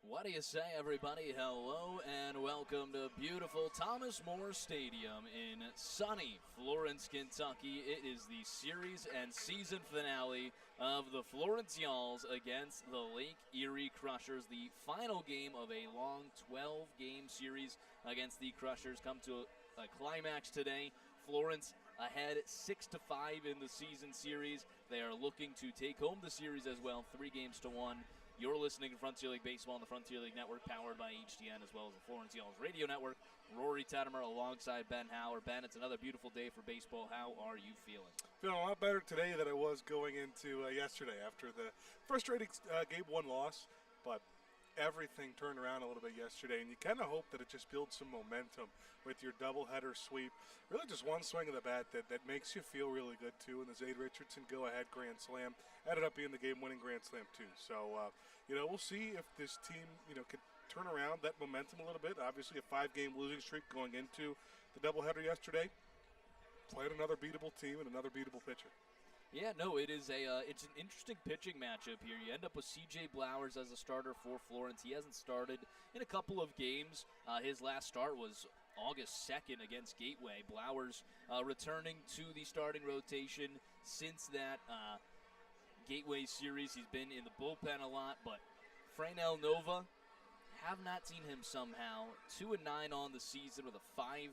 What do you say, everybody? Hello and welcome to beautiful Thomas More Stadium in sunny Florence, Kentucky. It is the series and season finale of the Florence Y'alls against the Lake Erie Crushers. The final game of a long 12-game series against the Crushers come to a climax today. Florence ahead 6-5 in the season series. They are looking to take home the series as well, 3-1. You're listening to Frontier League Baseball on the Frontier League Network, powered by HDN, as well as the Florence Y'alls Radio Network. Rory Tettemer alongside Ben Hauer. Ben, it's another beautiful day for baseball. How are you feeling? Feeling a lot better today than I was going into yesterday after the frustrating Game 1 loss, but everything turned around a little bit yesterday, and you kind of hope that it just builds some momentum with your doubleheader sweep. Really just one swing of the bat that makes you feel really good, too, and the Zade Richardson go-ahead grand slam ended up being the game-winning grand slam, too. So, we'll see if this team, can turn around that momentum a little bit. Obviously, a 5-game losing streak going into the doubleheader yesterday. Played another beatable team and another beatable pitcher. Yeah, no, it's an interesting pitching matchup here. You end up with C.J. Blowers as a starter for Florence. He hasn't started in a couple of games. His last start was August 2nd against Gateway. Blowers returning to the starting rotation since that Gateway series. He's been in the bullpen a lot, but Franel Nova, have not seen him somehow. 2-9 on the season with a 5.87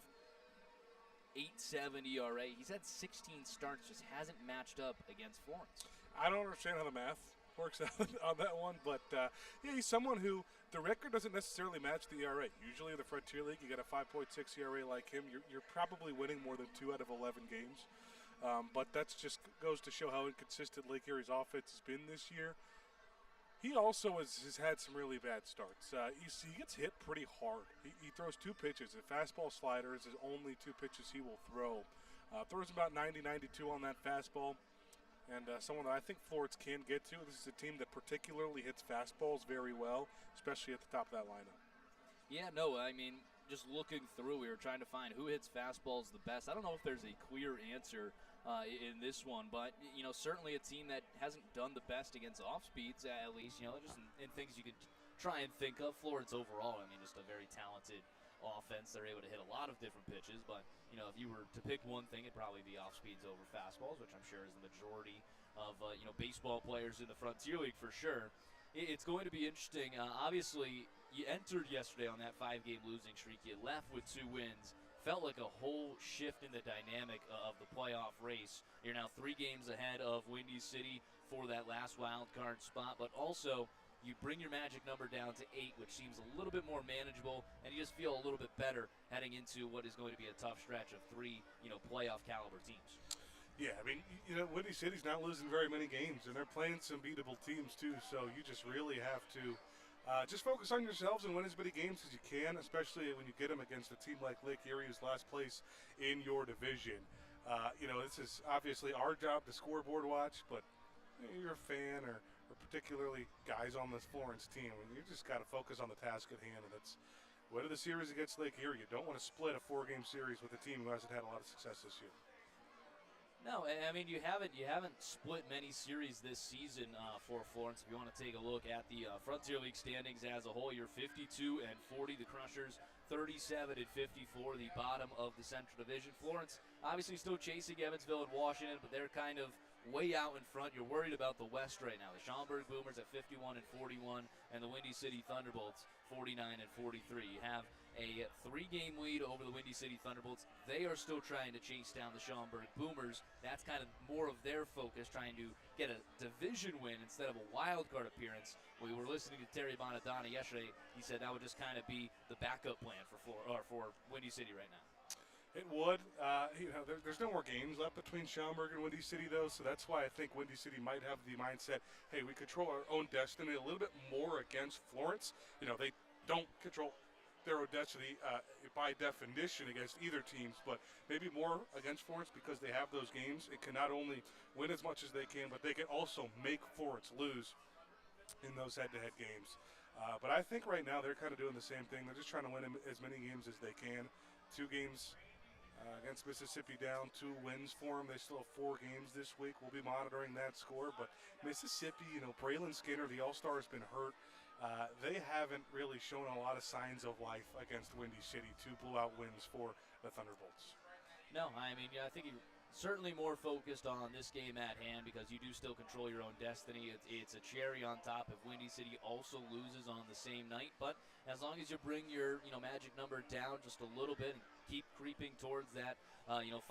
ERA. He's had 16 starts, just hasn't matched up against Florence. I don't understand how the math works out on that one, but he's someone who the record doesn't necessarily match the ERA. Usually in the Frontier League, you got a 5.6 ERA like him, you're probably winning more than 2 out of 11 games. But that just goes to show how inconsistent Lake Erie's offense has been this year. He also has had some really bad starts. He gets hit pretty hard. He throws 2 pitches. A fastball slider is his only 2 pitches he will throw. Throws about 90-92 on that fastball. And someone that I think Florence can get to. This is a team that particularly hits fastballs very well, especially at the top of that lineup. Yeah, no, I mean, just looking through, we were trying to find who hits fastballs the best. I don't know if there's a clear answer in this one, but, certainly a team that hasn't done the best against off-speeds, at least, just in things you could try and think of. Florence overall, I mean, just a very talented offense. They're able to hit a lot of different pitches, but, if you were to pick one thing, it'd probably be off-speeds over fastballs, which I'm sure is the majority of, baseball players in the Frontier League for sure. It's going to be interesting. Obviously, you entered yesterday on that 5-game losing streak. You left with 2 wins. Felt like a whole shift in the dynamic of the playoff race. You're now 3 games ahead of Windy City for that last wild card spot, but also you bring your magic number down to 8, which seems a little bit more manageable, and you just feel a little bit better heading into what is going to be a tough stretch of 3, playoff caliber teams. Yeah, I mean, Windy City's not losing very many games, and they're playing some beatable teams too, so you just really have to just focus on yourselves and win as many games as you can, especially when you get them against a team like Lake Erie, who's last place in your division. This is obviously our job to scoreboard watch, but you're a fan or particularly guys on this Florence team, and you just got to focus on the task at hand, and that's win the series against Lake Erie. You don't want to split a 4-game series with a team who hasn't had a lot of success this year. No, I mean, you haven't split many series this season for Florence. If you want to take a look at the Frontier League standings as a whole, you're 52-40. The Crushers 37-54, the bottom of the Central Division. Florence obviously still chasing Evansville and Washington, but they're kind of way out in front. You're worried about the West right now. The Schaumburg Boomers at 51-41, and the Windy City Thunderbolts 49-43. You have a 3-game lead over the Windy City Thunderbolts. They are still trying to chase down the Schaumburg Boomers. That's kind of more of their focus, trying to get a division win instead of a wild card appearance. We were listening to Terry Bonadonna yesterday. He said that would just kind of be the backup plan for Windy City right now. It would. There's no more games left between Schaumburg and Windy City, though, so that's why I think Windy City might have the mindset, hey, we control our own destiny a little bit more against Florence. They don't control their own destiny by definition against either teams, but maybe more against Florence because they have those games. It can not only win as much as they can, but they can also make Florence lose in those head-to-head games. But I think right now they're kind of doing the same thing. They're just trying to win as many games as they can. 2 games against Mississippi down, 2 wins for them. They still have 4 games this week. We'll be monitoring that score. But Mississippi, Braylon Skinner, the All-Star, has been hurt. They haven't really shown a lot of signs of life against Windy City. 2 blowout wins for the Thunderbolts. No, I mean, I think you're certainly more focused on this game at hand because you do still control your own destiny. It's a cherry on top if Windy City also loses on the same night. But as long as you bring your magic number down just a little bit and keep creeping towards that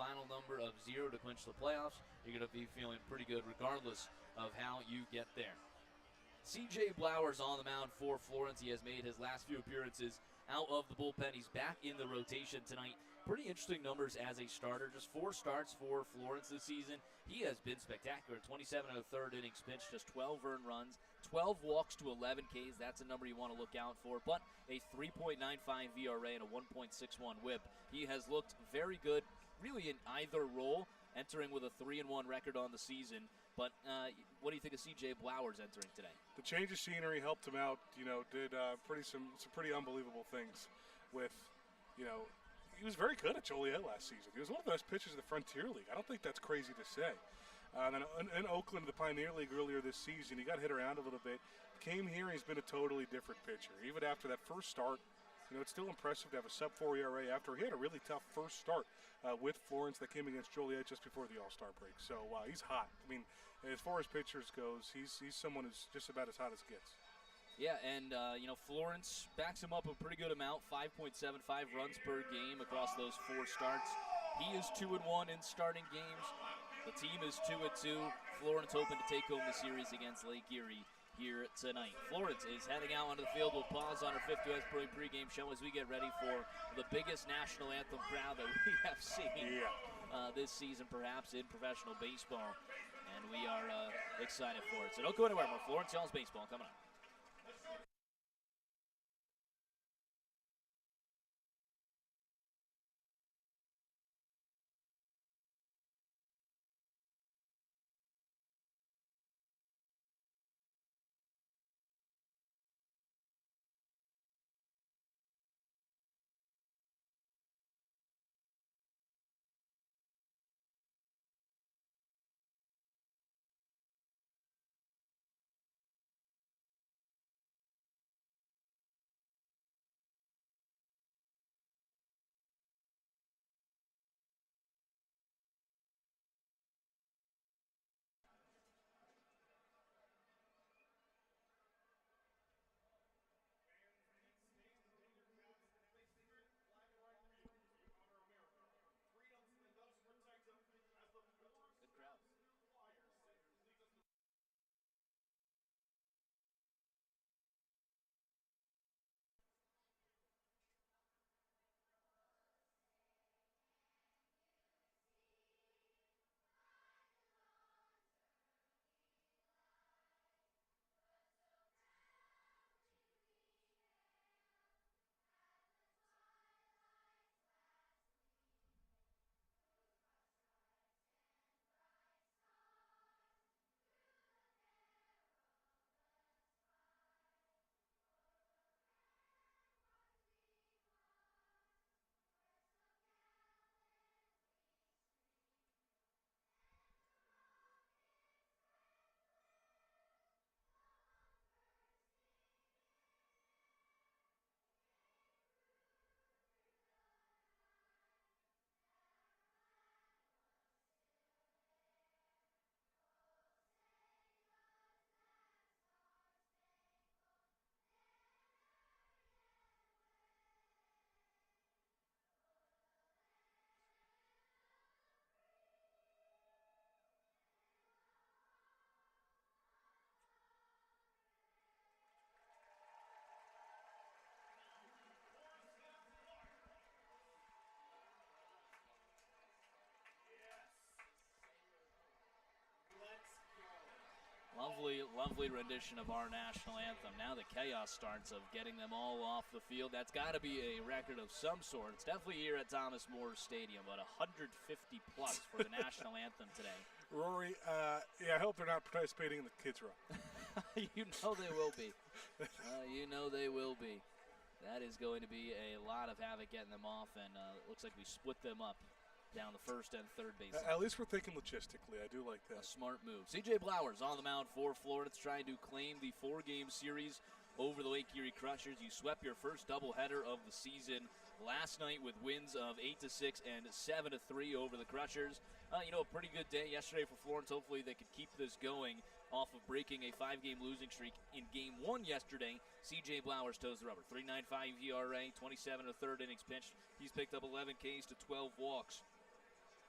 final number of 0 to clinch the playoffs, you're going to be feeling pretty good regardless of how you get there. CJ Blower's on the mound for Florence. He has made his last few appearances out of the bullpen. He's back in the rotation tonight. Pretty interesting numbers as a starter. Just 4 starts for Florence this season. He has been spectacular. 27 and a third innings pitched, just 12 earned runs, 12 walks to 11 Ks. That's a number you want to look out for. But a 3.95 VRA and a 1.61 whip. He has looked very good, really in either role, entering with a 3-1 record on the season. But what do you think of C.J. Blower's entering today? The change of scenery helped him out. Did some pretty unbelievable things. With, he was very good at Joliet last season. He was one of the best pitchers of the Frontier League. I don't think that's crazy to say. And then in Oakland, the Pioneer League earlier this season, he got hit around a little bit. Came here, he's been a totally different pitcher. Even after that first start, it's still impressive to have a sub-4 ERA after he had a really tough first start with Florence that came against Joliet just before the All-Star break. So he's hot. I mean, as far as pitchers goes, he's someone who's just about as hot as it gets. Yeah, and Florence backs him up a pretty good amount, 5.75 runs per game across those 4 starts. He is 2-1 in starting games. The team is 2-2. Florence hoping to take home the series against Lake Erie here tonight. Florence is heading out onto the field. We'll pause on our 50 West pregame show as we get ready for the biggest national anthem crowd that we have seen this season, perhaps in professional baseball, and we are excited for it. So don't go anywhere. More Florence Y'all's baseball coming up. Good crowd. Lovely rendition of our national anthem. Now the chaos starts of getting them all off the field. That's got to be a record of some sort. It's definitely here at Thomas More Stadium, but 150 plus for the national anthem today. Rory, I hope they're not participating in the kids' run. You know they will be. You know they will be. That is going to be a lot of havoc getting them off, and it looks like we split them up down the first and third base. At least we're thinking logistically. I do like that. A smart move. C.J. Blower's on the mound for Florence, trying to claim the 4-game series over the Lake Erie Crushers. You swept your first doubleheader of the season last night with wins of 8-6 and 7-3 over the Crushers. A pretty good day yesterday for Florence. Hopefully they could keep this going off of breaking a 5-game losing streak in Game 1 yesterday. C.J. Blowers toes the rubber. 3.95 ERA, 27 1/3 innings pitched. He's picked up 11 Ks to 12 walks.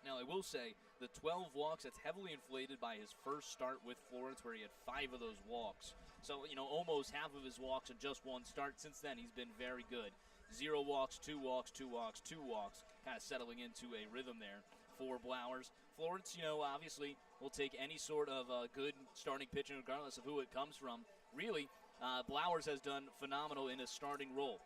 Now, I will say, the 12 walks, that's heavily inflated by his first start with Florence, where he had 5 of those walks. So, almost half of his walks in just one start. Since then, he's been very good. 0 walks, 2 walks, 2 walks, 2 walks, kind of settling into a rhythm there for Blowers. Florence, obviously will take any sort of good starting pitching regardless of who it comes from. Really, Blowers has done phenomenal in a starting role.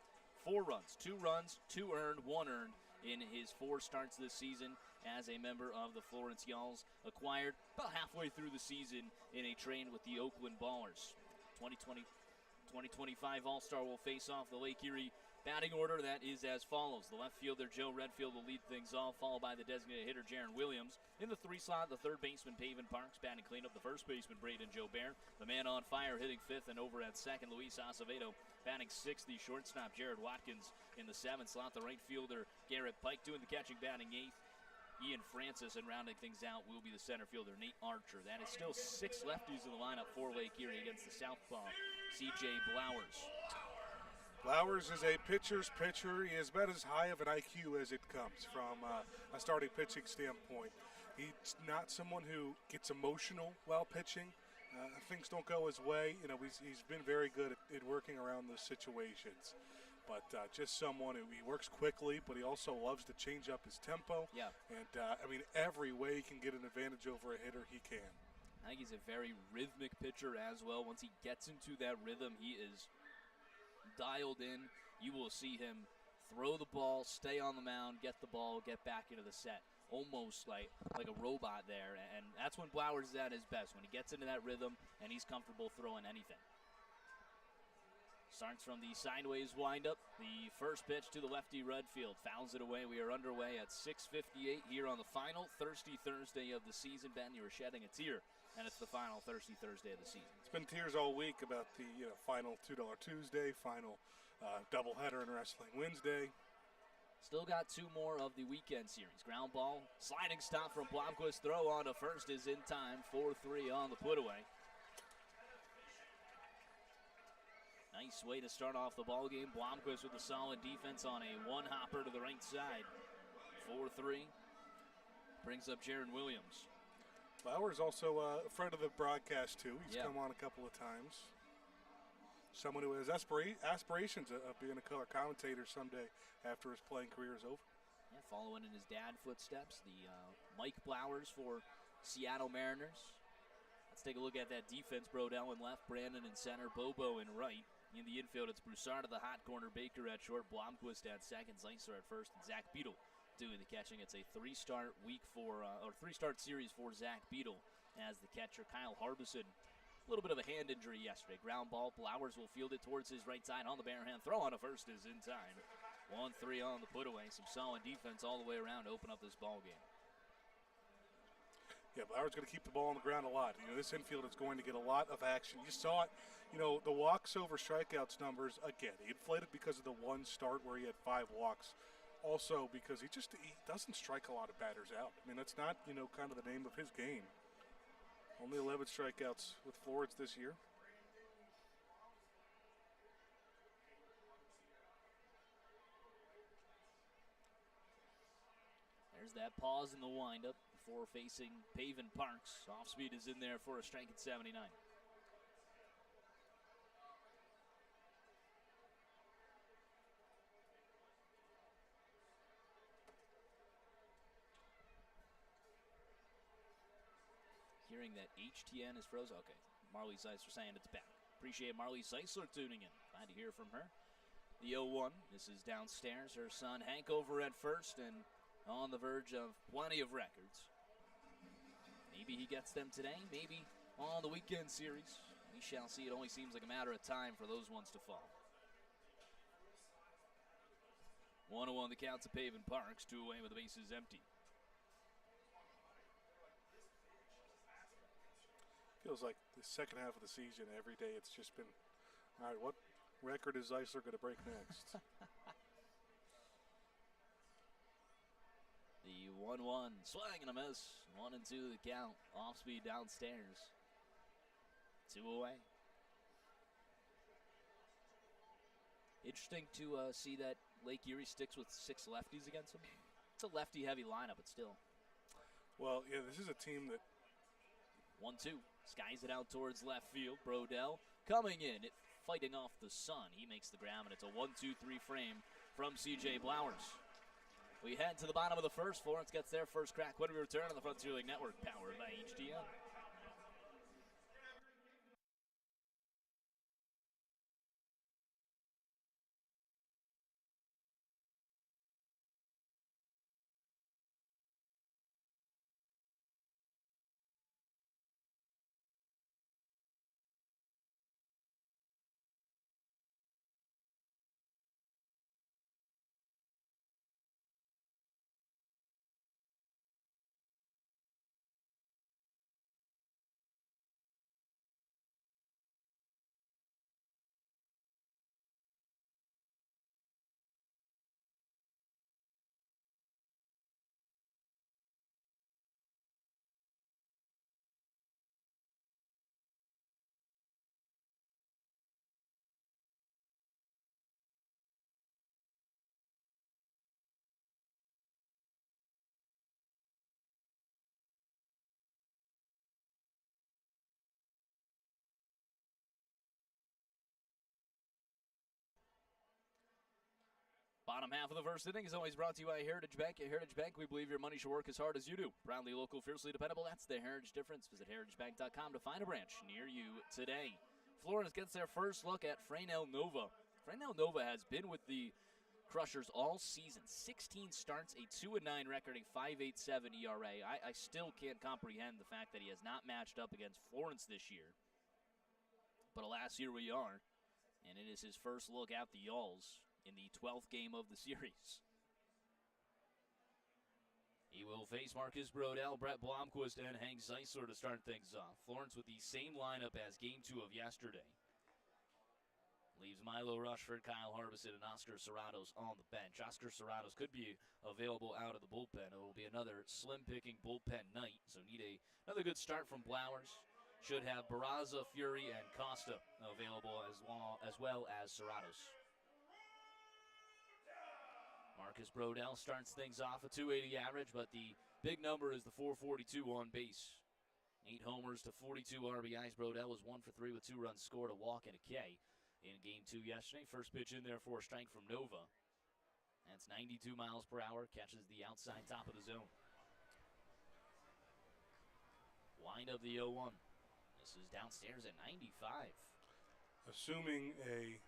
4 runs, 2 runs, 2 earned, 1 earned in his 4 starts this season as a member of the Florence Yalls, acquired about halfway through the season in a trade with the Oakland Ballers. 2025 All-Star will face off the Lake Erie batting order. That is as follows. The left fielder, Joe Redfield, will lead things off, followed by the designated hitter, Jaron Williams. In the 3 slot, the third baseman, Pavin Parks, batting cleanup. The first baseman, Braden Joe Bear. The man on fire, hitting 5th, and over at 2nd, Luis Acevedo, batting 6th. The shortstop, Jared Watkins, in the 7th slot. The right fielder, Garrett Pike, doing the catching, batting 8th. Ian Francis, and rounding things out will be the center fielder, Nate Archer. That is still 6 lefties in the lineup for Lake Erie against the southpaw, C.J. Blowers. Blowers is a pitcher's pitcher. He is about as high of an IQ as it comes from a starting pitching standpoint. He's not someone who gets emotional while pitching. Things don't go his way. He's been very good at working around those situations. But just someone who he works quickly, but he also loves to change up his tempo. Yeah. And, every way he can get an advantage over a hitter, he can. I think he's a very rhythmic pitcher as well. Once he gets into that rhythm, he is dialed in. You will see him throw the ball, stay on the mound, get the ball, get back into the set. Almost like a robot there. And that's when Blowers is at his best, when he gets into that rhythm and he's comfortable throwing anything. Starts from the sideways windup. The first pitch to the lefty Redfield. Fouls it away. We are underway at 6:58 here on the final Thirsty Thursday of the season. Ben, you were shedding a tear, and it's the final Thirsty Thursday of the season. It's been tears all week about the final $2 Tuesday, final doubleheader in Wrestling Wednesday. Still got 2 more of the weekend series. Ground ball, sliding stop from Blomquist. Throw on to first is in time. 4-3 on the put away. Nice way to start off the ball game. Blomquist with a solid defense on a 1-hopper to the right side. 4-3 brings up Jaron Williams. Blowers also a friend of the broadcast too. He's Yeah. come on a couple of times. Someone who has aspirations of being a color commentator someday after his playing career is over. Yeah, following in his dad's footsteps, the Mike Blowers for Seattle Mariners. Let's take a look at that defense. Brodell in left, Brandon in center, Bobo in right. In the infield, it's Broussard at the hot corner, Baker at short, Blomquist at second, Zeisler at first, and Zach Beadle doing the catching. It's a 3-start series for Zach Beadle as the catcher. Kyle Harbison, a little bit of a hand injury yesterday. Ground ball, Blowers will field it towards his right side on the bare hand. Throw on to first is in time. 1-3 on the put away. Some solid defense all the way around to open up this ball game. Yeah, Blowers going to keep the ball on the ground a lot. This infield is going to get a lot of action. You saw it, the walks over strikeouts numbers, again, he inflated because of the 1 start where he had 5 walks. Also because he doesn't strike a lot of batters out. That's not, kind of the name of his game. Only 11 strikeouts with Florence this year. There's that pause in the windup before facing Pavin Parks. Off speed is in there for a strike at 79. Hearing that HTN is frozen. Okay, Marley Zeisler saying it's back. Appreciate Marley Zeisler tuning in. Glad to hear from her. The 0-1. This is downstairs. Her son Hank over at first and on the verge of plenty of records. Maybe he gets them today. Maybe on the weekend series. We shall see. It only seems like a matter of time for those ones to fall. 1-1 the count to Pavin Parks. 2 away with the bases empty. Feels like the second half of the season, every day it's just been, all right, record is Zeisler going to break next? The 1-1 swing and a miss. 1-2 the count. Off speed downstairs. 2 away. Interesting to see that Lake Erie sticks with 6 lefties against them. It's a lefty-heavy lineup, but still. Well, yeah, this is a team that 1-2. Skies it out towards left field. Brodell coming in, fighting off the sun. He makes the grab, and it's a 1-2-3 frame from C.J. Blowers. We head to the bottom of the first. Florence gets their first crack when we return on the Frontier League Network, powered by HDM. Bottom half of the first inning is always brought to you by Heritage Bank. At Heritage Bank, we believe your money should work as hard as you do. Proudly local, fiercely dependable. That's the Heritage difference. Visit heritagebank.com to find a branch near you today. Florence gets their first look at Fraynell Nova. Fraynell Nova has been with the Crushers all season. 16 starts, a 2-9 record, a 5.87 ERA. I still can't comprehend the fact that he has not matched up against Florence this year. But alas, here we are. And it is his first look at the Yalls in the 12th game of the series. He will face Marcus Brodell, Brett Blomquist, and Hank Zeisler to start things off. Florence with the same lineup as Game 2 of yesterday. Leaves Milo Rushford, Kyle Harbison, and Oscar Serratos on the bench. Oscar Serratos could be available out of the bullpen. It will be another slim-picking bullpen night, so need another good start from Blowers. Should have Barraza, Fury, and Costa available as well as Serratos. Marcus Brodell starts things off a 280 average, but the big number is the 442 on base. 8 homers to 42 RBIs. Brodell was 1 for 3 with 2 runs scored, a walk, and a K in Game 2 yesterday. First pitch in there for a strike from Nova. That's 92 miles per hour, catches the outside top of the zone. Wind of the 0-1. This is downstairs at 95. assuming a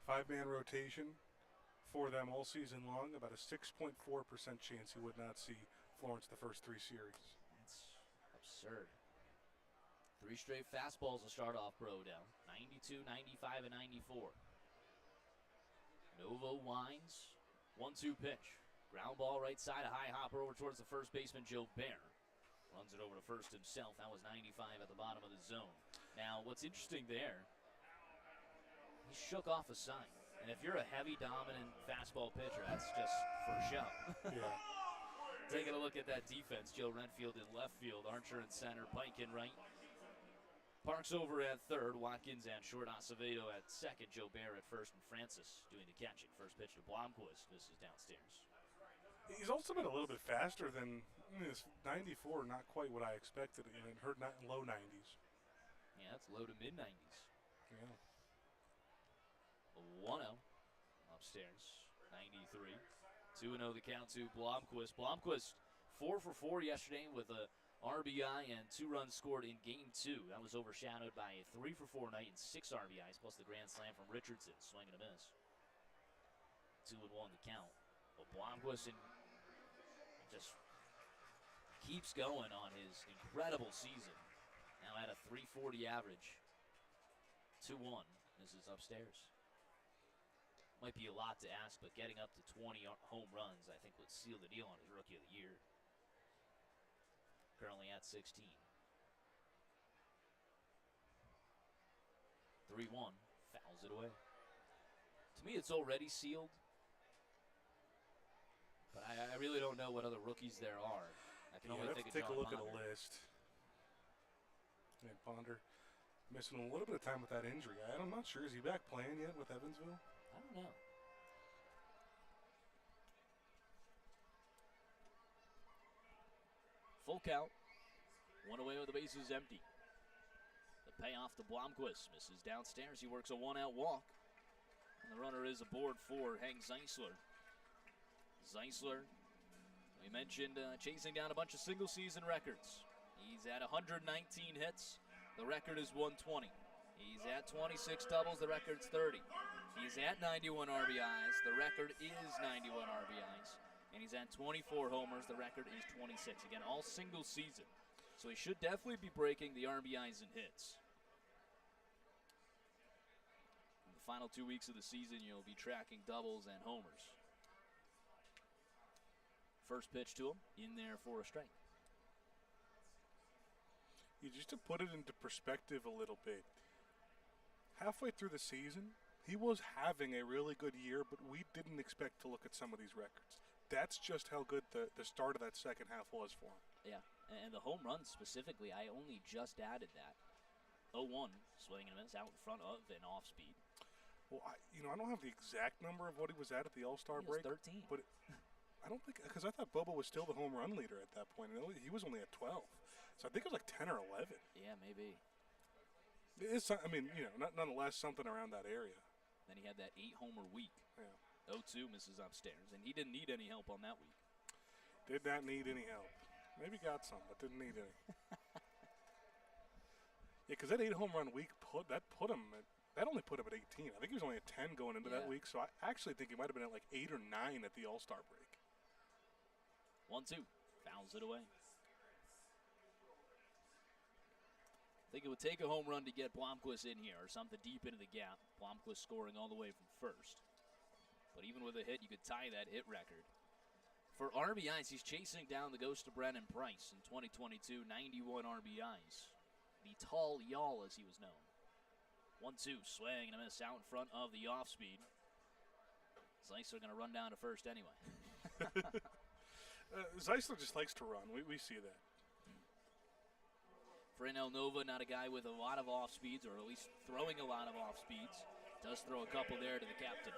5-man rotation for them all season long, about a 6.4% chance he would not see Florence the first 3 series. That's absurd. 3 straight fastballs to start off Brodell. 92, 95, and 94. Nova winds. 1-2 pitch. Ground ball right side, a high hopper over towards the first baseman, Joe Bear. Runs it over to first himself. That was 95 at the bottom of the zone. Now, what's interesting there, he shook off a sign. And if you're a heavy, dominant fastball pitcher, that's just for show. Yeah. Taking a look at that defense, Joe Renfield in left field, Archer in center, Pike in right. Parks over at third, Watkins at short, Acevedo at second, Joe Bear at first, and Francis doing the catching. First pitch to Blomquist. This is downstairs. He's also been a little bit faster than this 94, not quite what I expected, and heard not in low 90s. Yeah, that's low to mid 90s. Yeah. 1-0 upstairs, 93. 2-0 the count to Blomquist. Blomquist 4 for 4 yesterday with a RBI and 2 runs scored in Game 2. That was overshadowed by a 3 for 4 night and 6 RBIs, plus the grand slam from Richardson. Swing and a miss. 2-1 the count. But Blomquist just keeps going on his incredible season. Now at a 340 average. 2-1. This is upstairs. Might be a lot to ask, but getting up to 20 home runs, I think, would seal the deal on his Rookie of the Year. Currently at 16. 3-1, fouls it away. To me, it's already sealed. But I really don't know what other rookies there are. I can only think of take John a look Ponder. at the list. And Ponder missing a little bit of time with that injury. I'm not sure. Is he back playing yet with Evansville? I don't know. Full count. One away with the bases empty. The payoff to Blomquist. Misses downstairs. He works a one-out walk. And the runner is aboard for Hank Zeisler. Zeisler, we mentioned chasing down a bunch of single-season records. He's at 119 hits. The record is 120. He's at 26 doubles. The record's 30. He's at 91 RBIs. The record is 91 RBIs. And he's at 24 homers. The record is 26. Again, all single season. So he should definitely be breaking the RBIs and hits. In the final 2 weeks of the season, you'll be tracking doubles and homers. First pitch to him, in there for a strike. Just to put it into perspective a little bit, halfway through the season, he was having a really good year, but we didn't expect to look at some of these records. That's just how good the start of that second half was for him. Yeah, and the home runs specifically, I only just added that. 0-1, swing and a miss out in front of an off speed. Well, I don't have the exact number of what he was at the All-Star break. 13. But I don't think, because I thought Bobo was still the home run leader at that point. And he was only at 12. So I think it was like 10 or 11. Yeah, maybe. It is, nonetheless, something around that area. Then he had that 8-homer week. Yeah. 0-2 misses upstairs, and he didn't need any help on that week. Did not need any help. Maybe got some, but didn't need any. Yeah, because that 8-home run week that only put him at 18. I think he was only at 10 going into that week, so I actually think he might have been at like 8 or 9 at the All-Star break. 1-2, fouls it away. I think it would take a home run to get Blomquist in here or something deep into the gap. Blomquist scoring all the way from first. But even with a hit, you could tie that hit record. For RBIs, he's chasing down the ghost of Brennan Price in 2022, 91 RBIs. The tall Y'all, as he was known. 1-2, swing and a miss out in front of the off-speed. Zeisler going to run down to first anyway. Zeisler just likes to run. We see that. Freynell Nova, not a guy with a lot of off-speeds, or at least throwing a lot of off-speeds. Does throw a couple there to the captain.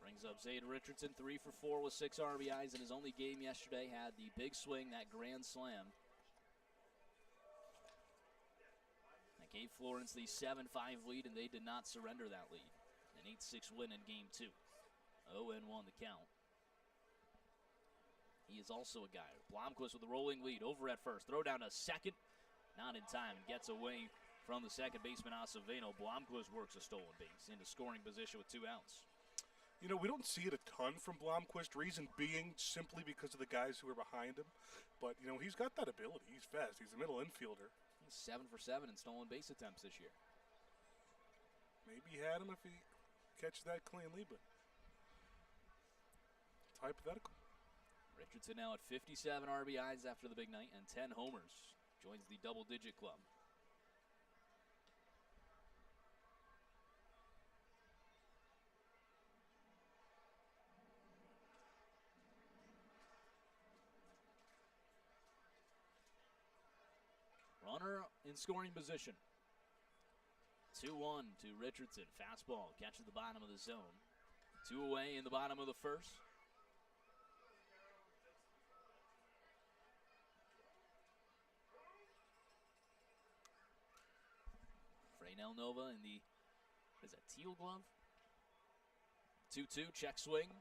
Brings up Zayden Richardson, 3 for 4 with 6 RBIs in his only game yesterday. Had the big swing, that grand slam. That gave Florence the 7-5 lead, and they did not surrender that lead. An 8-6 win in game 2. 0-1 the count. He is also a guy. Blomquist with a rolling lead over at first. Throw down to second. Not in time, and gets away from the second baseman Acevedo. Blomquist works a stolen base into scoring position with 2 outs. We don't see it a ton from Blomquist, reason being simply because of the guys who are behind him. But, he's got that ability. He's fast. He's a middle infielder. He's 7 for 7 in stolen base attempts this year. Maybe he had him if he catches that cleanly, but it's hypothetical. Richardson now at 57 RBIs after the big night and 10 homers. Joins the double-digit club. Runner in scoring position. 2-1 to Richardson. Fastball catches the bottom of the zone. 2 away in the bottom of the first. Freynell Nova in the, is that teal glove? 2-2, check swing.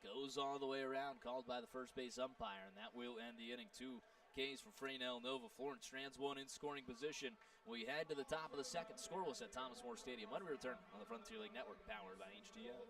Goes all the way around, called by the first base umpire, and that will end the inning. 2 Ks for Freynell Nova. Florence strands 1 in scoring position. We head to the top of the second, scoreless at Thomas More Stadium. When we return on the Frontier League Network, powered by HTL.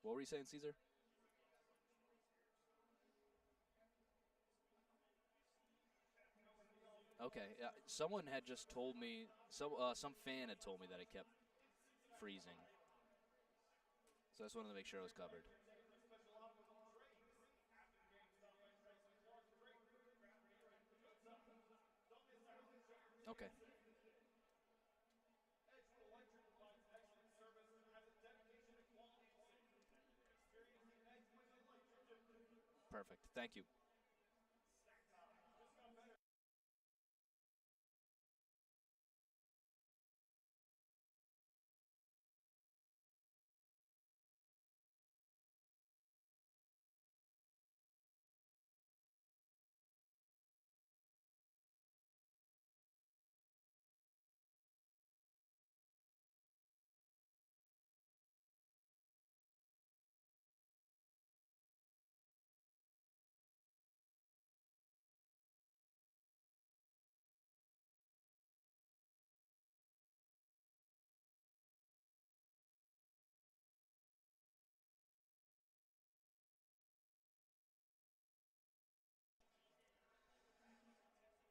What were you saying, Caesar? Okay, someone had just told me, some fan had told me that it kept freezing. So I just wanted to make sure it was covered. Okay. Perfect. Thank you.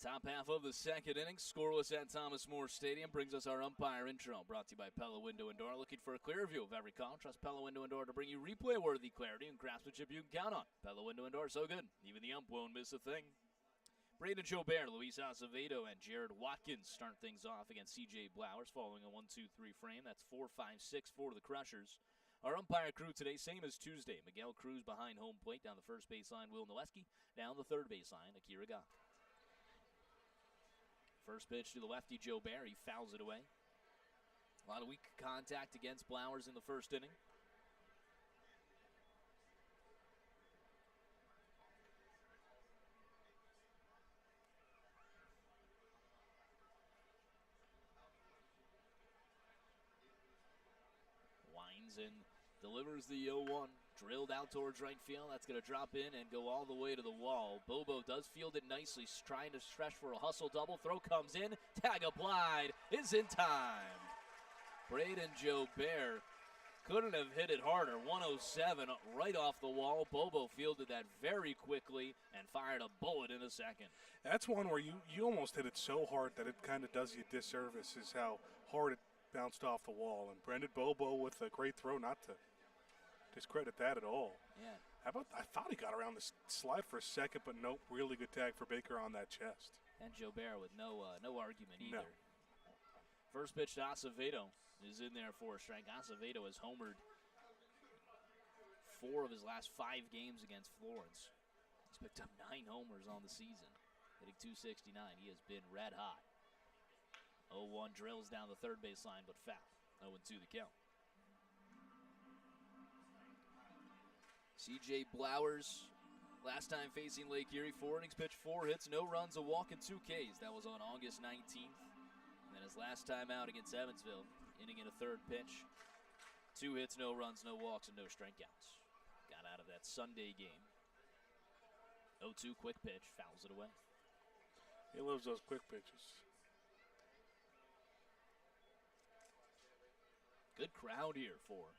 Top half of the second inning, scoreless at Thomas More Stadium, brings us our umpire intro, brought to you by Pella Window and Door. Looking for a clear view of every call? Trust Pella Window and Door to bring you replay-worthy clarity and craftsmanship you can count on. Pella Window and Door, so good, even the ump won't miss a thing. Braden Jobert, Luis Acevedo, and Jared Watkins start things off against C.J. Blowers, following a 1-2-3 frame. That's 4-5-6 for the Crushers. Our umpire crew today, same as Tuesday. Miguel Cruz behind home plate, down the first baseline, Will Noleski, down the third baseline, Akira Gach. First pitch to the lefty, Jobert. He fouls it away. A lot of weak contact against Blowers in the first inning. Winds and delivers the 0-1. Drilled out towards right field. That's going to drop in and go all the way to the wall. Bobo does field it nicely, trying to stretch for a hustle double. Throw comes in. Tag applied. Is in time. Braden Jobert couldn't have hit it harder. 107 right off the wall. Bobo fielded that very quickly and fired a bullet in a second. That's one where you almost hit it so hard that it kind of does you a disservice, is how hard it bounced off the wall. And Brendan Bobo with a great throw, not to discredit that at all. Yeah. How about, I thought he got around the slide for a second, but nope, really good tag for Baker on that chest. And Jobert with no argument either. No. First pitch to Acevedo is in there for a strike. Acevedo has homered 4 of his last 5 games against Florence. He's picked up 9 homers on the season, hitting .269. He has been red hot. 0-1 drills down the third baseline, but foul. 0-2 the count. C.J. Blowers, last time facing Lake Erie, 4 innings pitched, 4 hits, no runs, a walk, and 2 Ks. That was on August 19th. And then his last time out against Evansville, inning and a third pitch, 2 hits, no runs, no walks, and no strikeouts. Got out of that Sunday game. 0-2 quick pitch, fouls it away. He loves those quick pitches. Good crowd here for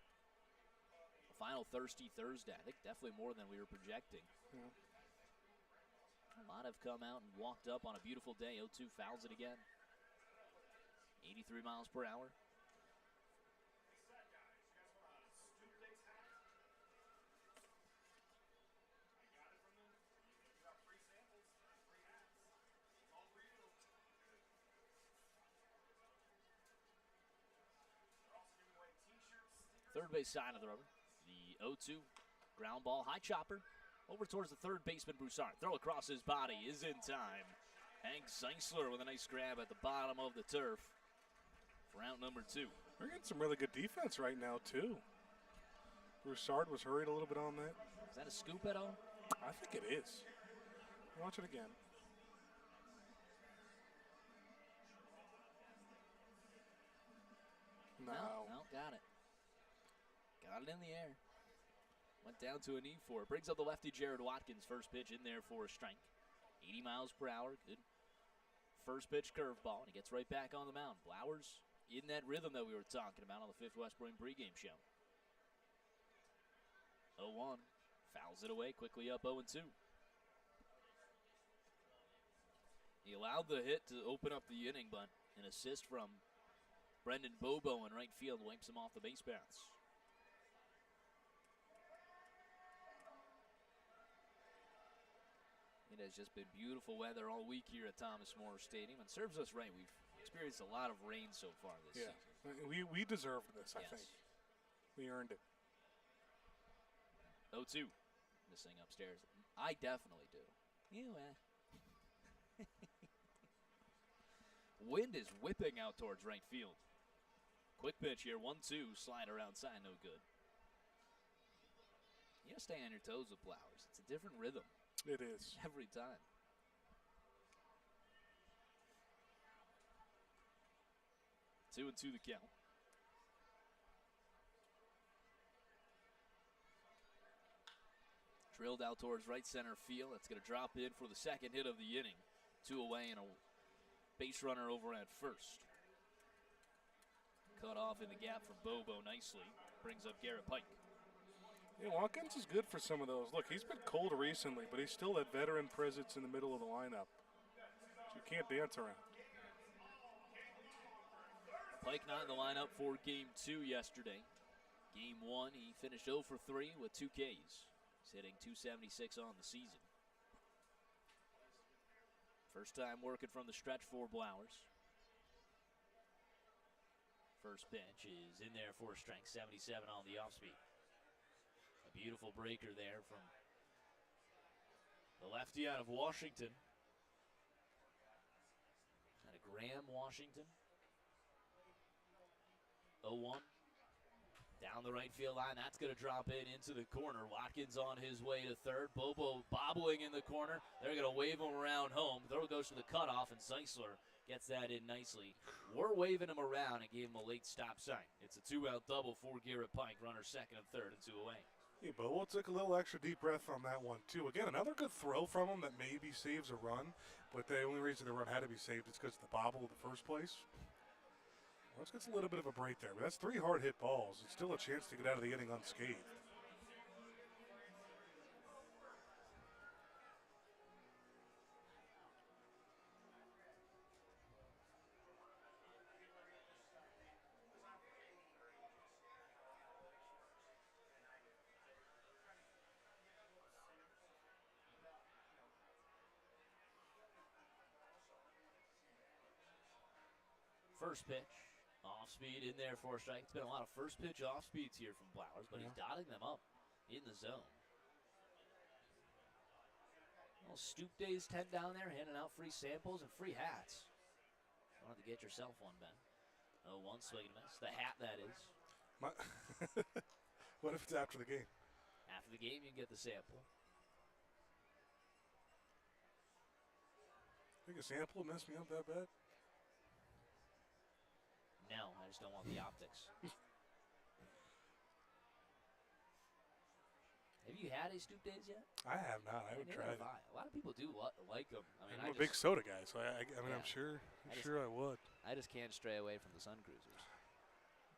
a final Thirsty Thursday. I think definitely more than we were projecting. Yeah. A lot have come out and walked up on a beautiful day. 0-2 fouls it again. 83 miles per hour. Third base side of the rubber. The 0-2 ground ball, high chopper, over towards the third baseman, Broussard. Throw across his body is in time. Hank Zeisler with a nice grab at the bottom of the turf for out number 2. We're getting some really good defense right now, too. Broussard was hurried a little bit on that. Is that a scoop at all? I think it is. Watch it again. No. No, got it. Got it in the air. Went down to a knee for it. Brings up the lefty Jared Watkins. First pitch in there for a strike. 80 miles per hour. Good first pitch curveball. And he gets right back on the mound. Blowers in that rhythm that we were talking about on the 5th West Spring pregame show. 0-1. Fouls it away, quickly up 0-2. He allowed the hit to open up the inning, but an assist from Brendan Bobo in right field wipes him off the base paths. It has just been beautiful weather all week here at Thomas More Stadium, and serves us right. We've experienced a lot of rain so far this season. We deserved this, Yes. I think. We earned it. 0-2. Missing upstairs. I definitely do. You, Wind is whipping out towards right field. Quick pitch here, 1-2, slider outside, no good. You gotta stay on your toes with Flowers. It's a different rhythm. It is. Every time. Two and two the count. Drilled out towards right center field. That's going to drop in for the second hit of the inning. 2 away and a base runner over at first. Cut off in the gap from Bobo nicely. Brings up Garrett Pike. Yeah, Watkins is good for some of those. Look, he's been cold recently, but he's still that veteran presence in the middle of the lineup. So you can't dance around. Pike not in the lineup for Game 2 yesterday. Game 1, he finished 0 for 3 with 2 Ks. He's hitting .276 on the season. First time working from the stretch for Blowers. First pitch is in there for a strike, 77 on the off speed. A beautiful breaker there from the lefty out of Washington. Out of Graham, Washington. 0-1. Down the right field line. That's going to drop in into the corner. Watkins on his way to third. Bobo bobbling in the corner. They're going to wave him around home. Throw goes to the cutoff, and Zeisler gets that in nicely. We're waving him around and gave him a late stop sign. It's a 2-out double for Garrett Pike. Runner second and third and 2 away. Hey, Bobo took a little extra deep breath on that one, too. Again, another good throw from him that maybe saves a run, but the only reason the run had to be saved is because of the bobble in the first place. Lawrence gets a little bit of a break there, but that's 3 hard hit balls. It's still a chance to get out of the inning unscathed. First pitch. Off speed in there for a strike. It's been a lot of first pitch off speeds here from Flowers, but he's dotting them up in the zone. Well, Stoop Days 10 down there, handing out free samples and free hats. You'll have to get yourself one, Ben. 0-1 swing and miss. The hat, that is. What if it's after the game? After the game, you can get the sample. Think a sample will mess me up that bad? No, I just don't want the optics. Have you had a Stoop Days yet? I have not. I haven't tried it. A lot of people do like them. I mean, I'm a big soda guy, so I mean, Yeah. I'm sure I would. I just can't stray away from the Sun Cruisers.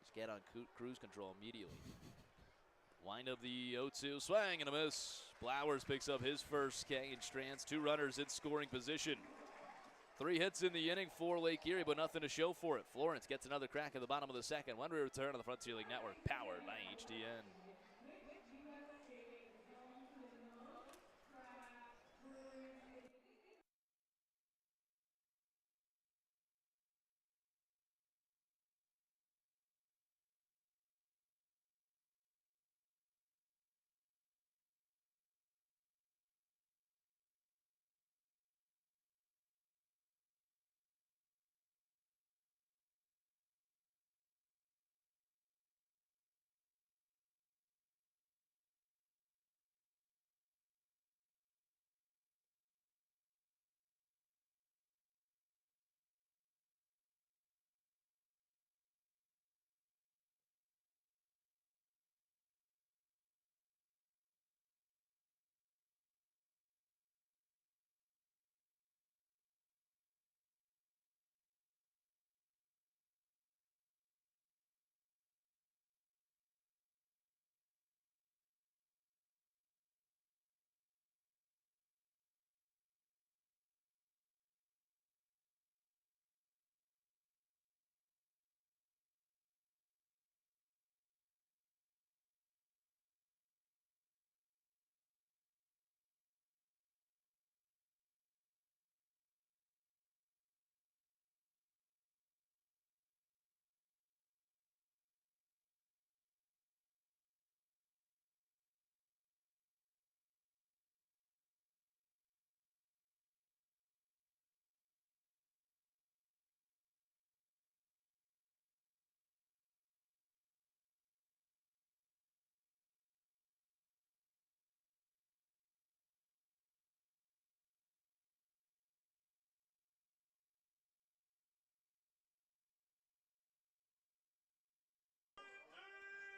Just get on cruise control immediately. Wind up the 0-2, swing and a miss. Blowers picks up his first K and strands 2 runners in scoring position. 3 hits in the inning for Lake Erie, but nothing to show for it. Florence gets another crack at the bottom of the second. When we return on the Frontier League Network, powered by HDN.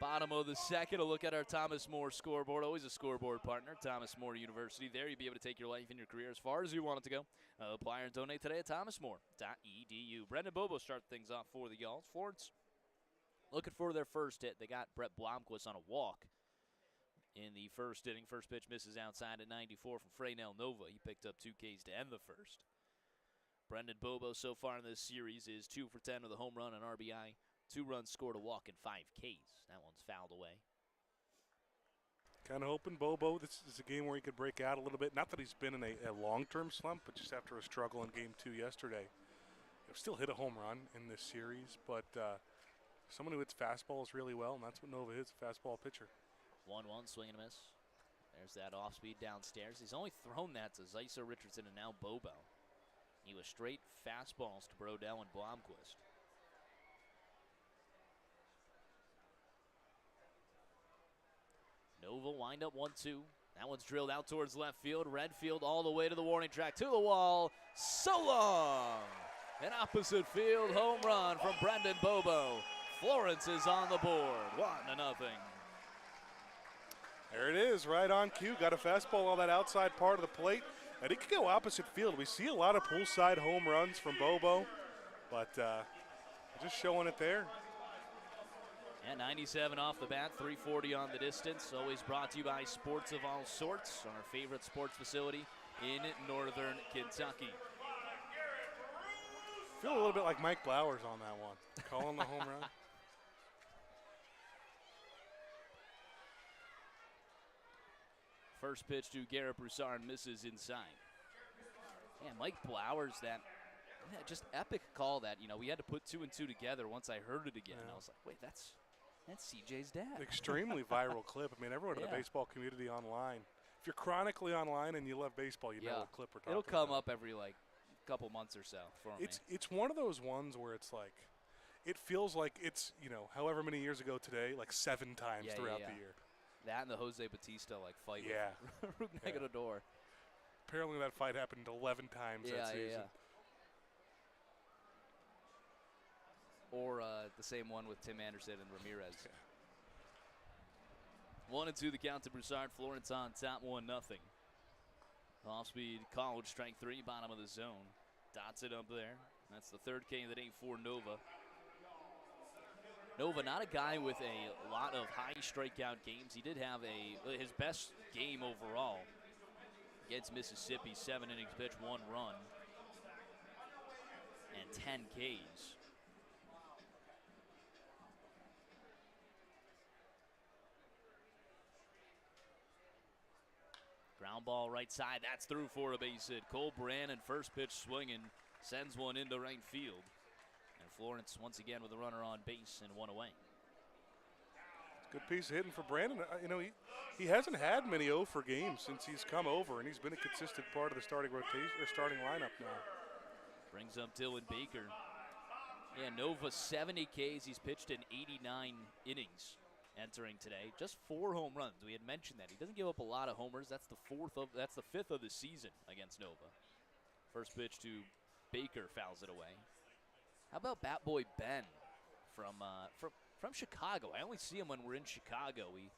Bottom of the second, a look at our Thomas More scoreboard. Always a scoreboard partner, Thomas More University. There you'll be able to take your life and your career as far as you want it to go. Apply and donate today at thomasmore.edu. Brendan Bobo start things off for the Gulls. Florence looking for their first hit. They got Brett Blomquist on a walk in the first inning. First pitch misses outside at 94 from Freynell Nova. He picked up 2 Ks to end the first. Brendan Bobo so far in this series is 2 for 10 with a home run and RBI. 2 runs scored, a walk, and 5 Ks. That one's fouled away. Kind of hoping Bobo, this is a game where he could break out a little bit. Not that he's been in a long-term slump, but just after a struggle in Game 2 yesterday. He'll still hit a home run in this series, but someone who hits fastballs really well, and that's what Nova is, a fastball pitcher. 1-1, swing and a miss. There's that off-speed downstairs. He's only thrown that to Zyso, Richardson, and now Bobo. He was straight fastballs to Brodell and Blomquist. Nova wind up 1-2. That one's drilled out towards left field. Redfield all the way to the warning track, to the wall. So long! An opposite field home run from Brendan Bobo. Florence is on the board, 1-0. There it is, right on cue. Got a fastball on that outside part of the plate. And it could go opposite field. We see a lot of poolside home runs from Bobo, but just showing it there. And 97 off the bat, 340 on the distance. Always brought to you by Sports of All Sorts, our favorite sports facility in northern Kentucky. Feel a little bit like Mike Blowers on that one, calling the home run. First pitch to Garrett Broussard, misses inside. Yeah, Mike Blowers, just epic call that. You know, we had to put 2 and 2 together once I heard it again. Yeah. I was like, wait, that's CJ's dad. Extremely viral clip. I mean, everyone in the baseball community online. If you're chronically online and you love baseball, you know what clip we're talking about. It'll come up every couple months or so for me. It's one of those ones where it's like, it feels like it's, however many years ago today, like 7 times throughout the year. That and the Jose Batista fight with Rugnagdor. Apparently that fight happened 11 times that season. Yeah. Or the same one with Tim Anderson and Ramirez. 1-2 the count to Broussard. Florence on top, 1-0. Off-speed college, strike 3, bottom of the zone. Dots it up there. That's the 3rd K of the day for Nova. Nova, not a guy with a lot of high strikeout games. He did have his best game overall against Mississippi. 7 innings pitched, 1 run, and 10 Ks. Ground ball right side. That's through for a base hit. Cole Brannon, first pitch swinging, sends one into right field. And Florence once again with a runner on base and 1 away. Good piece of hitting for Brandon. He hasn't had many 0 for games since he's come over, and he's been a consistent part of the starting rotation or starting lineup now. Brings up Dylan Baker. Yeah, Nova 70 Ks. He's pitched in 89 innings entering today. Just 4 home runs. We had mentioned that. He doesn't give up a lot of homers. That's the 5th of the season against Nova. First pitch to Baker, fouls it away. How about Bat Boy Ben from Chicago? I only see him when we're in Chicago. We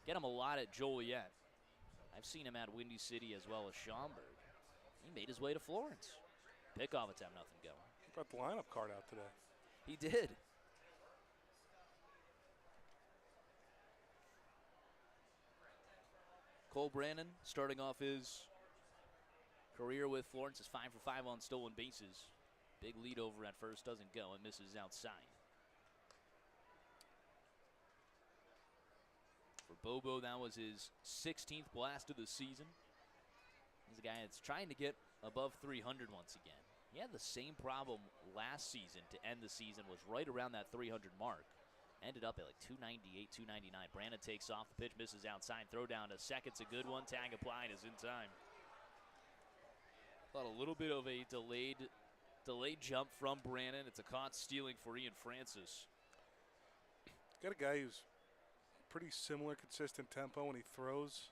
get him a lot at Joliet. I've seen him at Windy City as well as Schaumburg. He made his way to Florence. Pickoff attempt, nothing going. He brought the lineup card out today. He did. Cole Brannon starting off his career with Florence is 5 for 5 on stolen bases. Big lead over at first, doesn't go, and misses outside. For Bobo, that was his 16th blast of the season. He's a guy that's trying to get above 300 once again. He had the same problem last season to end the season, was right around that 300 mark. Ended up at 298, 299. Brandon takes off, the pitch misses outside. Throw down to second's a good one. Tag applied, is in time. Thought a little bit of a delayed jump from Brandon. It's a caught stealing for Ian Francis. Got a guy who's pretty similar, consistent tempo when he throws.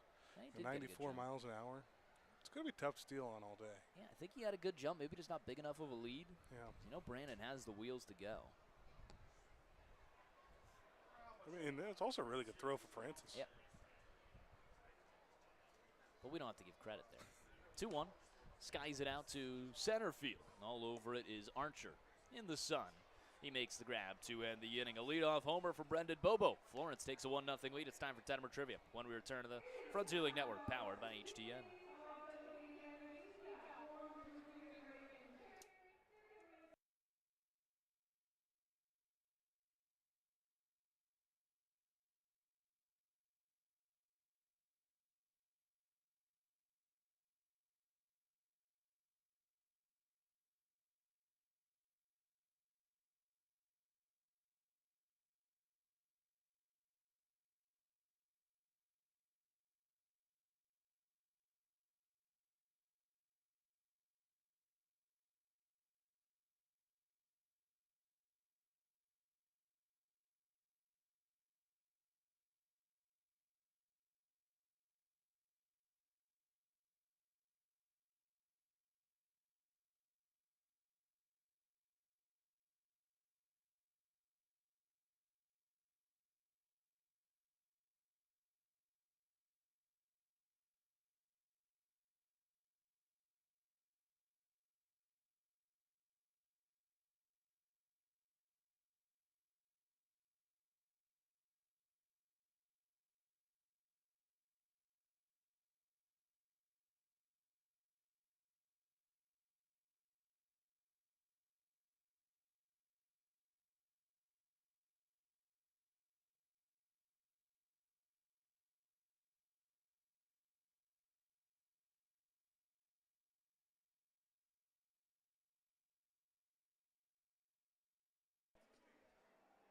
94 miles an hour. It's going to be tough to steal on all day. Yeah, I think he had a good jump. Maybe just not big enough of a lead. Yeah. Brandon has the wheels to go. I mean, it's also a really good throw for Francis. Yep. But we don't have to give credit there. 2-1. Skies it out to center field. All over it is Archer in the sun. He makes the grab to end the inning. A leadoff homer for Brendan Bobo. Florence takes a 1-0 lead. It's time for Tettemer Trivia when we return to the Frontier League Network, powered by HTN.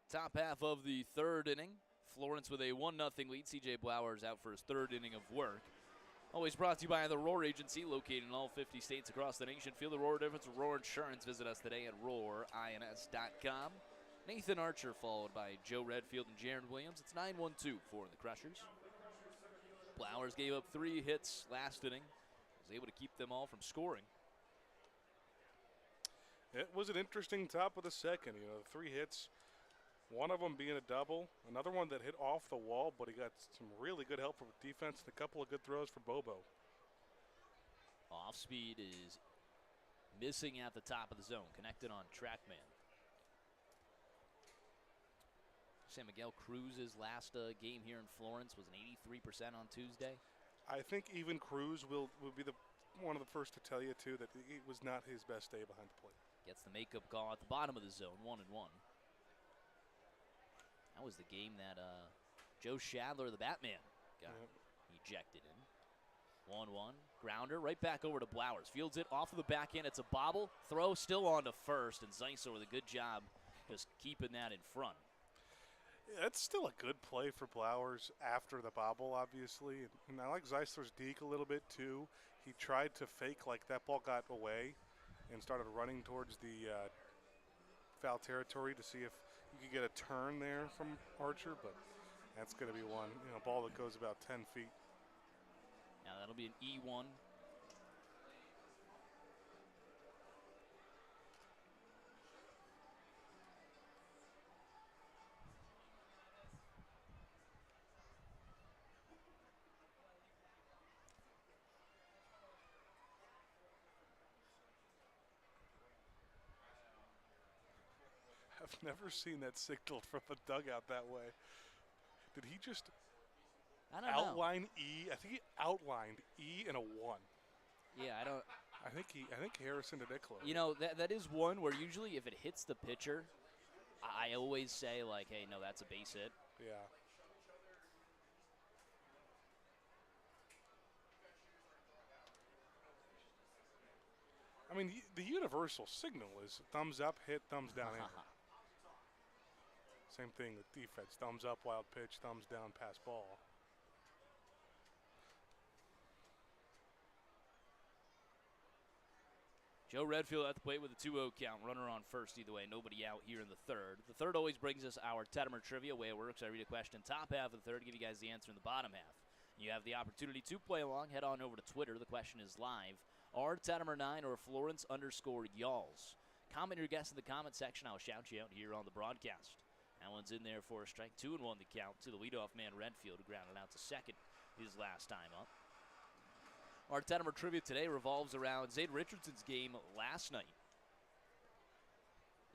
Top half of the third inning. Florence with a 1-0 lead. C.J. Blowers out for his third inning of work. Always brought to you by the Roar Agency, located in all 50 states across the nation. Feel the Roar difference with Roar Insurance. Visit us today at roarins.com. Nathan Archer followed by Joe Redfield and Jaron Williams. It's 9-1-2 for the Crushers. Blowers gave up 3 hits last inning. Was able to keep them all from scoring. It was an interesting top of the second. 3 hits. One of them being a double. Another one that hit off the wall, but he got some really good help from defense and a couple of good throws for Bobo. Off speed is missing at the top of the zone. Connected on TrackMan. San Miguel Cruz's last game here in Florence was an 83% on Tuesday. I think even Cruz will be one of the first to tell you, too, that it was not his best day behind the plate. Gets the makeup call at the bottom of the zone, 1-1. That was the game that Joe Shadler, the Batman, got ejected in. 1-1. Grounder right back over to Blowers. Fields it off of the backhand. It's a bobble. Throw still on to first, and Zeisler with a good job just keeping that in front. Yeah, that's still a good play for Blowers after the bobble, obviously. And I like Zeisler's deke a little bit, too. He tried to fake like that ball got away and started running towards the foul territory to see if you could get a turn there from Archer, but that's going to be one ball that goes about 10 feet. Now that'll be an E1. I've never seen that signaled from a dugout that way. Did he just outline E? I think he outlined E and a 1. Yeah, I don't. I think Harrison did it close. That is one where usually if it hits the pitcher, I always say like, hey, no, that's a base hit. Yeah. I mean, the universal signal is thumbs up, hit, thumbs down, in. Same thing with defense. Thumbs up, wild pitch, thumbs down, pass ball. Joe Redfield at the plate with a 2-0 count. Runner on first either way. Nobody out here in the third. The third always brings us our Tettemer Trivia. Way it works, I read a question top half of the third, give you guys the answer in the bottom half. You have the opportunity to play along. Head on over to Twitter. The question is live. Are Tettemer9 or Florence_Y'alls? Comment your guess in the comment section. I'll shout you out here on the broadcast. That one's in there for a strike. 2-1 the count to the leadoff man, Redfield, who grounded out to second his last time up. Our Tettemer trivia today revolves around Zade Richardson's game last night.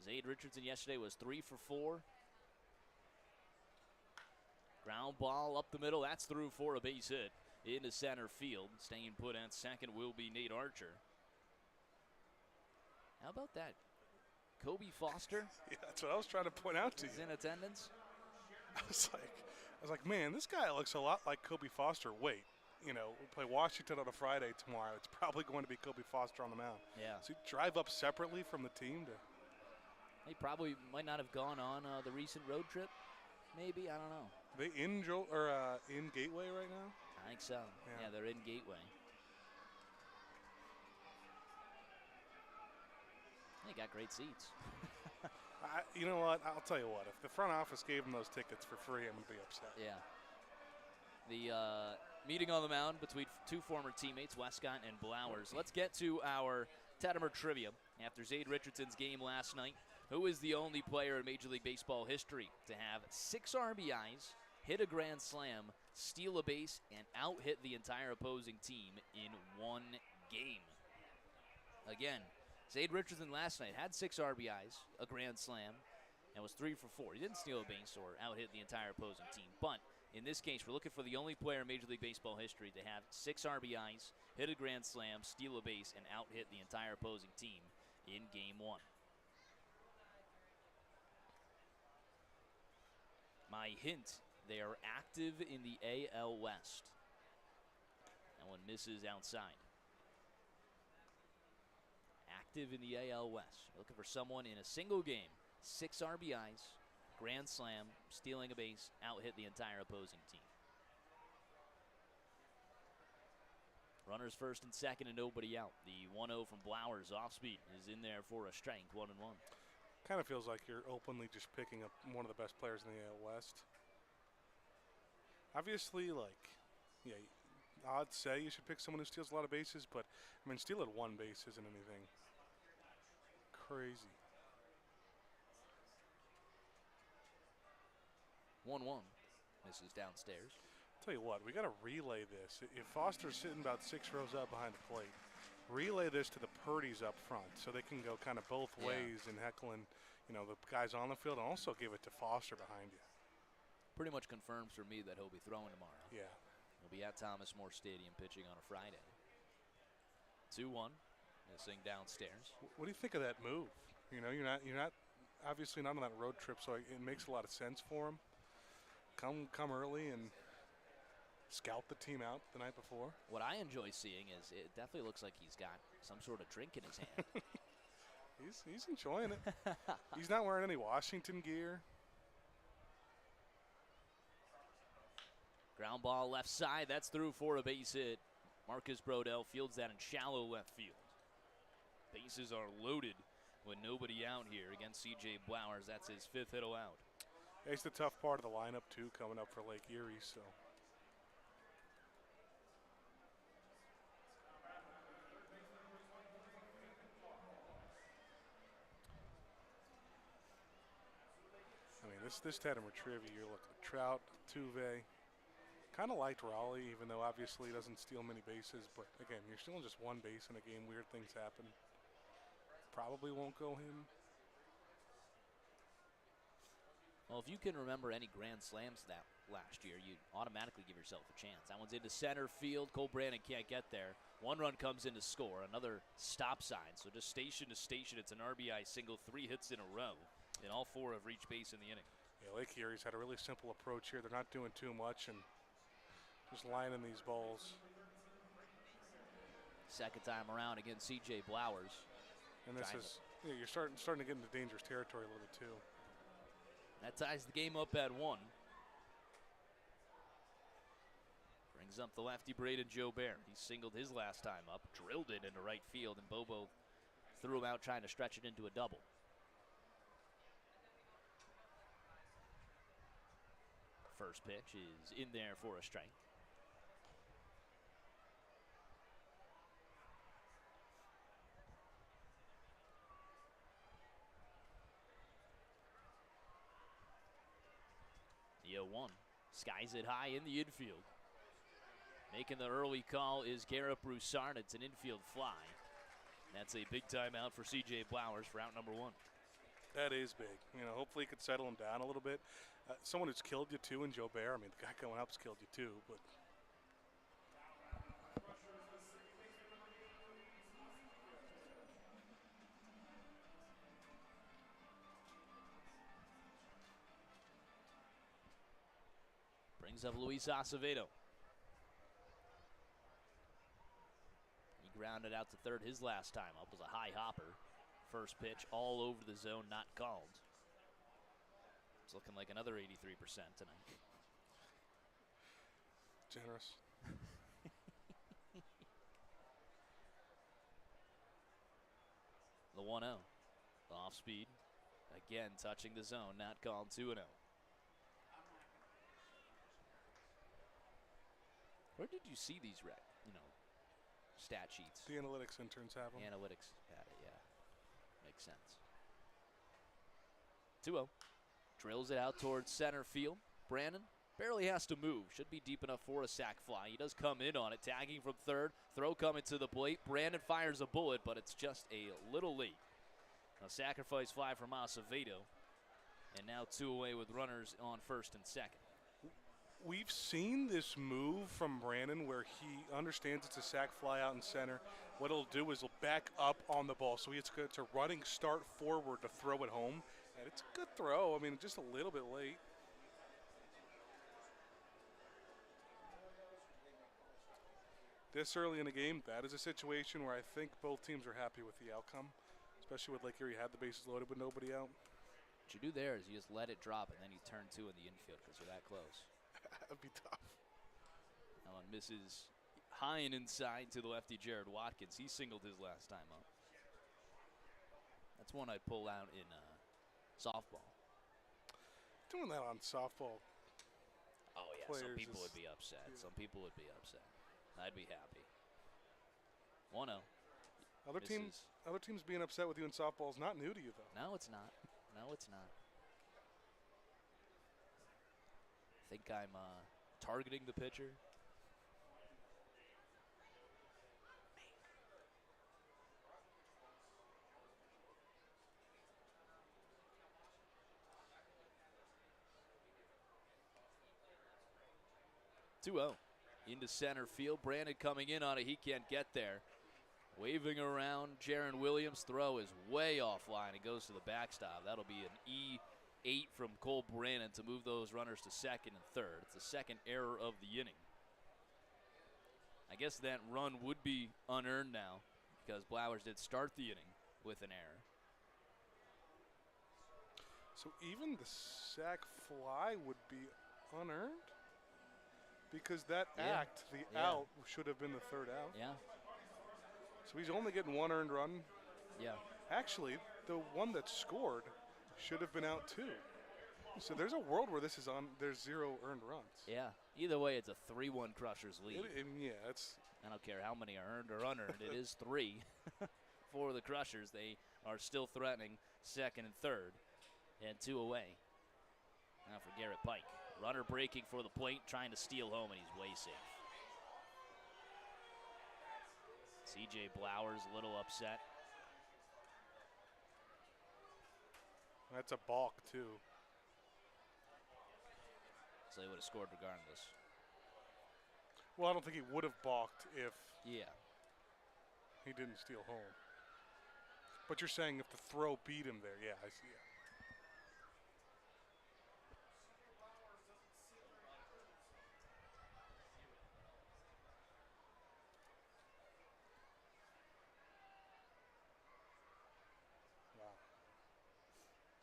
Zade Richardson yesterday was 3 for 4. Ground ball up the middle. That's through for a base hit into center field. Staying put at second will be Nate Archer. How about that? Kobe Foster Yeah, that's what I was trying to point out to you. is in attendance. I was like, man, this guy looks a lot like Kobe Foster. Wait, we play Washington on a Friday tomorrow. It's probably going to be Kobe Foster on the mound. Yeah. So you drive up separately from the team to. They probably might not have gone on the recent road trip. Maybe, I don't know. Are they in in Gateway right now? I think so. Yeah, they're in Gateway. They got great seats. You know what? I'll tell you what. If the front office gave them those tickets for free, I'm going to be upset. Yeah. The meeting on the mound between two former teammates, Westcott and Blowers. Let's get to our Tettemer trivia. After Zade Richardson's game last night, who is the only player in Major League Baseball history to have 6 RBIs, hit a grand slam, steal a base, and out-hit the entire opposing team in one game? Again, Zade Richardson last night had 6 RBIs, a grand slam, and was 3 for 4. He didn't steal a base or out-hit the entire opposing team. But in this case, we're looking for the only player in Major League Baseball history to have 6 RBIs, hit a grand slam, steal a base, and out-hit the entire opposing team in Game 1. My hint, they are active in the AL West. That one misses outside. Active in the AL West. Looking for someone in a single game. 6 RBIs, grand slam, stealing a base, out-hit the entire opposing team. Runners first and second and nobody out. The 1-0 from Blowers off speed is in there for a strike, 1-1. Kind of feels like you're openly just picking up one of the best players in the AL West. Obviously, I'd say you should pick someone who steals a lot of bases, but, stealing 1 base isn't anything crazy. 1-1. Misses downstairs. Tell you what, we got to relay this. If Foster's sitting about 6 rows up behind the plate, relay this to the Purdy's up front so they can go kind of both ways and heckling, the guys on the field, and also give it to Foster behind you. Pretty much confirms for me that he'll be throwing tomorrow. Yeah. He'll be at Thomas More Stadium pitching on a Friday. 2-1. Missing downstairs. What do you think of that move? You're not obviously not on that road trip, so it makes a lot of sense for him. Come early and scout the team out the night before. What I enjoy seeing is it definitely looks like he's got some sort of drink in his hand. He's enjoying it. He's not wearing any Washington gear. Ground ball left side. That's through for a base hit. Marcus Brodell fields that in shallow left field. Bases are loaded with nobody out here against C.J. Blowers. That's his 5th hit allowed. It's the tough part of the lineup, too, coming up for Lake Erie, so. This Tettemer trivia, you're looking at Trout, Tuve. Kind of liked Raleigh, even though obviously he doesn't steal many bases. But, again, you're stealing just 1 base in a game. Weird things happen. Probably won't go him. Well, if you can remember any grand slams that last year, you automatically give yourself a chance. That one's into center field. Cole Brandon can't get there. 1 run comes in to score. Another stop sign. So just station to station, it's an RBI single, 3 hits in a row. And all 4 have reached base in the inning. Yeah, Lake Erie's had a really simple approach here. They're not doing too much and just lining these balls. Second time around against C.J. Blowers. And this is, you're starting to get into dangerous territory a little bit too. That ties the game up at 1. Brings up the lefty Braden Jobert. He singled his last time up, drilled it into right field, and Bobo threw him out trying to stretch it into a double. First pitch is in there for a strike. Skies it high in the infield. Making the early call is Garrett Broussard. It's an infield fly. That's a big timeout for C.J. Blowers for out number 1. That is big. Hopefully he could settle him down a little bit. Someone who's killed you too in Joe Bear. I mean, the guy going up's killed you too, but. Brings up Luis Acevedo. He grounded out to third his last time up. Was a high hopper. First pitch all over the zone, not called. It's looking like another 83% tonight. Generous. The 1-0. Off speed. Again, touching the zone, not called. 2-0. Where did you see these, stat sheets? The analytics interns have them. The analytics had it, yeah. Makes sense. 2-0. Drills it out towards center field. Brandon barely has to move. Should be deep enough for a sac fly. He does come in on it, tagging from third. Throw coming to the plate. Brandon fires a bullet, but it's just a little late. A sacrifice fly from Acevedo. And now 2 away with runners on first and second. We've seen this move from Brandon where he understands it's a sac fly out in center. What he'll do is he'll back up on the ball. So it's a running start forward to throw it home. And it's a good throw. I mean, just a little bit late. This early in the game, that is a situation where I think both teams are happy with the outcome, especially with Lake Erie had the bases loaded with nobody out. What you do there is you just let it drop and then you turn 2 in the infield because you're that close. That'd be tough. That one misses high and inside to the lefty Jared Watkins. He singled his last time up. That's one I'd pull out in softball. Doing that on softball. Oh, yeah, some people would be upset. Yeah. Some people would be upset. I'd be happy. 1-0. Other teams being upset with you in softball is not new to you, though. No, it's not. No, it's not. Think I'm targeting the pitcher. 2-0 into center field. Brandon coming in on it. He can't get there. Waving around. Jaron Williams' throw is way offline. It goes to the backstop. That'll be an E8 from Cole Brandon to move those runners to second and third. It's the second error of the inning. I guess that run would be unearned now because Blowers did start the inning with an error. So even the sac fly would be unearned? Because that out should have been the third out. Yeah. So he's only getting one earned run. Yeah. Actually, the one that scored should have been out too. So there's a world where this is on. There's 0 earned runs. Yeah. Either way, it's a 3-1 Crushers lead. It's. I don't care how many are earned or unearned. It is 3 for the Crushers. They are still threatening second and third, and 2 away. Now for Garrett Pike. Runner breaking for the plate, trying to steal home, and he's way safe. C.J. Blowers a little upset. That's a balk, too. So he would have scored regardless. Well, I don't think he would have balked if he didn't steal home. But you're saying if the throw beat him there. Yeah, I see it.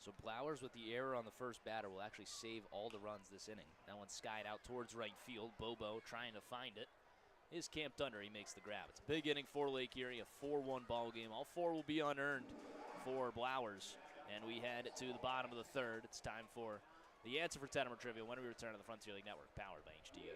So Blowers with the error on the first batter will actually save all the runs this inning. That one's skied out towards right field. Bobo trying to find it. Is camped under. He makes the grab. It's a big inning for Lake Erie, a 4-1 ball game. All 4 will be unearned for Blowers. And we head to the bottom of the third. It's time for the Answer for Tettemer Trivia when we return to the Frontier League Network, powered by HDU.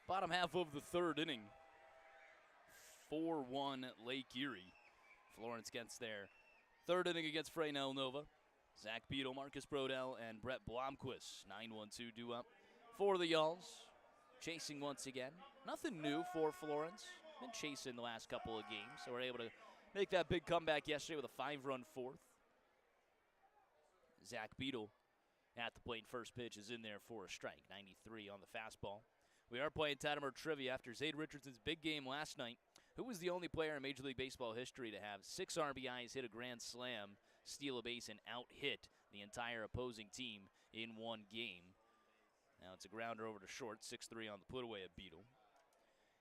Bottom half of the third inning. 4-1 Lake Erie. Florence gets their third inning against Freynell Nova. Zach Beadle, Marcus Brodell, and Brett Blomquist. 9-1-2 due up for the Yalls. Chasing once again. Nothing new for Florence. Been chasing the last couple of games, so we're able to make that big comeback yesterday with a 5-run fourth. Zach Beadle at the plate. First pitch is in there for a strike. 93 on the fastball. We are playing Tettemer trivia after Zade Richardson's big game last night. Who was the only player in Major League Baseball history to have 6 RBIs, hit a grand slam, steal a base, and out-hit the entire opposing team in one game? Now it's a grounder over to short, 6-3 on the put-away at Beadle.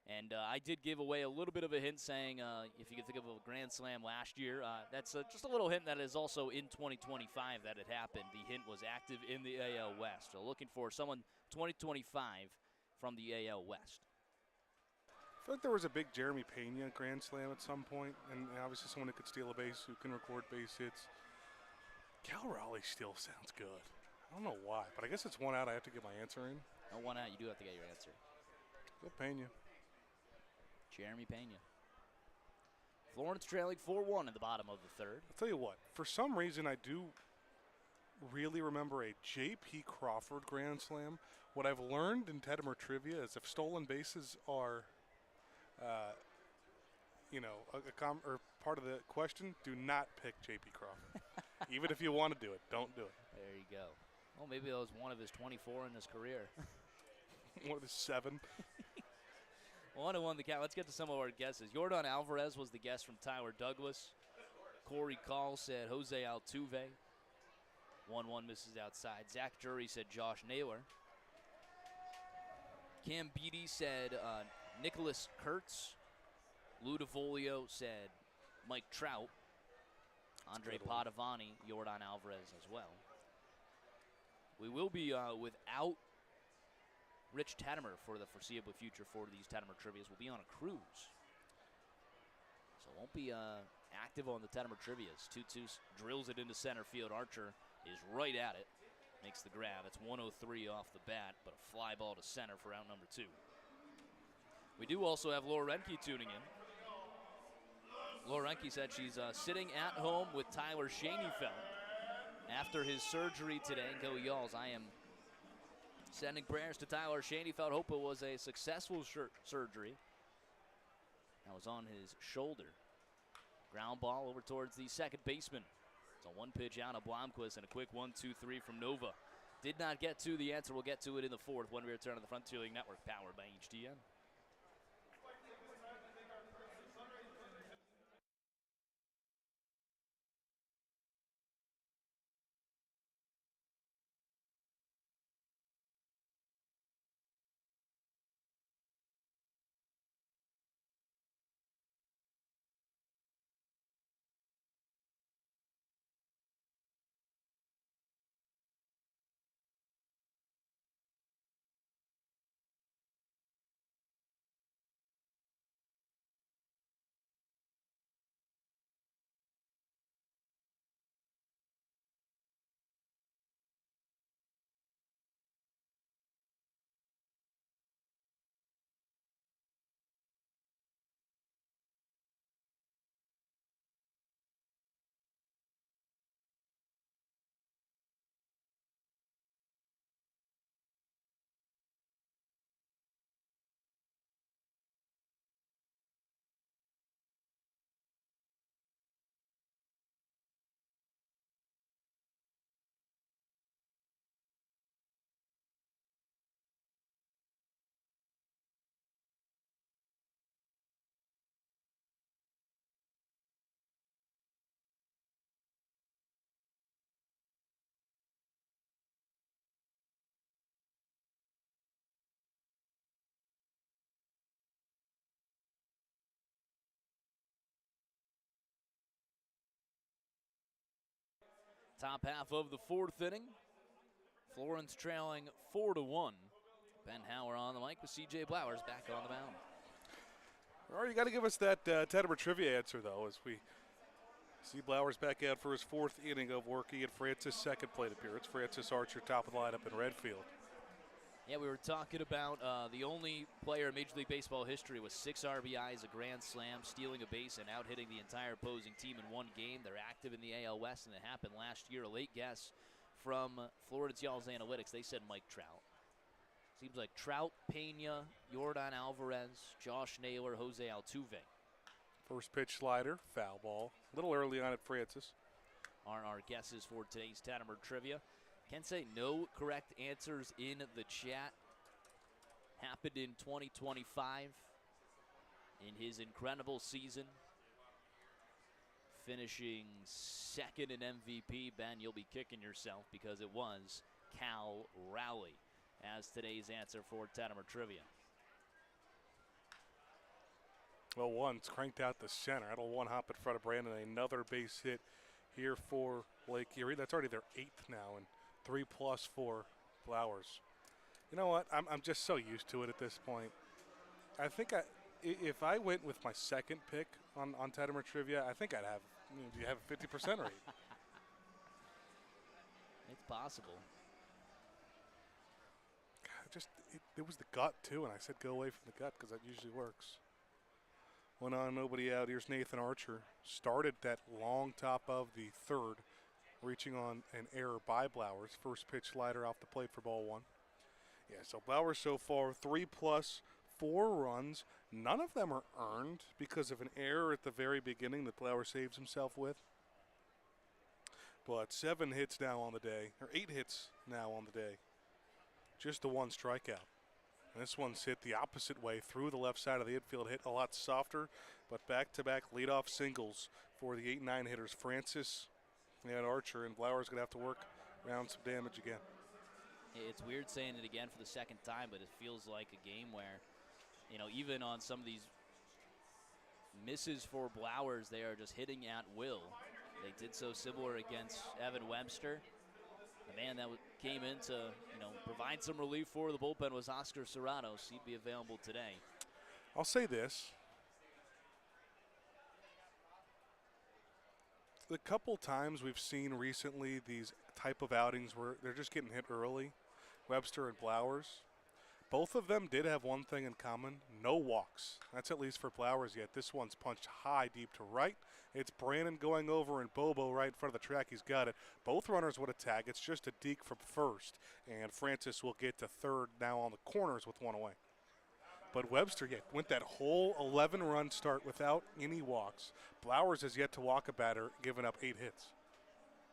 And I did give away a little bit of a hint saying if you can think of a grand slam last year, that's just a little hint that is also in 2025 that it happened. The hint was active in the AL West. So looking for someone 2025 from the AL West. I feel like there was a big Jeremy Pena grand slam at some point, and obviously someone who could steal a base, who can record base hits. Cal Raleigh still sounds good. I don't know why, but I guess it's one out. I have to get my answer in. No, one out. You do have to get your answer. Go Pena. Jeremy Pena. Florence trailing 4-1 in the bottom of the third. I'll tell you what, for some reason I do really remember a J.P. Crawford grand slam. What I've learned in Tettemer trivia is if stolen bases are, or part of the question, do not pick J.P. Crawford. Even if you want to do it, don't do it. There you go. Well, maybe that was one of his 24 in his career. One of his 7. 1-1 the count. Let's get to some of our guesses. Jordan Alvarez was the guest from Tyler Douglas. Corey Call said Jose Altuve. 1-1 misses outside. Zach Jury said Josh Naylor. Cam Beatty said Nicholas Kurtz. Lou DeVolio said Mike Trout. Andre Padavani, Jordan Alvarez as well. We will be without Rich Tettemer for the foreseeable future for these Tettemer Trivias. Will be on a cruise. So won't be active on the Tettemer Trivias. 2-2 drills it into center field. Archer is right at it. Makes the grab. It's 103 off the bat, but a fly ball to center for out number 2. We do also have Laura Renke tuning in. Laura Renke said she's sitting at home with Tyler Schoenfeld after his surgery today. Go Yalls. I am sending prayers to Tyler Schoenfeld. Hope it was a successful surgery. That was on his shoulder. Ground ball over towards the second baseman. It's a one pitch out of Blomquist and a quick 1-2-3 from Nova. Did not get to the answer. We'll get to it in the fourth when we return to the Frontier League Network, powered by HDN. Top half of the fourth inning. Florence trailing 4-1. Ben Hauer on the mic with C.J. Blowers back on the mound. All right, you got to give us that Tettemer trivia answer, though, as we see Blowers back out for his fourth inning of work. He had Francis' second plate appearance. Francis Archer, top of the lineup in Redfield. Yeah, we were talking about the only player in Major League Baseball history with 6 RBIs, a grand slam, stealing a base, and out-hitting the entire opposing team in one game. They're active in the AL West, and it happened last year. A late guess from Florence Y'all's Analytics. They said Mike Trout. Seems like Trout, Pena, Yordan Alvarez, Josh Naylor, Jose Altuve. First pitch slider, foul ball. A little early on at Francis. Are our guesses for today's Tettemer Trivia. Can say no correct answers in the chat. Happened in 2025 in his incredible season. Finishing second in MVP. Ben, you'll be kicking yourself because it was Cal Raleigh as today's answer for Tettemer Trivia. Well, one's cranked out the center. That'll one hop in front of Brandon. Another base hit here for Lake Erie. That's already their 8th now, and 3+ for Flowers. You know what? I'm just so used to it at this point. I think if I went with my second pick on Tettemer Trivia, I think I'd have a 50% rate. It's possible. It was the gut too, and I said go away from the gut because that usually works. One on, nobody out. Here's Nathan Archer. Started that long top of the 3rd, reaching on an error by Blowers. First pitch slider off the plate for ball 1. Yeah, so Blowers so far 3+, 4 runs. None of them are earned because of an error at the very beginning that Blowers saves himself with. But 7 hits now on the day, or 8 hits now on the day. Just the 1 strikeout. And this one's hit the opposite way through the left side of the infield, hit a lot softer, but back-to-back leadoff singles for the 8-9 hitters. Francis and Archer, and Blowers going to have to work around some damage again. It's weird saying it again for the second time, but it feels like a game where, even on some of these misses for Blowers, they are just hitting at will. They did so similar against Evan Webster. The man that came in to, provide some relief for the bullpen was Oscar Serranos. He'd be available today. I'll say this. The couple times we've seen recently these type of outings where they're just getting hit early, Webster and Blowers, both of them did have one thing in common: no walks. That's at least for Blowers yet. This one's punched high, deep to right. It's Brandon going over and Bobo right in front of the track. He's got it. Both runners would attack. It's just a deke from first, and Francis will get to third now on the corners with 1 away. But Webster went that whole 11-run start without any walks. Blowers has yet to walk a batter, giving up 8 hits.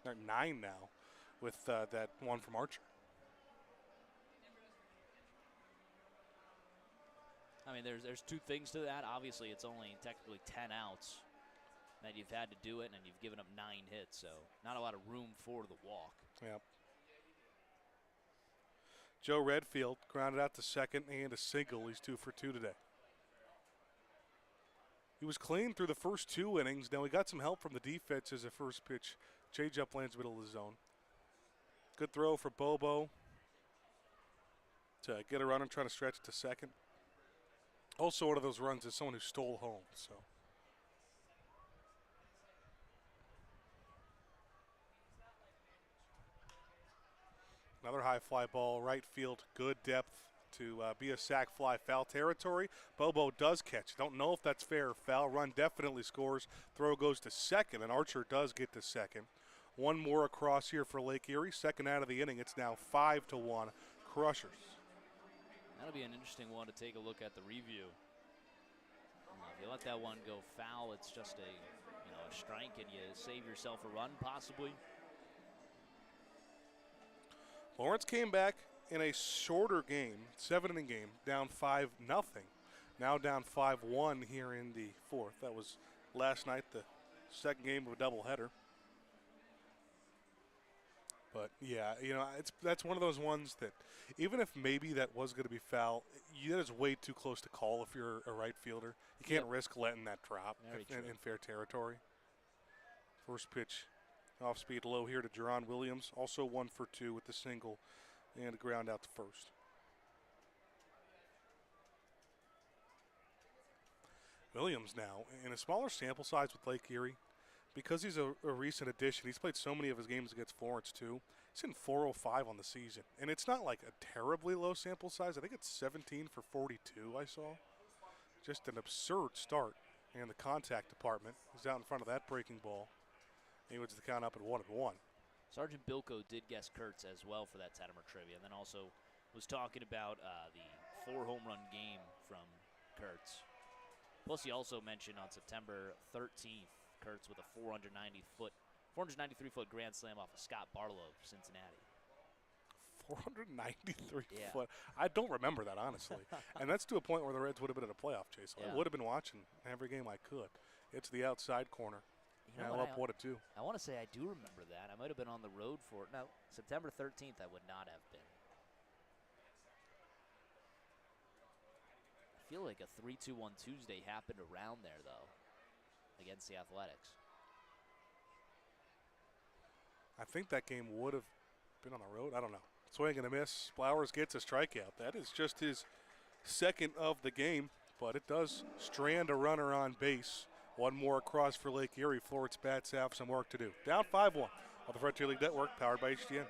They're 9 now with that one from Archer. I mean, there's 2 things to that. Obviously, it's only technically 10 outs that you've had to do it, and you've given up 9 hits, so not a lot of room for the walk. Yep. Joe Redfield grounded out to second and a single. He's 2 for 2 today. He was clean through the first 2 innings. Now he got some help from the defense as a first pitch change-up lands middle of the zone. Good throw for Bobo to get a runner trying to stretch it to second. Also one of those runs is someone who stole home, so. Another high fly ball, right field, good depth to be a sac fly, foul territory. Bobo does catch. Don't know if that's fair or foul. Run definitely scores. Throw goes to second, and Archer does get to second. One more across here for Lake Erie. Second out of the inning. It's now 5-1 Crushers. That'll be an interesting one to take a look at the review. If you let that one go foul, it's just a strike, and you save yourself a run possibly. Florence came back in a shorter game, 7-inning game, down 5-0. Now down 5-1 here in the 4th. That was last night, the second game of a doubleheader. But yeah, that's one of those ones that even if maybe that was going to be foul, that is way too close to call if you're a right fielder. You can't risk letting that drop in fair territory. First pitch off speed low here to Jerron Williams. Also 1 for 2 with the single and a ground out to first. Williams now in a smaller sample size with Lake Erie. Because he's a recent addition, he's played so many of his games against Florence too. It's in 405 on the season. And it's not like a terribly low sample size. I think it's 17 for 42 I saw. Just an absurd start. And the contact department is out in front of that breaking ball. He wins the count up at 1-1. Sergeant Bilko did guess Kurtz as well for that Tettemer trivia, and then also was talking about the 4-home run game from Kurtz. Plus, he also mentioned on September 13th, Kurtz with a 493-foot grand slam off of Scott Barlow of Cincinnati. 493 Yeah. foot. I don't remember that, honestly. And that's to a point where the Reds would have been in a playoff chase. Yeah. I would have been watching every game I could. It's the outside corner. You know now what, up 1-2. I want to say I do remember that. I might have been on the road for it. No, September 13th I would not have been. I feel like a 3-2-1 Tuesday happened around there, though, against the Athletics. I think that game would have been on the road. I don't know. Swing and a miss. Flowers gets a strikeout. That is just his second of the game, but it does strand a runner on base. One more across for Lake Erie. Florence bats have some work to do. Down 5-1 on the Frontier League Network, powered by HDN.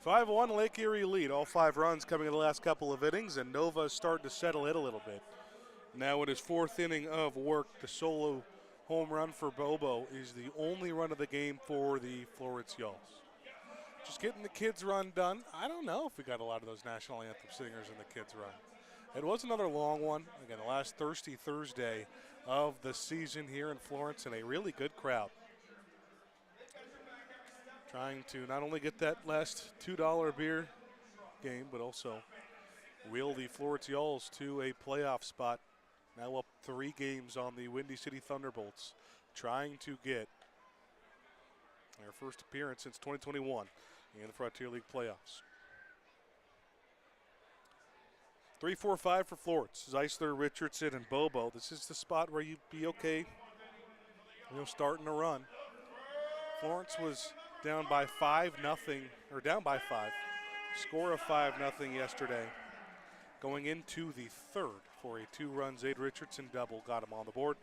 Five 5-1 Lake Erie lead. All 5 runs coming in the last couple of innings, and Nova's starting to settle in a little bit. Now in his 4th inning of work, the solo home run for Bobo is the only run of the game for the Florence Yalls. Just getting the kids' run done. I don't know if we got a lot of those national anthem singers in the kids' run. It was another long one. Again, the last Thirsty Thursday of the season here in Florence, and a really good crowd. Trying to not only get that last $2 beer game, but also wheel the Florence Yalls to a playoff spot. Now up 3 games on the Windy City Thunderbolts, trying to get their first appearance since 2021 in the Frontier League playoffs. 3-4-5 for Florence. Zeisler, Richardson, and Bobo. This is the spot where you'd be okay, starting to run. Florence was down by 5-0, or down by 5. Score of 5-0 yesterday. Going into the 3rd for a 2-run Zade Richardson double, got him on the board.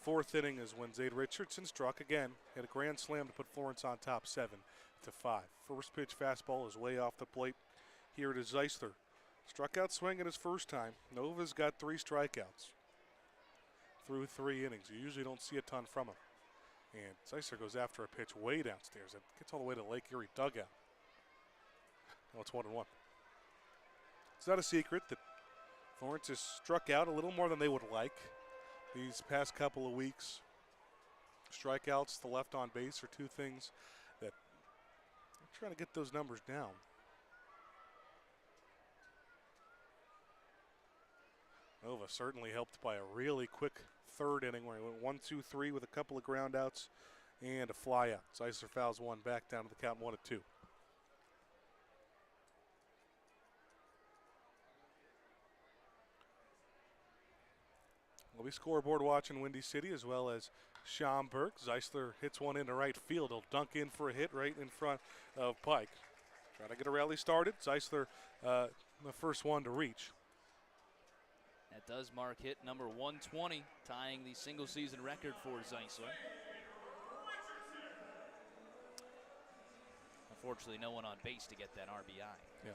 4th inning is when Zade Richardson struck again, hit a grand slam to put Florence on top 7-5. First pitch fastball is way off the plate. Here it is Zeisler. Struck out swinging his first time. Nova's got 3 strikeouts through 3 innings. You usually don't see a ton from him. And Zeisler goes after a pitch way downstairs. It gets all the way to Lake Erie dugout. Now it's 1-1. It's not a secret that Florence has struck out a little more than they would like these past couple of weeks. Strikeouts, the left on base are 2 things that I'm trying to get those numbers down. Nova certainly helped by a really quick 3rd inning where he went 1-2-3 with a couple of groundouts and a fly out. Zeisler fouls one back down to the count 1-2. We'll be scoreboard watching Windy City as well as Schaumburg. Zeisler hits one into right field. He'll dunk in for a hit right in front of Pike. Trying to get a rally started. Zeisler, the first one to reach. That does mark hit number 120, tying the single season record for Zeisler. Unfortunately, no one on base to get that RBI.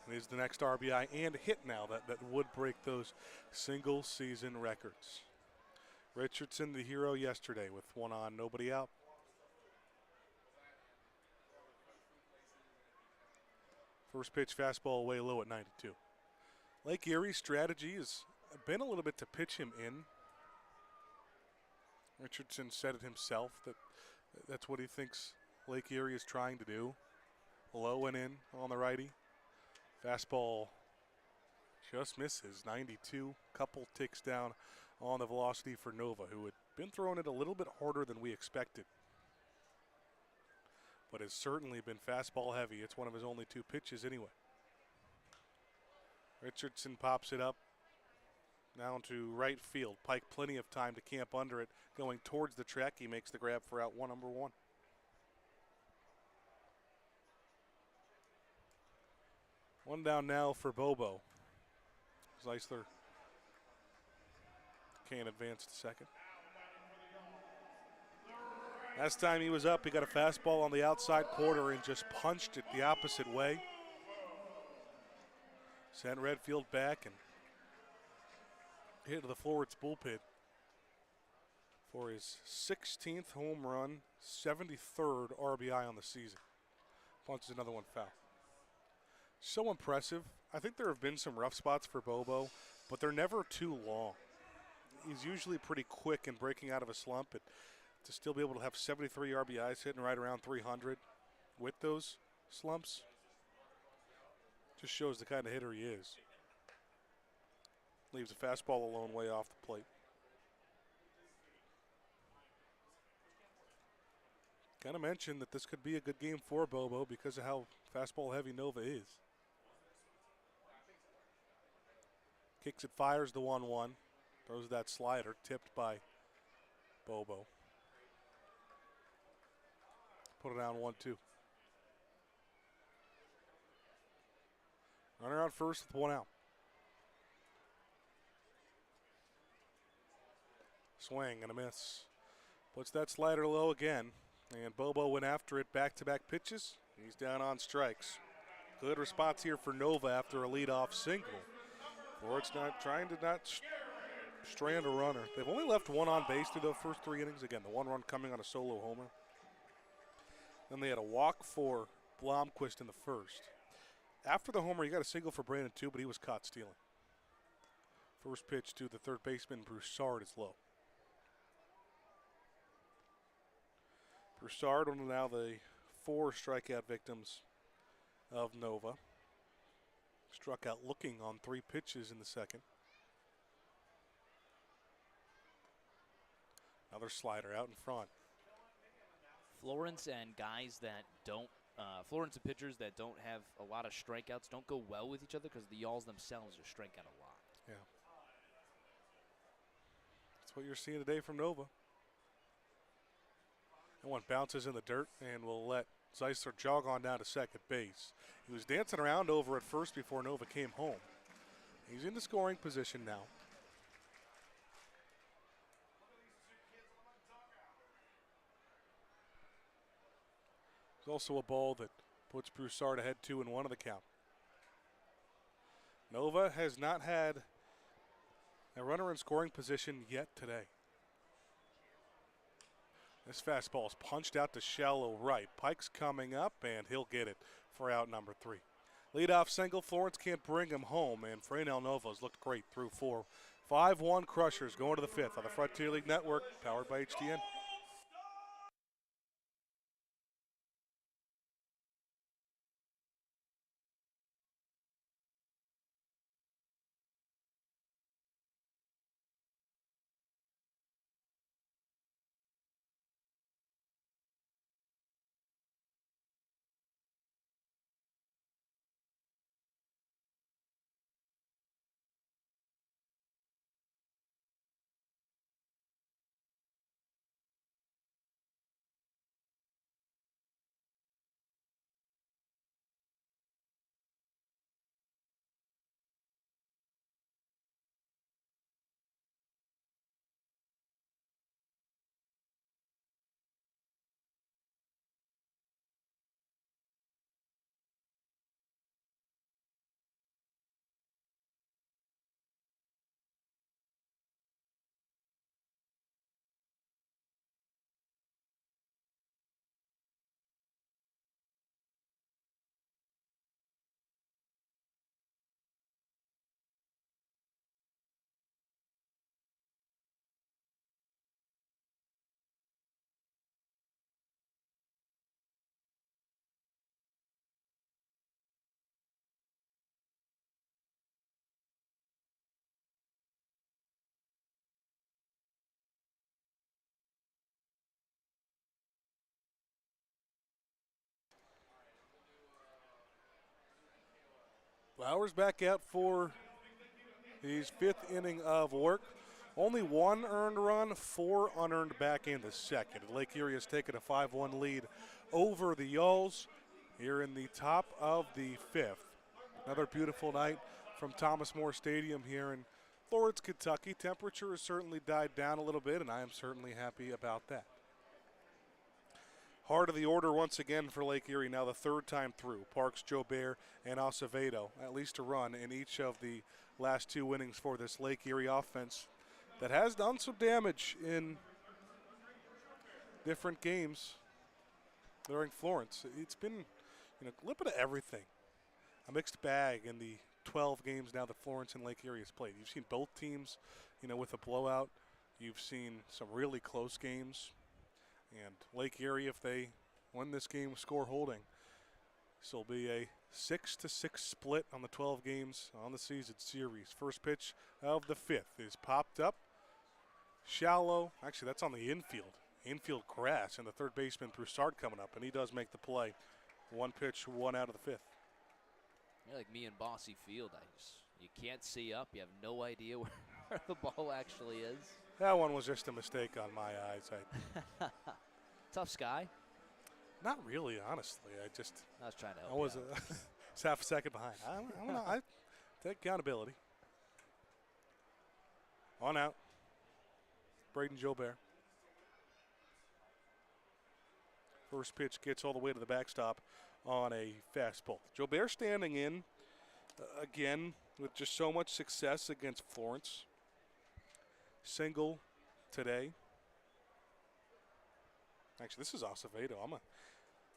And is the next RBI and hit now that would break those single-season records. Richardson, the hero yesterday with one on, nobody out. First pitch fastball way low at 92. Lake Erie's strategy has been a little bit to pitch him in. Richardson said it himself that's what he thinks Lake Erie is trying to do. Low and in on the righty. Fastball just misses, 92. Couple ticks down on the velocity for Nova, who had been throwing it a little bit harder than we expected. But has certainly been fastball heavy. It's one of his only 2 pitches anyway. Richardson pops it up down to right field. Pike plenty of time to camp under it. Going towards the track, he makes the grab for out one, number 1. One down now for Bobo. Zeisler can't advance to second. Last time he was up, he got a fastball on the outside quarter and just punched it the opposite way. Sent Redfield back and hit to the Florence bullpen for his 16th home run, 73rd RBI on the season. Punches another one foul. So impressive. I think there have been some rough spots for Bobo, but they're never too long. He's usually pretty quick in breaking out of a slump. To still be able to have 73 RBIs hitting right around 300 with those slumps just shows the kind of hitter he is. Leaves a fastball alone way off the plate. Kind of mentioned that this could be a good game for Bobo because of how fastball heavy Nova is. Kicks it, fires the 1-1. Throws that slider, tipped by Bobo. Put it down 1-2. Runner on first with 1 out. Swing and a miss. Puts that slider low again. And Bobo went after it, back-to-back pitches. He's down on strikes. Good response here for Nova after a leadoff single. Florence not trying to strand a runner. They've only left 1 on base through the first 3 innings. Again, the 1 run coming on a solo homer. Then they had a walk for Blomquist in the first. After the homer, he got a single for Brandon too, but he was caught stealing. First pitch to the third baseman, Broussard, is low. Broussard, one of now the 4 strikeout victims of Nova. Struck out looking on 3 pitches in the second. Another slider out in front. Florence and guys that don't, Florence and pitchers that don't have a lot of strikeouts don't go well with each other because the Yalls themselves just strike out a lot. Yeah. That's what you're seeing today from Nova. And one bounces in the dirt and will let Zeisler jog on down to second base. He was dancing around over at first before Nova came home. He's in the scoring position now. There's also a ball that puts Broussard ahead 2-1 of the count. Nova has not had a runner in scoring position yet today. This fastball is punched out to shallow right. Pike's coming up, and he'll get it for out number 3. Leadoff single. Florence can't bring him home, and Fraynell Nova's looked great through 4. 5-1 Crushers going to the 5th on the Frontier League Network, powered by HTN. Flowers back out for his 5th inning of work. Only 1 earned run, 4 unearned back in the second. Lake Erie has taken a 5-1 lead over the Yalls here in the top of the 5th. Another beautiful night from Thomas More Stadium here in Florence, Kentucky. Temperature has certainly died down a little bit, and I am certainly happy about that. Heart of the order once again for Lake Erie, now the 3rd time through. Parks, Jobert, and Acevedo, at least a run in each of the last 2 innings for this Lake Erie offense that has done some damage in different games during Florence. It's been a little bit of everything. A mixed bag in the 12 games now that Florence and Lake Erie has played. You've seen both teams, with a blowout. You've seen some really close games. And Lake Erie, if they win this game with score holding, this will be a 6-6 split on the 12 games on the season series. First pitch of the 5th is popped up. Shallow. Actually, that's on the infield. Infield grass, and the third baseman Broussard coming up, and he does make the play. 1 pitch, 1 out of the 5th. You're like me in Bossy Field. You can't see up. You have no idea where the ball actually is. That one was just a mistake on my eyesight. Tough sky. Not really, honestly. I was trying to help I was you out. it's half a second behind. I take accountability. On out. Braden Jobert. First pitch gets all the way to the backstop on a fastball. Jobert standing in again with just so much success against Florence. Single today. Actually, this is Acevedo. I'm a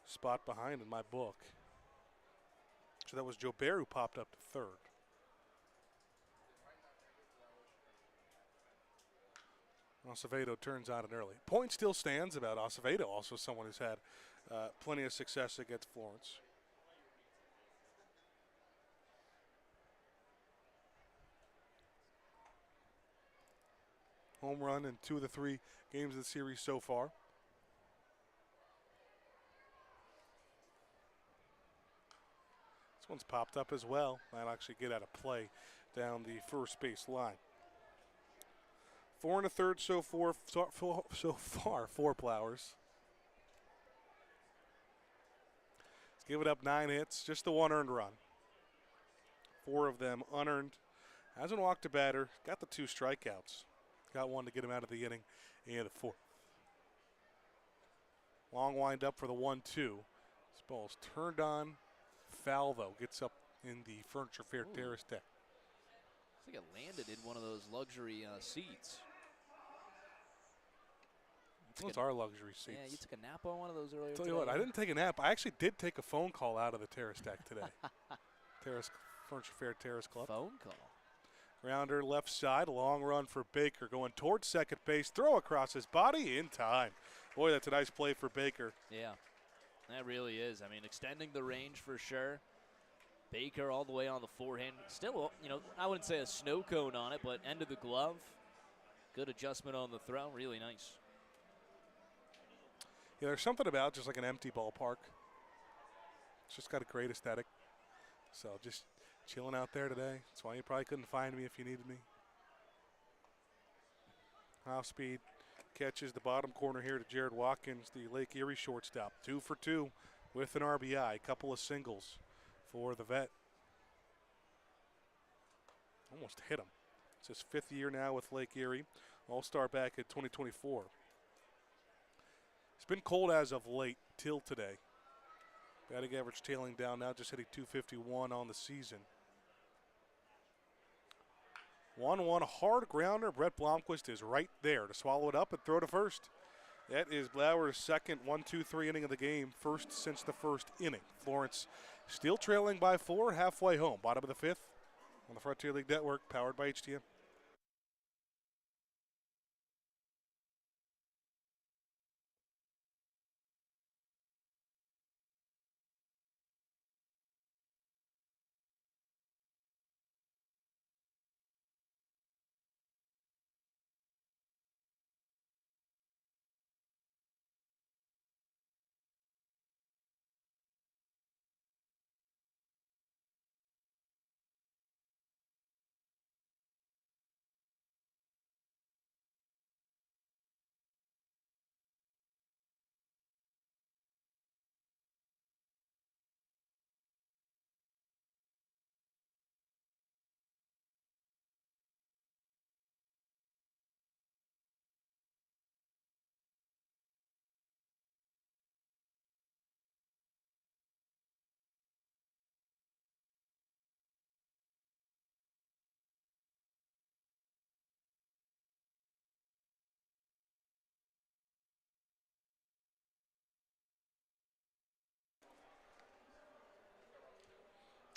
spot behind in my book. So that was Jobert who popped up to 3rd. Acevedo turns on it early. Point still stands about Acevedo, also someone who's had plenty of success against Florence. Home run in 2 of the 3 games of the series so far. This one's popped up as well. Might actually get out of play down the first base line. 4 1/3 so far for Flowers. He's given up 9 hits, just the 1 earned run. 4 of them unearned. Hasn't walked a batter. Got the 2 strikeouts. Got 1 to get him out of the inning in the 4th. Long wind up for the 1-2. This ball's turned on. Foul, though. Gets up in the Furniture Fair Terrace deck. I think it landed in one of those luxury seats. Those are luxury seats. Yeah, you took a nap on one of those earlier Tell today. you what, I didn't take a nap. I actually did take a phone call out of the Terrace deck today. Furniture Fair Terrace Club. Phone call. Grounder left side, a long run for Baker going towards second base. Throw across his body in time. Boy, that's a nice play for Baker. Yeah, that really is. I mean, extending the range for sure. Baker all the way on the forehand. Still, I wouldn't say a snow cone on it, but end of the glove. Good adjustment on the throw. Really nice. Yeah, there's something about just like an empty ballpark. It's just got a great aesthetic. So just chilling out there today. That's why you probably couldn't find me if you needed me. Off speed catches the bottom corner here to Jared Watkins, the Lake Erie shortstop. 2 for 2 with an RBI. A couple of singles for the vet. Almost hit him. It's his 5th year now with Lake Erie. All-star back in 2024. It's been cold as of late till today. Batting average tailing down now, just hitting .251 on the season. 1-1, hard grounder. Brett Blomquist is right there to swallow it up and throw to first. That is Blauer's second 1-2-3 inning of the game, first since the first inning. Florence still trailing by 4, halfway home. Bottom of the 5th on the Frontier League Network, powered by HTM.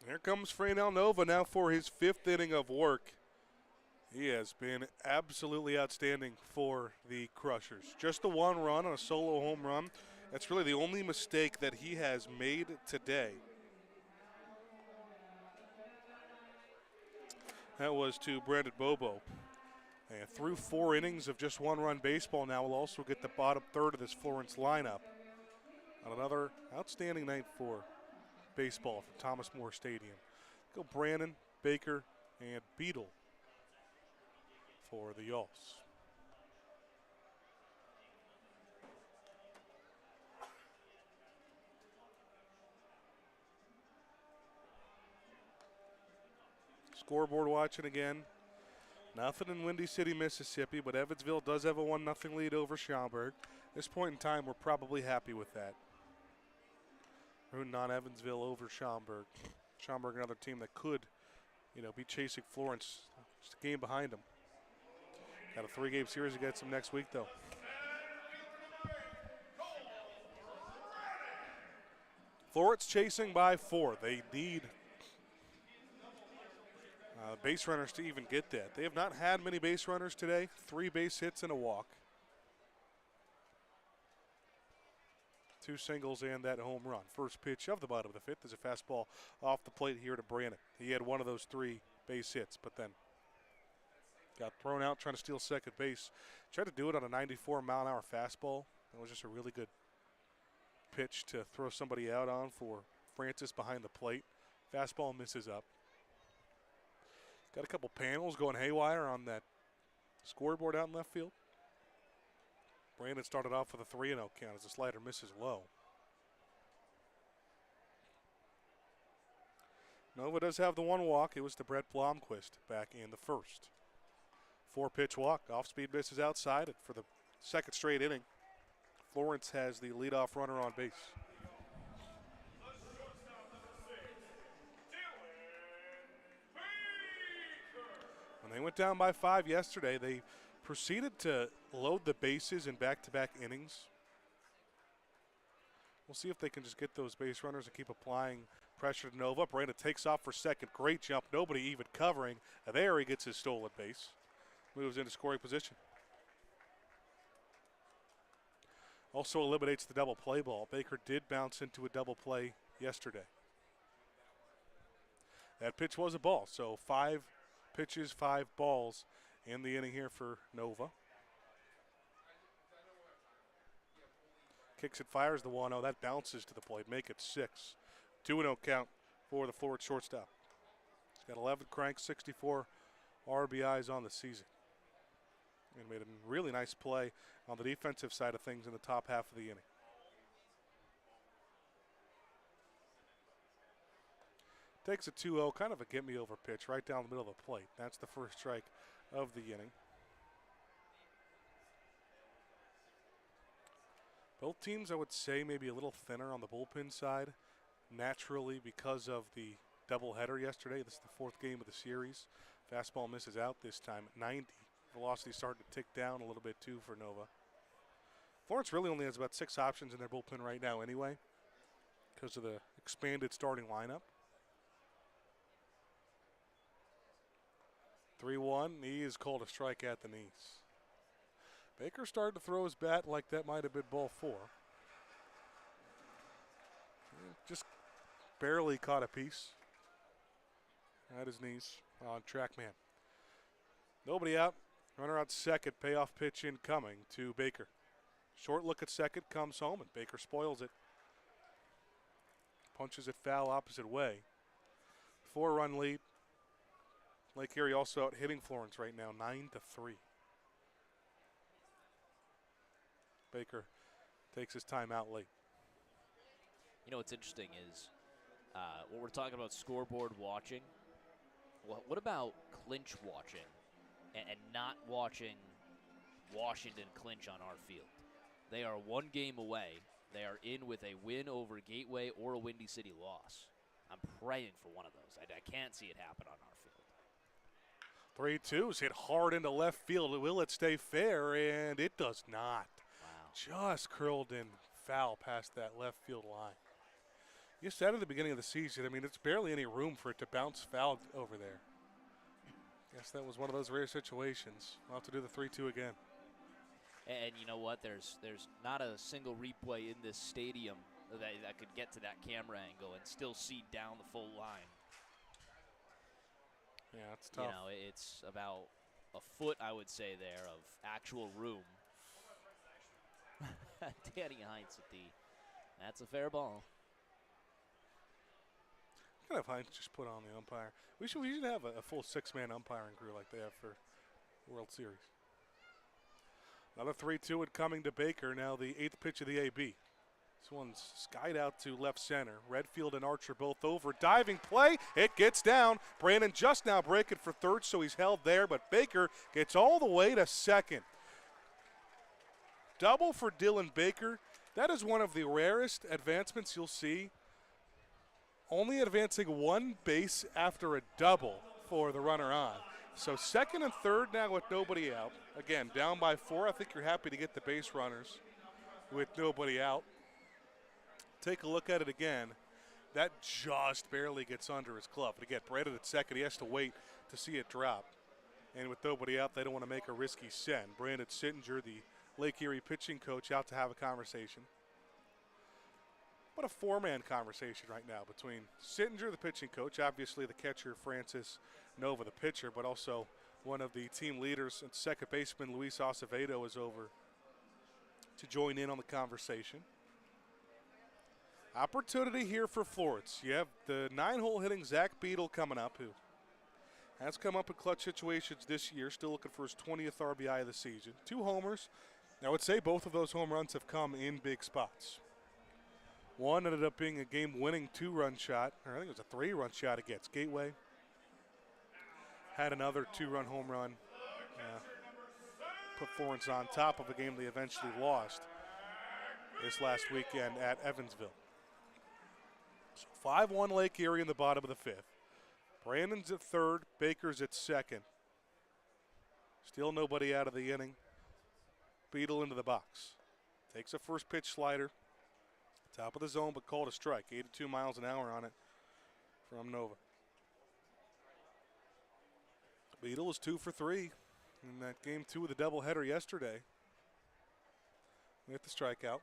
Here comes Franel Nova now for his 5th inning of work. He has been absolutely outstanding for the Crushers. Just the 1 run on a solo home run. That's really the only mistake that he has made today. That was to Brandon Bobo. And through 4 innings of just 1-run baseball now, we'll also get the bottom third of this Florence lineup on another outstanding night for baseball from Thomas More Stadium. Go Brannon, Baker, and Beadle for the Yalls. Scoreboard watching again. Nothing in Windy City, Mississippi, but Evansville does have a 1-0 lead over Schaumburg. At this point in time, we're probably happy with that. Rooting on Evansville over Schaumburg. Schaumburg, another team that could, be chasing Florence. Just a game behind them. Got a 3-game series against them next week, though. Florence chasing by 4. They need base runners to even get that. They have not had many base runners today. 3 base hits and a walk. 2 singles and that home run. First pitch of the bottom of the 5th is a fastball off the plate here to Brannon. He had one of those 3 base hits, but then got thrown out trying to steal second base. Tried to do it on a 94-mile-an-hour fastball. That was just a really good pitch to throw somebody out on for Francis behind the plate. Fastball misses up. Got a couple panels going haywire on that scoreboard out in left field. Brandon started off with a 3-0 count as the slider misses low. Nova does have the 1 walk. It was to Brett Blomquist back in the 1st. 4-pitch walk. Off-speed misses outside. And for the 2nd straight inning, Florence has the leadoff runner on base. When they went down by 5 yesterday, they proceeded to load the bases in back-to-back innings. We'll see if they can just get those base runners and keep applying pressure to Nova. Brandon takes off for second. Great jump. Nobody even covering. And there he gets his stolen base. Moves into scoring position. Also eliminates the double play ball. Baker did bounce into a double play yesterday. That pitch was a ball. So 5 pitches, 5 balls in the inning here for Nova. Kicks it, fires the 1-0. That bounces to the plate. Make it 6. 2-0 count for the Florence shortstop. He's got 11 cranks, 64 RBIs on the season. And made a really nice play on the defensive side of things in the top half of the inning. Takes a 2-0, kind of a get-me-over pitch right down the middle of the plate. That's the first strike of the inning. Both teams, I would say, maybe a little thinner on the bullpen side, naturally because of the doubleheader yesterday. This is the 4th game of the series. Fastball misses out this time at 90. Velocity starting to tick down a little bit, too, for Nova. Florence really only has about 6 options in their bullpen right now anyway because of the expanded starting lineup. 3-1, he is called a strike at the knees. Baker started to throw his bat like that might have been ball 4. Just barely caught a piece at his knees on TrackMan. Nobody out. Runner on second. Payoff pitch incoming to Baker. Short look at second, comes home, and Baker spoils it. Punches it foul opposite way. 4-run lead. Lake Erie also out hitting Florence right now, 9-3. Baker takes his time out late. You know what's interesting is when we're talking about scoreboard watching, what about clinch watching and not watching Washington clinch on our field? They are 1 game away. They are in with a win over Gateway or a Windy City loss. I'm praying for one of those. I can't see it happen on our field. 3-2 is hit hard into left field. Will it stay fair? And it does not. Wow. Just curled in foul past that left field line. You said at the beginning of the season, I mean, there's barely any room for it to bounce foul over there. Guess that was one of those rare situations. We'll have to do the 3-2 again. And you know what? There's not a single replay in this stadium that could get to that camera angle and still see down the full line. Yeah, it's tough. You know, it's about a foot, I would say, there of actual room. Danny Heinz at the, that's a fair ball. Kind of Heinz just put on the umpire. We should have a full 6-man umpiring crew like they have for World Series. Another 3-2 coming to Baker. Now the 8th pitch of the AB. This one's skied out to left center. Redfield and Archer both over. Diving play. It gets down. Brandon just now breaking for third, so he's held there. But Baker gets all the way to second. Double for Dylan Baker. That is one of the rarest advancements you'll see. Only advancing one base after a double for the runner on. So second and third now with nobody out. Again, down by 4. I think you're happy to get the base runners with nobody out. Take a look at it again. That just barely gets under his glove. But again, Brandon at second, he has to wait to see it drop. And with nobody out, they don't want to make a risky send. Brandon Sittinger, the Lake Erie pitching coach, out to have a conversation. What a 4-man conversation right now between Sittinger, the pitching coach, obviously the catcher, Francis Nova, the pitcher, but also one of the team leaders and second baseman, Luis Acevedo, is over to join in on the conversation. Opportunity here for Florence. You have the 9-hole hitting Zach Beadle coming up, who has come up in clutch situations this year, still looking for his 20th RBI of the season. 2 homers. I would say both of those home runs have come in big spots. One ended up being a game-winning 2-run shot, or I think it was a 3-run shot against Gateway. Had another 2-run home run. Put Florence on top of a game they eventually lost this last weekend at Evansville. So 5-1 Lake Erie in the bottom of the 5th. Brandon's at third, Baker's at second. Still nobody out of the inning. Beadle into the box. Takes a first pitch slider. Top of the zone, but called a strike. 82 miles an hour on it from Nova. Beadle was 2 for 3 in that game 2 of the doubleheader yesterday with the strikeout.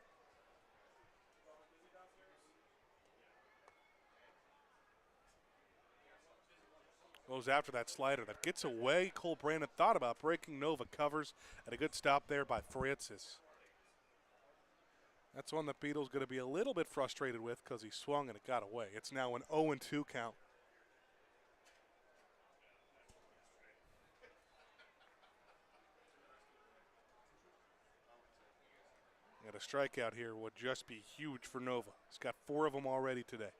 Goes after that slider that gets away. Cole Brandon thought about breaking. Nova covers, and a good stop there by Francis. That's one that Beadle's going to be a little bit frustrated with because he swung and it got away. It's now an 0-2 count. And a strikeout here would just be huge for Nova. He's got 4 of them already today.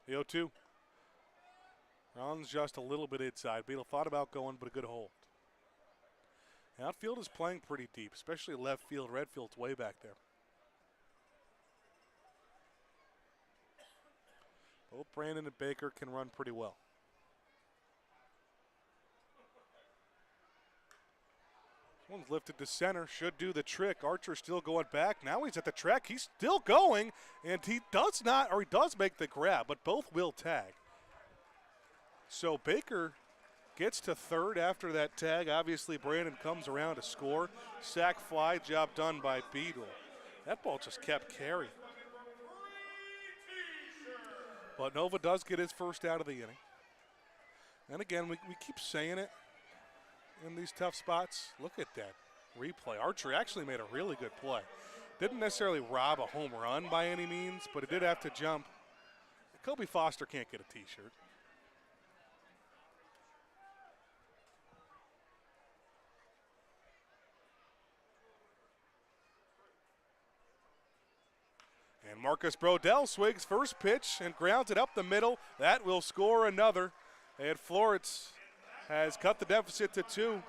The 0-2. Runs just a little bit inside. Beadle thought about going, but a good hold. The outfield is playing pretty deep, especially left field. Redfield's way back there. Both Brandon and Baker can run pretty well. One's lifted to center, should do the trick. Archer still going back. Now he's at the track. He's still going, and he does not, or he does make the grab, but both will tag. So Baker gets to third after that tag. Obviously, Brandon comes around to score. Sack fly, job done by Beadle. That ball just kept carrying. But Nova does get his first out of the inning. And again, we keep saying it in these tough spots. Look at that replay. Archer actually made a really good play. Didn't necessarily rob a home run by any means, but it did have to jump. Kobe Foster can't get a T-shirt. And Marcus Brodell swings first pitch and grounds it up the middle. That will score another. And Florence has cut the deficit to 2.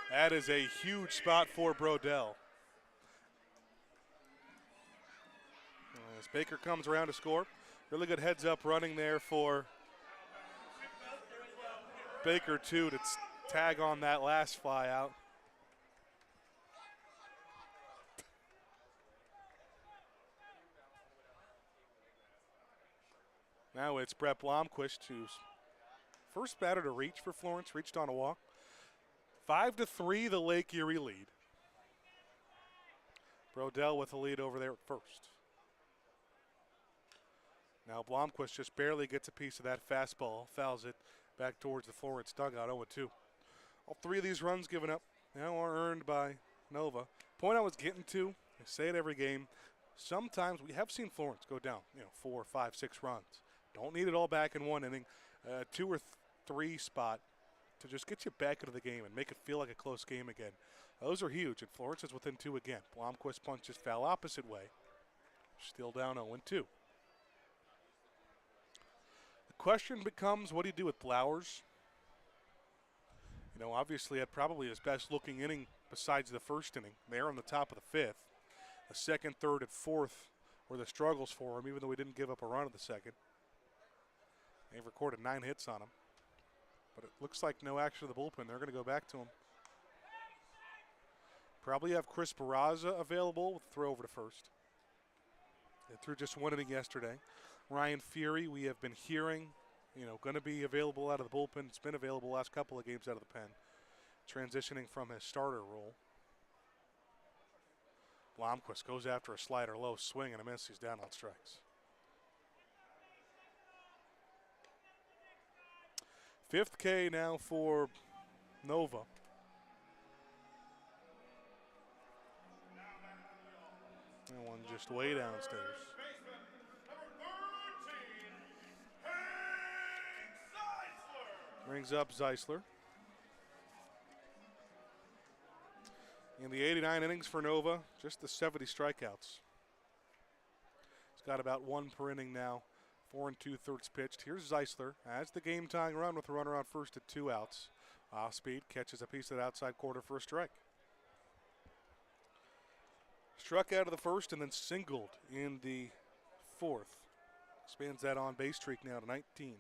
That is a huge spot for Brodell. As Baker comes around to score. Really good heads up running there for Baker too to tag on that last fly out. Now it's Brett Blomquist, who's first batter to reach for Florence, reached on a walk. 5-3, the Lake Erie lead. Brodell with the lead over there at first. Now Blomquist just barely gets a piece of that fastball, fouls it back towards the Florence dugout, 0-2. All three of these runs given up now are earned by Nova. Point I was getting to, I say it every game, sometimes we have seen Florence go down, 4, 5, 6 runs. Don't need it all back in one inning. 2 or 3 spot to just get you back into the game and make it feel like a close game again. Those are huge, and Florence is within 2 again. Blomquist punches foul opposite way. Still down 0-2. The question becomes, what do you do with Blowers? Obviously had probably his best looking inning besides the first inning. There on the top of the 5th. The second, third, and fourth were the struggles for him, even though he didn't give up a run in the second. They've recorded 9 hits on him. But it looks like no action of the bullpen. They're going to go back to him. Probably have Chris Barraza available with a throw over to first. They threw just 1 inning yesterday. Ryan Fury, we have been hearing, going to be available out of the bullpen. It's been available last couple of games out of the pen. Transitioning from his starter role. Blomquist goes after a slider, low swing and a miss. He's down on strikes. 5th K now for Nova. That one just way downstairs. Brings up Zeisler. In the 89 innings for Nova, just the 70 strikeouts. He's got about 1 per inning now. 4 2/3 pitched. Here's Zeisler as the game-tying run with a runner on first at 2 outs. Off-speed catches a piece of that outside quarter for a strike. Struck out of the first and then singled in the 4th. Expands that on-base streak now to 19.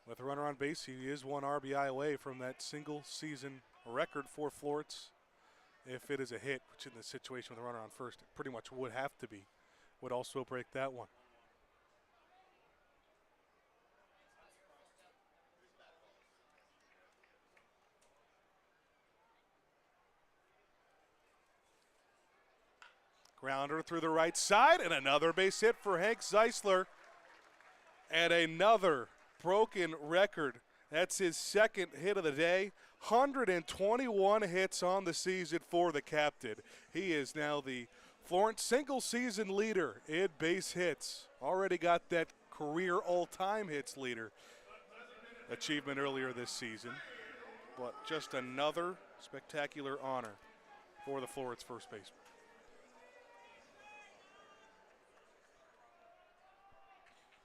With a runner on base, he is 1 RBI away from that single-season record for Florence. If it is a hit, which in this situation with a runner on first, it pretty much would have to be, would also break that one. Grounder through the right side, and another base hit for Hank Zeisler. And another broken record. That's his 2nd hit of the day. 121 hits on the season for the captain. He is now the Florence single-season leader in base hits. Already got that career all-time hits leader achievement earlier this season. But just another spectacular honor for the Florence first baseman.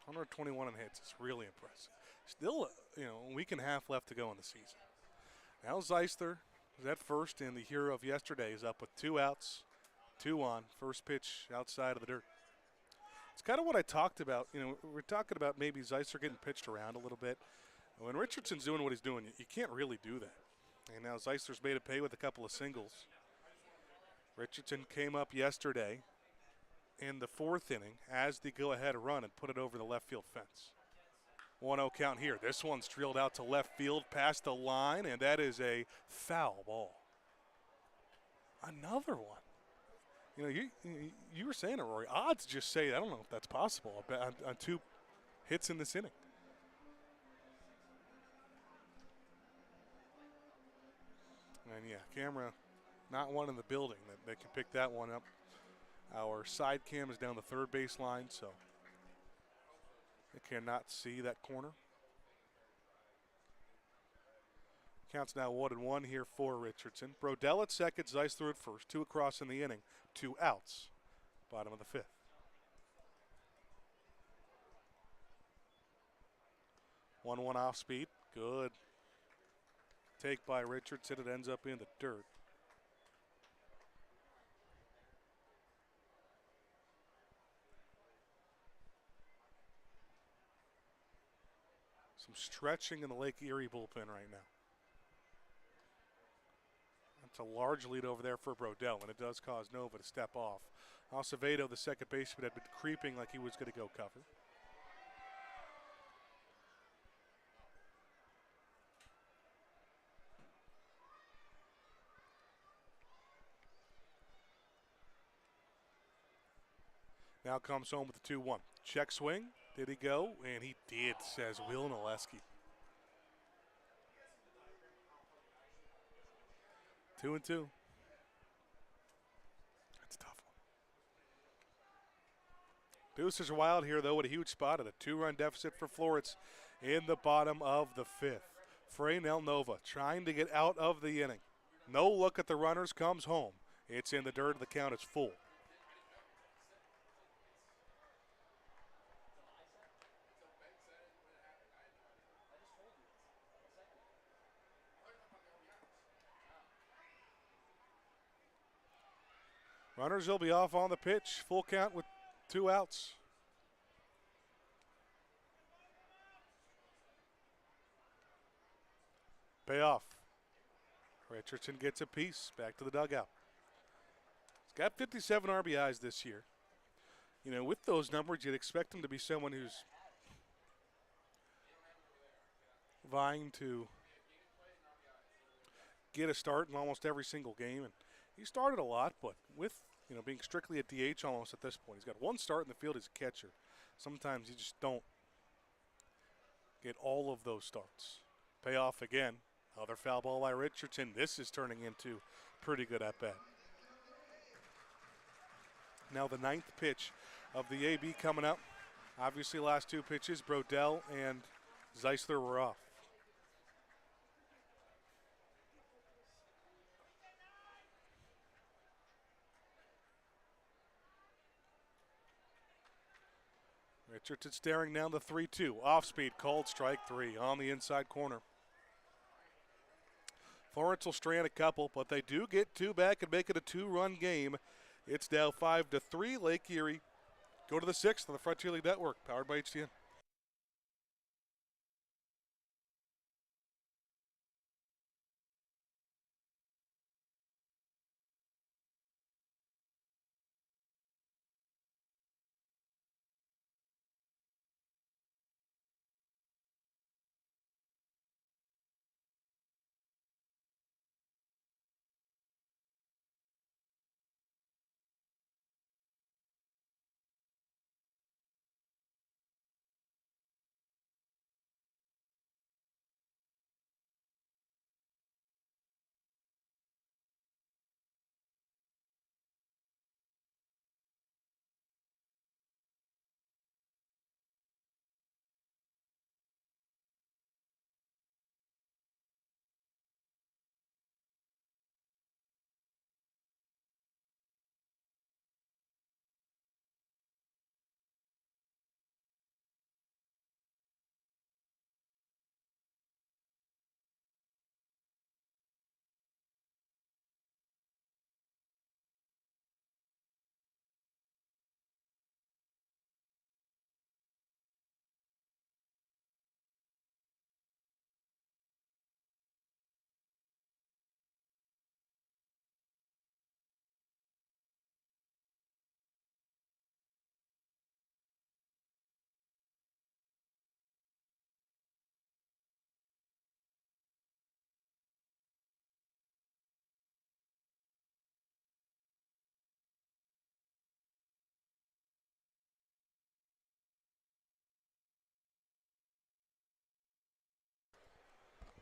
121 in hits is really impressive. Still, a week and a half left to go in the season. Now Zeisler is at first, and the hero of yesterday is up with 2 outs, 2 on. First pitch outside of the dirt. It's kind of what I talked about. We're talking about maybe Zeisler getting pitched around a little bit. When Richardson's doing what he's doing, you can't really do that. And now Zeisler's made it pay with a couple of singles. Richardson came up yesterday in the 4th inning as the go-ahead run and put it over the left field fence. 1-0 count here. This one's drilled out to left field past the line, and that is a foul ball. Another one. You were saying it, Rory. Odds just say, I don't know if that's possible on 2 hits in this inning. And yeah, camera, not one in the building that can pick that one up. Our side cam is down the 3rd base line, so they cannot see that corner. Counts now 1-1 here for Richardson. Brodell at second, Zeisler at first. 2 across in the inning. 2 outs. Bottom of the 5th. 1-1 off speed. Good take by Richardson. It ends up in the dirt. Some stretching in the Lake Erie bullpen right now. That's a large lead over there for Brodell, and it does cause Nova to step off Acevedo, the second baseman, had been creeping like he was going to go cover. Now comes home with the 2-1. Check swing. Did he go? And he did, says Will Naleski. 2-2. That's a tough one. Deuces are wild here, though, at a huge spot at a 2-run deficit for Florence in the bottom of the 5th. Freynell Nova trying to get out of the inning. No look at the runners, comes home. It's in the dirt, the count is full. Runners will be off on the pitch. Full count with 2 outs. Payoff. Richardson gets a piece. Back to the dugout. He's got 57 RBIs this year. You know, with those numbers, you'd expect him to be someone who's vying to get a start in almost every single game. And he started a lot, but with, you know, being strictly a DH almost at this point. He's got 1 start in the field as a catcher. Sometimes you just don't get all of those starts. Payoff again. Another foul ball by Richardson. This is turning into pretty good at bat. Now the 9th pitch of the AB coming up. Obviously last 2 pitches, Brodell and Zeisler were off. Richardson staring down the 3-2. Off speed, called strike 3 on the inside corner. Florence will strand a couple, but they do get 2 back and make it a 2-run game. It's now 5-3 Lake Erie. Go to the 6th on the Frontier League Network, powered by HTN.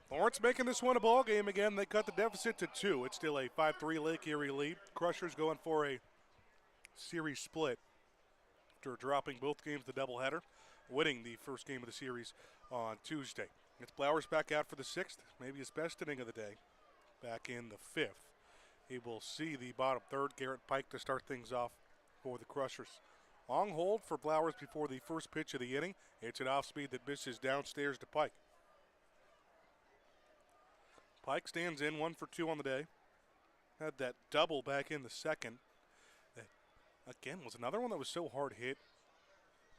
Florence making this one a ball game again. They cut the deficit to 2. It's still a 5-3 Lake Erie lead. Crushers going for a series split after dropping both games the doubleheader, winning the first game of the series on Tuesday. It's Blowers back out for the 6th, maybe his best inning of the day, back in the 5th. He will see the bottom 3rd, Garrett Pike, to start things off for the Crushers. Long hold for Blowers before the first pitch of the inning. It's an off speed that misses downstairs to Pike. Pike stands in 1 for 2 on the day. Had that double back in the 2nd. That, again, was another one that was so hard hit.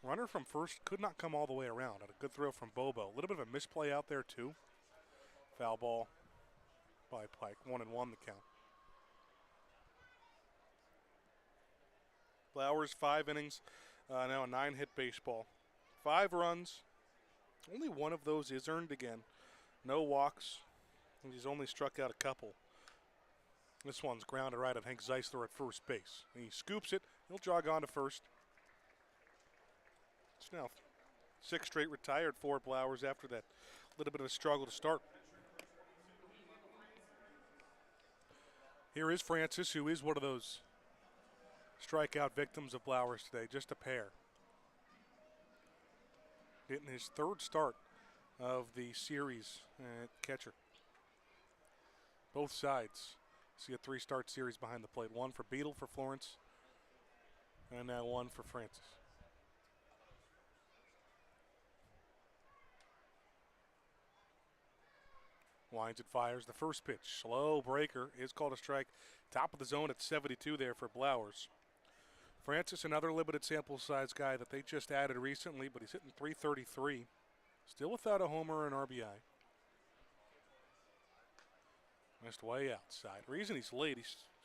Runner from first could not come all the way around. Had a good throw from Bobo. A little bit of a misplay out there, too. Foul ball by Pike. 1-1 the count. Flowers, 5 innings, now a 9-hit baseball. 5 runs. Only one of those is earned again. No walks. He's only struck out a couple. This one's grounded right at Hank Zeisler at first base. He scoops it. He'll jog on to first. It's now 6 straight retired for Blowers after that little bit of a struggle to start. Here is Francis, who is one of those strikeout victims of Blowers today, just a pair. Getting his 3rd start of the series at catcher. Both sides see a 3-start series behind the plate. 1 for Beetle for Florence, and now 1 for Francis. Winds it, fires the first pitch. Slow breaker is called a strike. Top of the zone at 72 there for Blowers. Francis, another limited sample size guy that they just added recently, but he's hitting .333. Still without a homer and RBI. Missed way outside. Reason he's late, he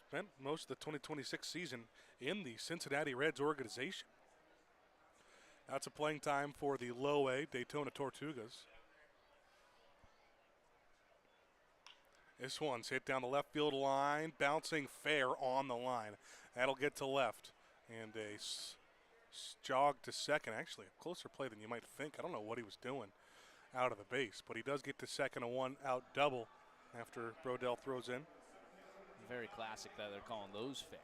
spent most of the 2026 season in the Cincinnati Reds organization. That's a playing time for the low A Daytona Tortugas. This one's hit down the left field line, bouncing fair on the line. That'll get to left. And a jog to second. Actually, a closer play than you might think. I don't know what he was doing out of the base, but he does get to second, a 1-out double after Brodell throws in. Very classic that they're calling those fair.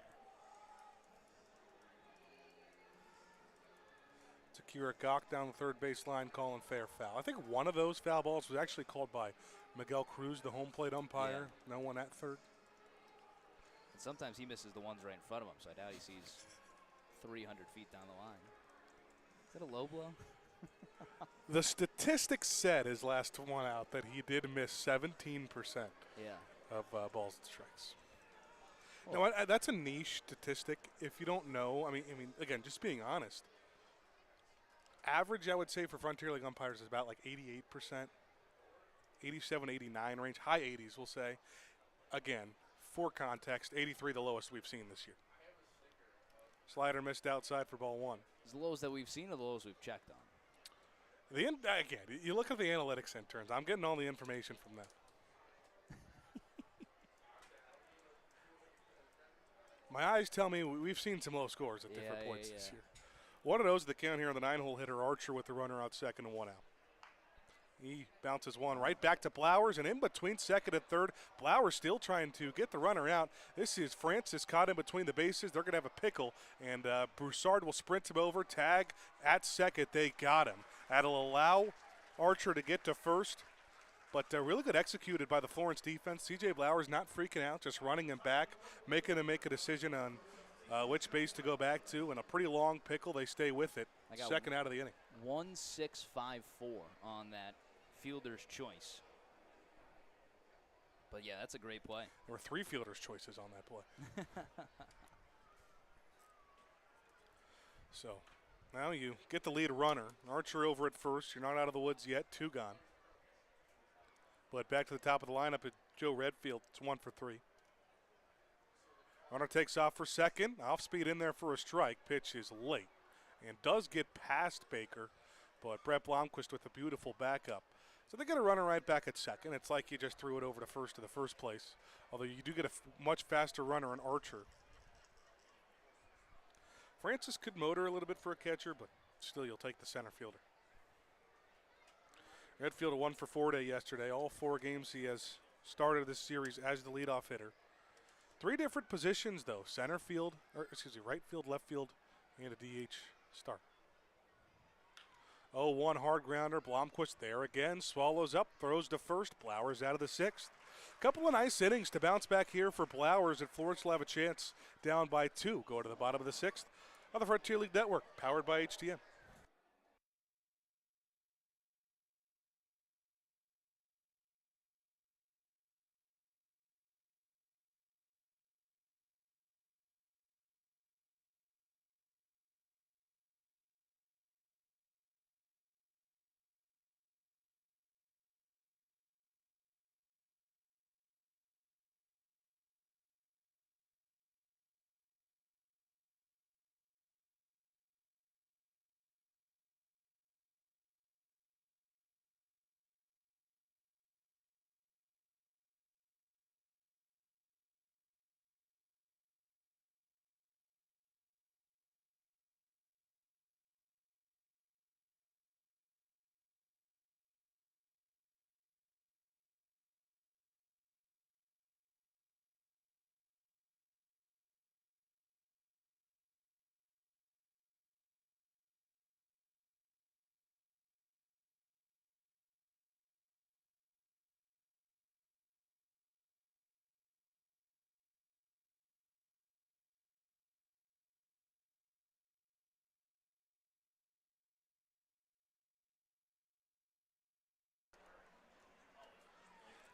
Takira Gok down the third base line calling fair foul. I think one of those foul balls was actually called by Miguel Cruz, the home plate umpire. Yeah. No one at third. And sometimes he misses the ones right in front of him, so I doubt he sees 300 feet down the line. Is that a low blow? The statistics said his last one out that he did miss 17% of balls and strikes. Well, now, that's a niche statistic. If you don't know, I mean, again, just being honest. Average, I would say, for Frontier League umpires is about like 88%, 87, 89 range, high 80s, we'll say. Again, for context, 83 the lowest we've seen this year. Slider missed outside for ball 1. Is the lowest that we've seen or the lowest we've checked on? Again, you look at the analytics interns. I'm getting all the information from them. My eyes tell me we've seen some low scores at different points this year. One of those, the count here on the 9-hole hitter, Archer with the runner out second and 1 out. He bounces one right back to Blowers, and in between second and third, Blowers still trying to get the runner out. This is Francis caught in between the bases. They're going to have a pickle, and Broussard will sprint him over, tag at second. They got him. That'll allow Archer to get to first, but really good executed by the Florence defense. C.J. Blowers not freaking out, just running him back, making him make a decision on which base to go back to, and a pretty long pickle. They stay with it. Second out of the inning. 1.654 on that fielder's choice. But yeah, that's a great play. There were 3 fielder's choices on that play. So now you get the lead runner. Archer over at first. You're not out of the woods yet. 2 gone. But back to the top of the lineup at Joe Redfield. It's 1 for 3. Runner takes off for second. Off speed in there for a strike. Pitch is late and does get past Baker, but Brett Blomquist with a beautiful backup. So they get a runner right back at second. It's like you just threw it over to first to the first place, although you do get a much faster runner in Archer. Francis could motor a little bit for a catcher, but still you'll take the center fielder. Redfield a 1 for 4 day yesterday. All 4 games he has started this series as the leadoff hitter. 3 different positions though: center field, or excuse me, right field, left field, and a DH start. 0-1 hard grounder. Blomquist there again. Swallows up, throws to first. Blowers out of the 6th. Couple of nice innings to bounce back here for Blowers, and Florence will have a chance down by 2. Go to the bottom of the 6th on the Frontier League Network, powered by HTM.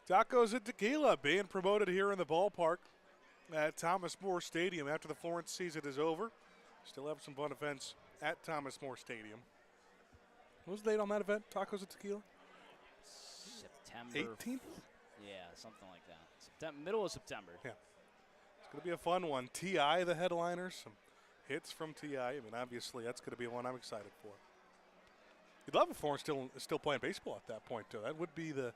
Tacos and Tequila being promoted here in the ballpark at Thomas More Stadium after the Florence season is over. Still have some fun events at Thomas More Stadium. What was the date on that event? Tacos and Tequila? September 18th? Yeah, something like that. Middle of September. Yeah. It's going to be a fun one. T.I. the headliners, some hits from T.I. I mean, obviously, that's going to be one I'm excited for. You'd love if Florence still playing baseball at that point, too. That would be the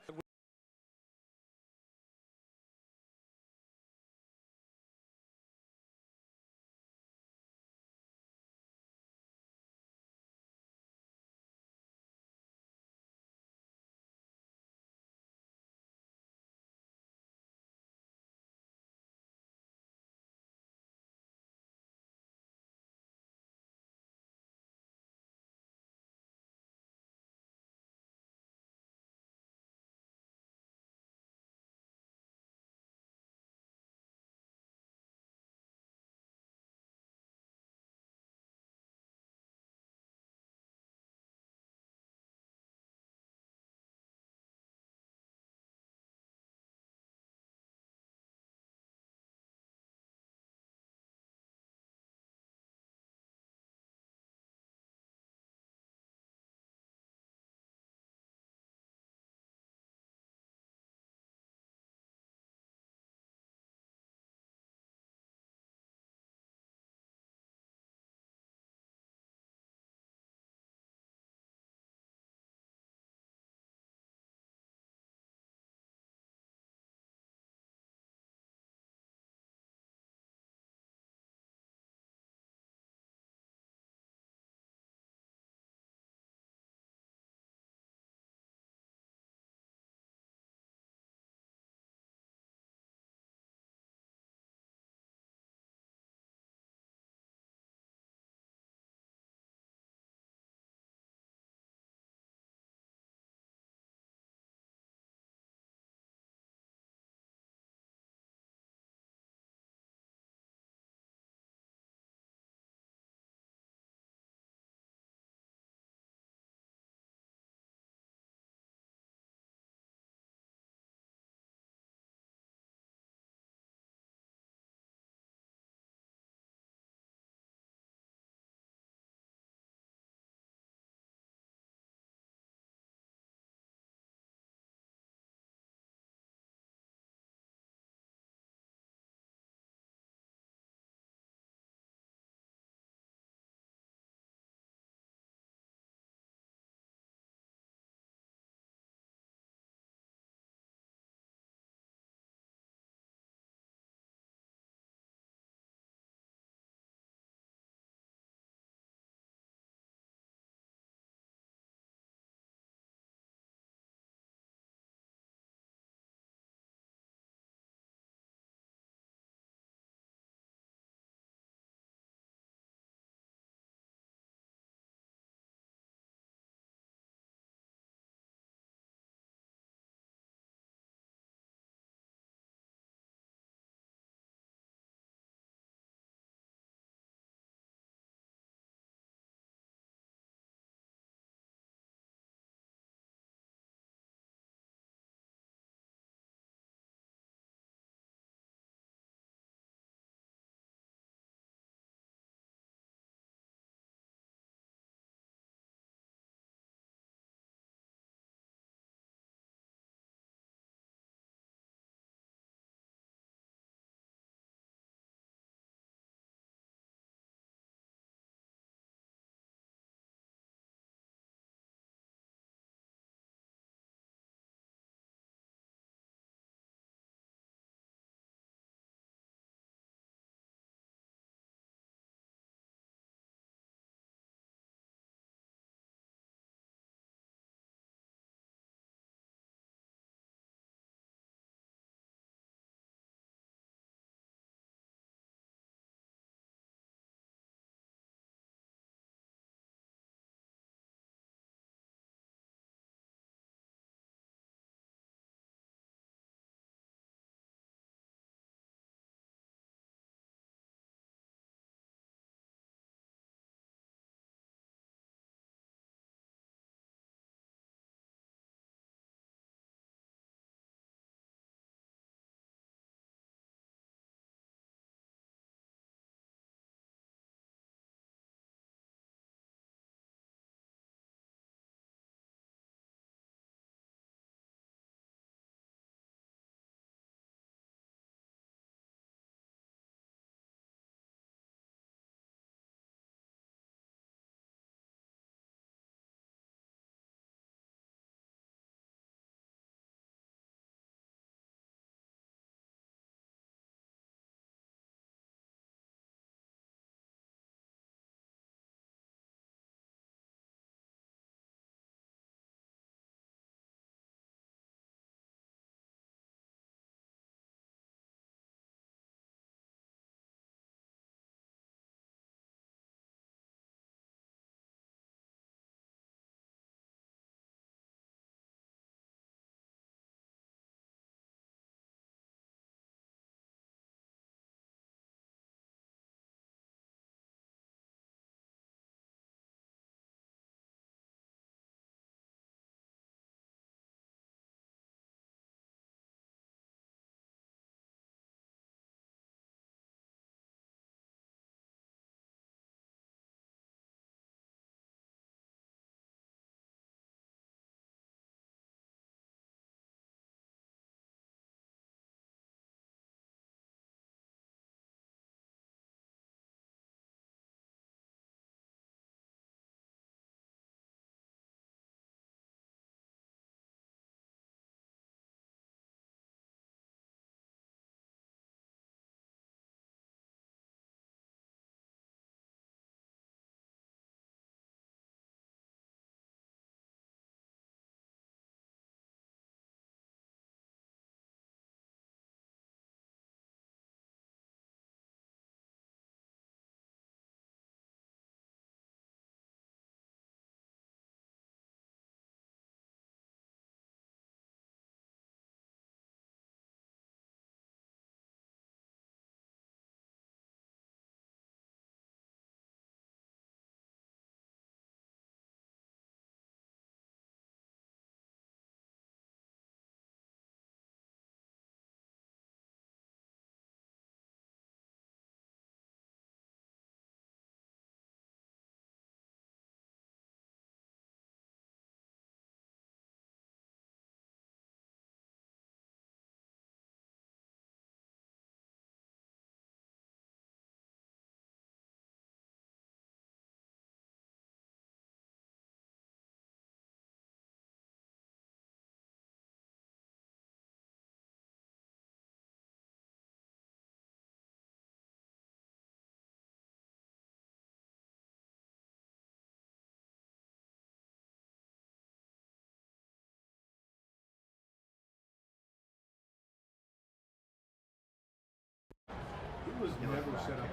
it was never set up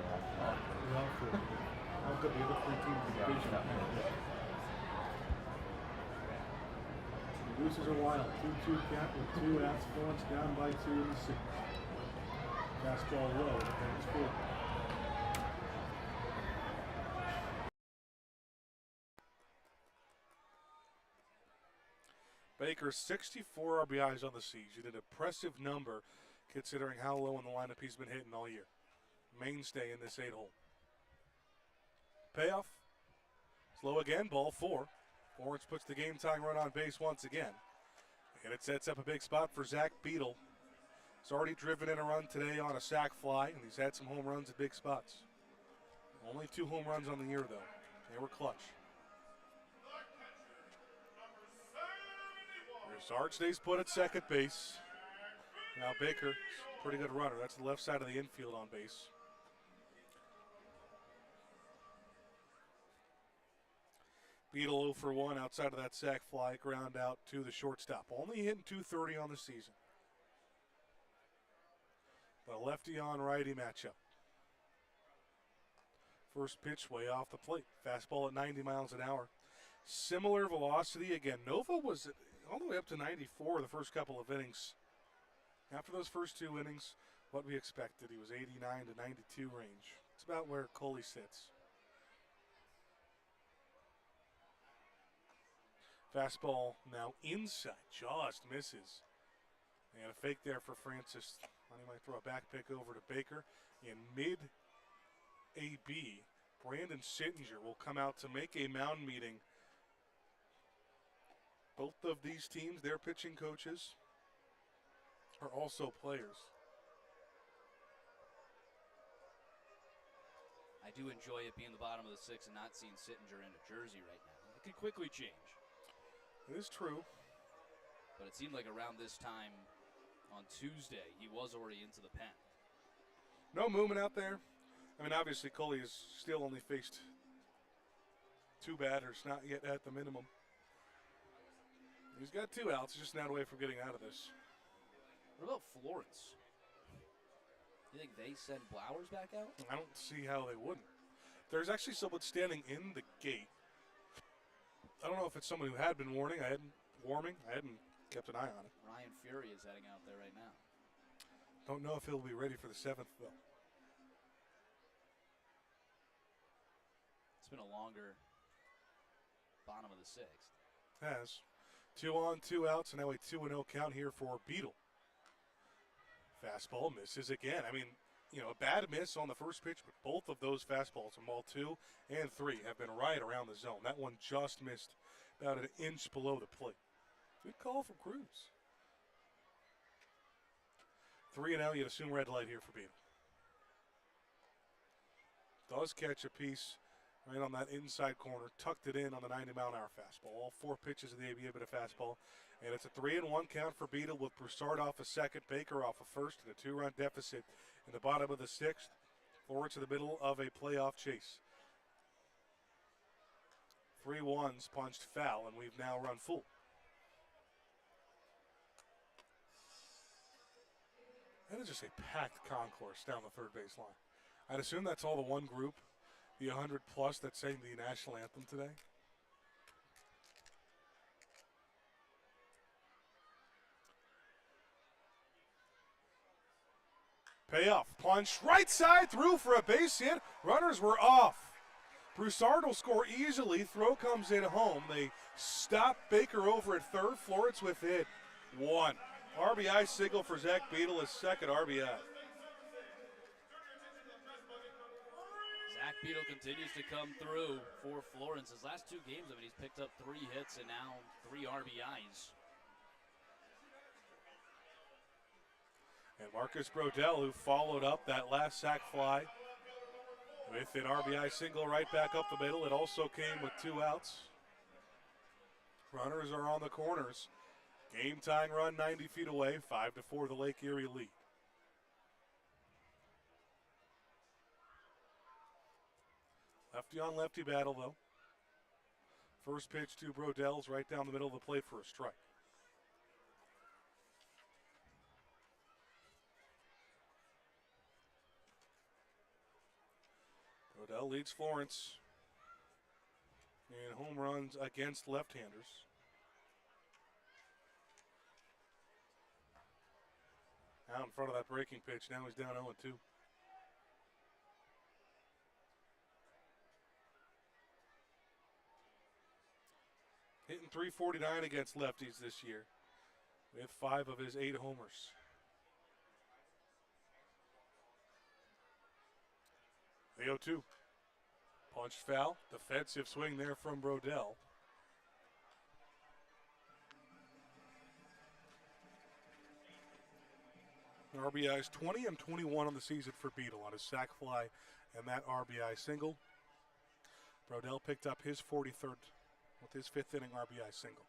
well for how good the other three teams in the division are. The Gooses are wild. 2-2 count with 2 outs. Florence down by 2 in the 6th. Fastball low. That's 4. Baker, 64 RBIs on the season, an impressive number considering how low in the lineup he's been hitting all year. Mainstay in this 8-hole. Payoff. Slow again, ball 4. Florence puts the game-tying run on base once again. And it sets up a big spot for Zach Beadle. He's already driven in a run today on a sac fly, and he's had some home runs at big spots. Only 2 home runs on the year, though. They were clutch. Broussard stays put at second base. Now Baker, pretty good runner. That's the left side of the infield on base. Beadle 0 for 1 outside of that sac fly, ground out to the shortstop. Only hitting .230 on the season. But a lefty on righty matchup. First pitch way off the plate. Fastball at 90 miles an hour. Similar velocity. Again, Nova was all the way up to 94 the first couple of innings. After those first 2 innings, what we expected. He was 89 to 92 range. It's about where Coley sits. Fastball now inside, just misses. And a fake there for Francis. He might throw a back pick over to Baker. In mid-AB, Brandon Sittinger will come out to make a mound meeting. Both of these teams, their pitching coaches, are also players. I do enjoy it being the bottom of the 6th and not seeing Sittinger in a jersey right now. It could quickly change. It is true. But it seemed like around this time on Tuesday, he was already into the pen. No movement out there. I mean, obviously, Coley has still only faced 2 batters, not yet at the minimum. He's got 2 outs, just not away from getting out of this. What about Florence? You think they send Blowers back out? I don't see how they wouldn't. There's actually someone standing in the gate. I don't know if it's someone who had been warming. I hadn't kept an eye on it. Ryan Fury is heading out there right now. Don't know if he'll be ready for the 7th, though. It's been a longer bottom of the 6th. Has. 2 on, 2 outs, and now a 2-0 count here for Beadle. Fastball misses again. I mean, a bad miss on the first pitch, but both of those fastballs on ball 2 and 3 have been right around the zone. That one just missed about an inch below the plate. Good call from Cruz. 3-0, you'd assume red light here for Beadle. Does catch a piece right on that inside corner, tucked it in on the 90-mile-an-hour fastball. All 4 pitches of the AB, a bit of fastball. And it's a 3-1 count for Beadle with Broussard off a second, Baker off a first, and a 2-run deficit in the bottom of the 6th. Florence in the middle of a playoff chase. 3-1s punched foul, and we've now run full. That is just a packed concourse down the third baseline. I'd assume that's all the one group, the 100+ that sang the national anthem today. Payoff, punch, right side, through for a base hit. Runners were off. Broussard will score easily. Throw comes in home. They stop Baker over at third. Florence with it. 1. RBI signal for Zach Beadle, his second RBI. Zach Beadle continues to come through for Florence. His last 2 games, he's picked up 3 hits and now 3 RBIs. And Marcus Brodell, who followed up that last sac fly with an RBI single right back up the middle. It also came with 2 outs. Runners are on the corners. Game tying run 90 feet away, 5-4 the Lake Erie lead. Lefty on lefty battle though. First pitch to Brodell's right down the middle of the plate for a strike. Brodell leads Florence in home runs against left-handers. Out in front of that breaking pitch. Now he's down 0-2. Hitting .349 against lefties this year with 5 of his 8 homers. The 0-2. Punched foul. Defensive swing there from Brodell. RBIs 20 and 21 on the season for Beadle on his sac fly and that RBI single. Brodell picked up his 43rd with his 5th inning RBI single.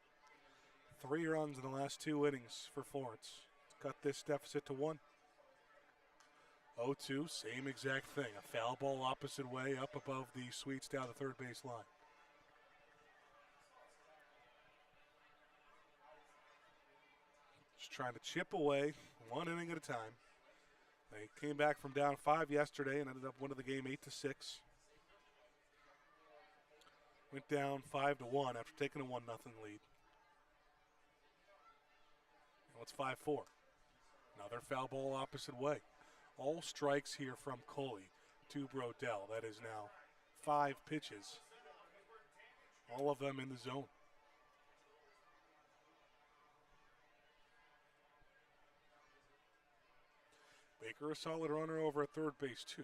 3 runs in the last 2 innings for Florence. Cut this deficit to 1. 0-2, same exact thing. A foul ball opposite way up above the Sweets down the third base line. Just trying to chip away 1 inning at a time. They came back from down 5 yesterday and ended up winning the game 8-6. Went down 5-1 after taking a 1-0 lead. Now it's 5-4. Another foul ball opposite way. All strikes here from Coley to Brodell. That is now 5 pitches. All of them in the zone. Baker a solid runner over at third base too.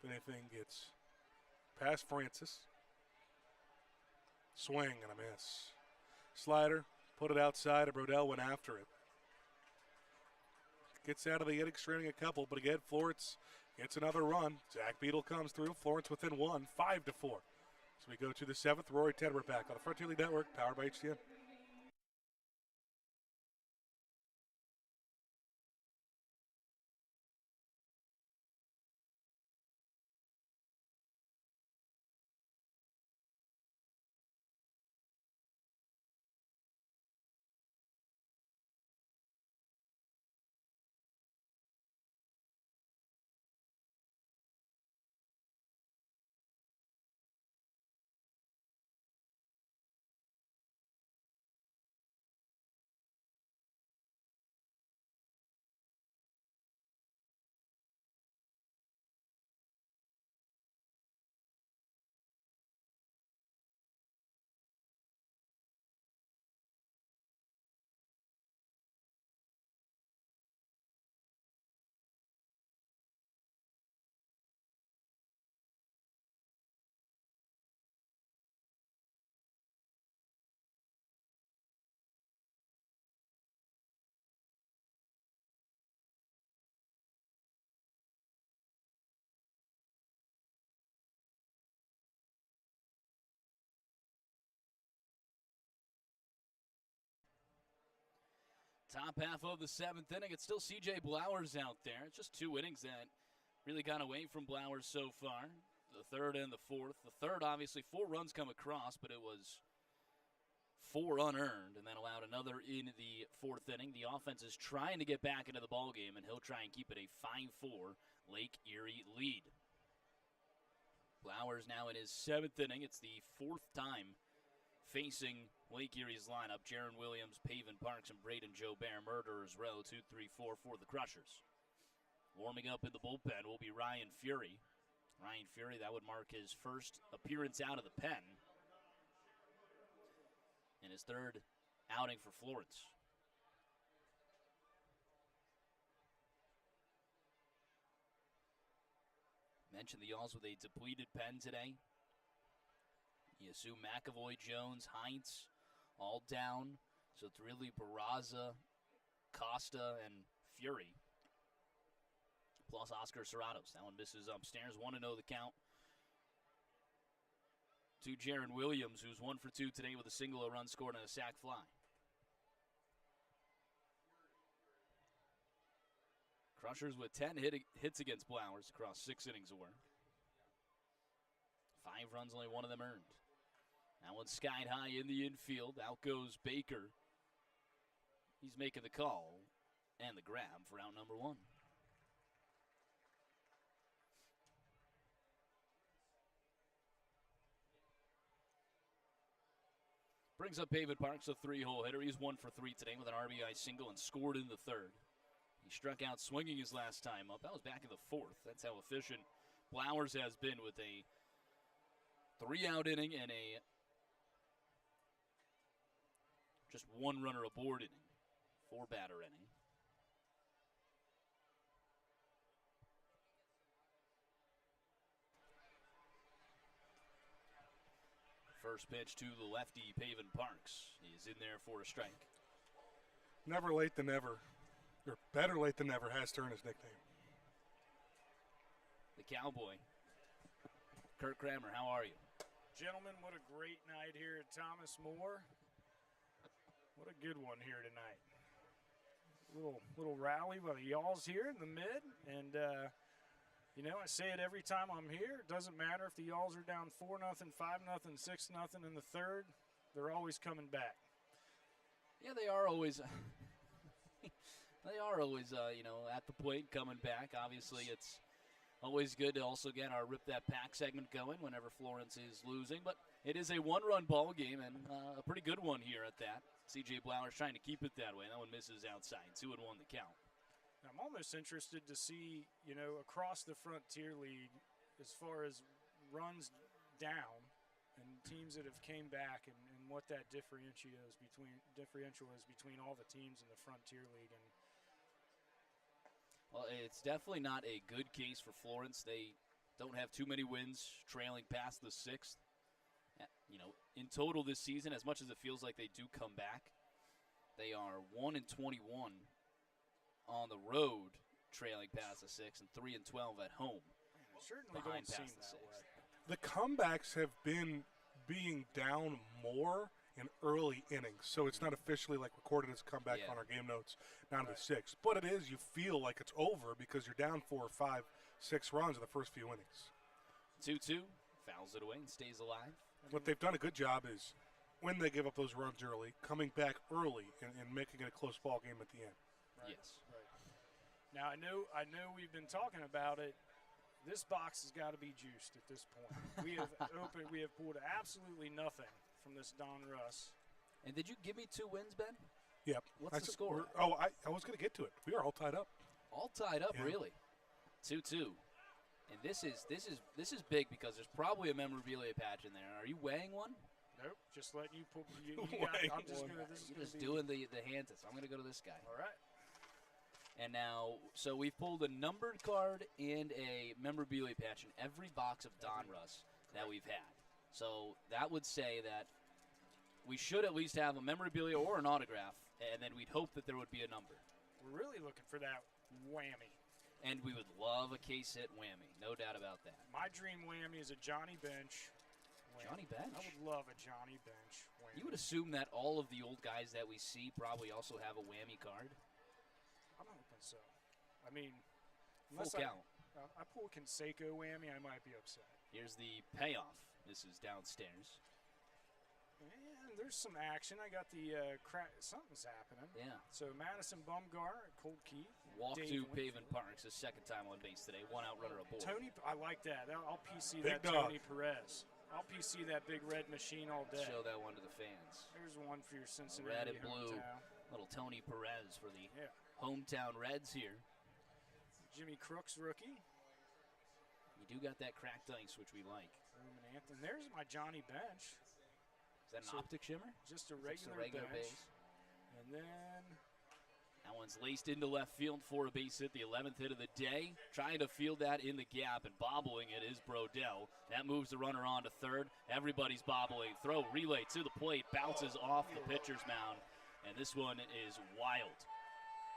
If anything gets past Francis. Swing and a miss. Slider, put it outside, and Brodell went after it. Gets out of the inning, straining a couple, but again, Florence gets another run. Zach Beadle comes through. Florence within 1, 5-4. So we go to the 7th. Rory Tettemer back on the Frontier League Network, powered by HTN. Top half of the 7th inning. It's still C.J. Blowers out there. It's just 2 innings that really got away from Blowers so far. The 3rd and the 4th. The 3rd, obviously, 4 runs come across, but it was 4 unearned, and then allowed another in the 4th inning. The offense is trying to get back into the ballgame, and he'll try and keep it a 5-4 Lake Erie lead. Blowers now in his 7th inning. It's the 4th time facing Lake Erie's lineup. Jaron Williams, Paven Parks, and Braden Joe Bear. Murderers row 2, 3, 4 for the Crushers. Warming up in the bullpen will be Ryan Fury. Ryan Fury, that would mark his first appearance out of the pen. And his 3rd outing for Florence. Mentioned the Alls with a depleted pen today. You assume McAvoy, Jones, Heinz, all down. So it's really Barraza, Costa, and Fury. Plus Oscar Serratos. That one misses upstairs. 1-0 the count to Jaron Williams, who's 1 for 2 today with a single, a run scored, and a sac fly. Crushers with 10 hits against Blowers across 6 innings of work. 5 runs, only 1 of them earned. That one's skied high in the infield. Out goes Baker. He's making the call and the grab for out number 1. Brings up Pavin Parks, a 3-hole hitter. He's 1 for 3 today with an RBI single and scored in the third. He struck out swinging his last time up. That was back in the fourth. That's how efficient Blowers has been with a 3-out inning and a just 1 runner aboard inning. 4-batter inning. First pitch to the lefty, Pavin Parks. He's in there for a strike. Never late than never, or better late than never, has turned his nickname. The Cowboy. Kurt Kramer, how are you? Gentlemen, what a great night here at Thomas More. What a good one here tonight. Little rally by the Y'alls here in the mid, and I say it every time I'm here. It doesn't matter if the Y'alls are down 4-0, 5-0, 6-0 in the third. They're always coming back. Yeah, they are always. They are always, at the plate, coming back. Obviously, it's always good to also get our Rip That Pack segment going whenever Florence is losing. But it is a 1-run ball game, and a pretty good one here at that. C.J. Blowers trying to keep it that way. That one misses outside. 2-1 the count. I'm almost interested to see, across the Frontier League, as far as runs down and teams that have came back and what that differential is between all the teams in the Frontier League. And well, it's definitely not a good case for Florence. They don't have too many wins trailing past the 6th. In total this season, as much as it feels like they do come back, they are 1-21 on the road trailing past the 6th and 3-12 at home. Certainly behind don't seem past the that 6th. way. The comebacks have been being down more in early innings, so it's not officially like recorded as a comeback on our game notes down to the 6th. But it is, you feel like it's over because you're down 4, 5, 6 runs in the first few innings. 2-2, fouls it away and stays alive. What they've done a good job is, when they give up those runs early, coming back early and making it a close ball game at the end. Right. Yes. Right. Now I know we've been talking about it. This box has got to be juiced at this point. We have pulled absolutely nothing from this Don Russ. And did you give me 2 wins, Ben? Yep. What's the score? I was going to get to it. We are all tied up. All tied up, Yeah. really. 2-2. And this is big because there's probably a memorabilia patch in there. Are you weighing one? Nope. Just letting you put. I'm just going to. This is You're gonna just be, doing the hands. I'm going to go to this guy. All right. And now, so we've pulled a numbered card and a memorabilia patch in every box of Don Russ that we've had. So that would say that we should at least have a memorabilia or an autograph, and then we'd hope that there would be a number. We're really looking for that whammy. And we would love a case hit whammy, no doubt about that. My dream whammy is a Johnny Bench. Whammy. Johnny Bench? I would love a Johnny Bench whammy. You would assume that all of the old guys that we see probably also have a whammy card. I'm hoping so. I mean, Full unless count. I pull a Conseco whammy, I might be upset. Here's the payoff. This is downstairs. And there's some action. I got the something's happening. Yeah. So Madison Bumgarner, Cold Key. Walk Dave to Winfield. Pavin Parks, his second time on base today. 1 out runner aboard. Tony, I like that. I'll PC Big that dog. Tony Perez. I'll PC that big red machine all day. Show that one to the fans. There's one for your Cincinnati Red and blue. hometown. Little Tony Perez for the Yeah. hometown Reds here. Jimmy Crooks rookie. You do got that cracked ice, which we like. And there's my Johnny Bench. Is that an So- optic shimmer? Just a Just a regular, regular bench. base. And then That one's laced into left field for a base hit, the 11th hit of the day. Trying to field that in the gap and bobbling it is Brodell. That moves the runner on to third. Everybody's bobbling. Throw, relay to the plate, bounces off the pitcher's mound. And this one is wild.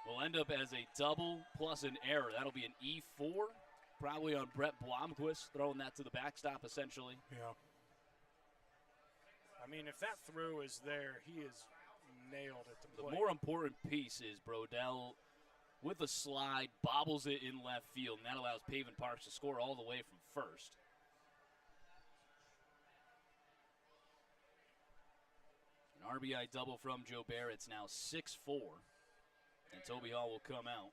Will end up as a double plus an error. That'll be an E4, probably on Brett Blomquist, throwing that to the backstop essentially. Yeah. I mean, if that throw is there, he is nailed at the The plate. more important piece is Brodell with a slide, bobbles it in left field, and that allows Pavin Parks to score all the way from first. An RBI double from Joe Bear. It's now 6-4, and Toby Hall will come out.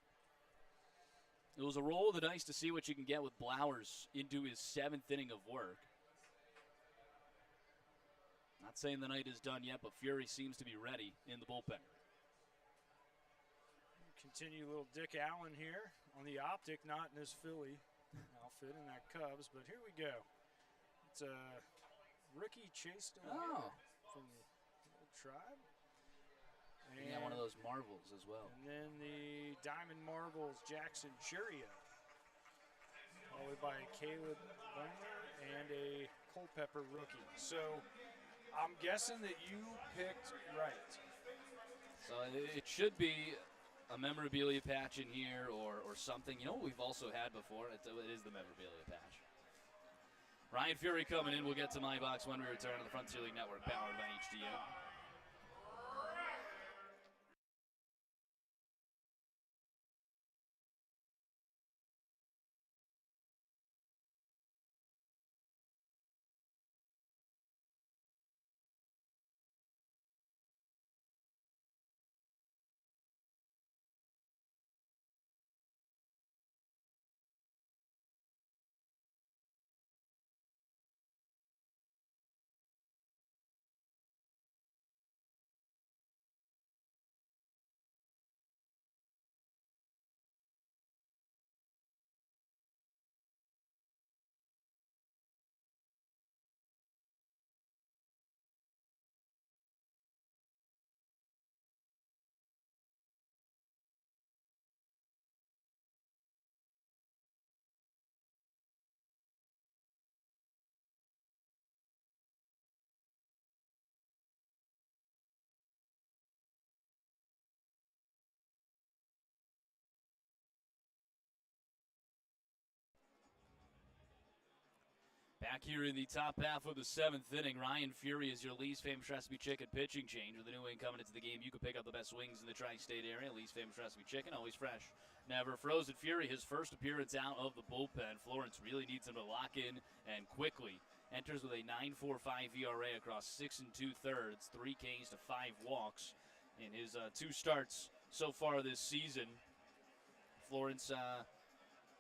It was a roll of the dice to see what you can get with Blowers into his 7th inning of work. Not Not saying the night is done yet, but Fury seems to be ready in the bullpen. Continue little Dick Allen here on the optic, not in his Philly outfit in that Cubs, but here we go. It's a rookie Chase DeLeo from the old tribe. And yeah, one of those Marvels as well. And then the Diamond Marvels, Jackson Churia. Followed by a Caleb Boner and a Culpepper rookie. So I'm guessing that you picked right. So it should be a memorabilia patch in here or something. You know what we've also had before? It is the memorabilia patch. Ryan Fury coming in. We'll get to My Box when we return on the Frontier League Network, powered by HDM. Back here in the top half of the 7th inning, Ryan Fury is your least famous recipe chicken pitching change. With the new wing coming into the game, you can pick up the best wings in the tri-state area. Least famous recipe chicken, always fresh, never frozen. Fury, his first appearance out of the bullpen. Florence really needs him to lock in and quickly. Enters with a 9.45 ERA across 6 2/3, 3 Ks to 5 walks in his 2 starts so far this season. Florence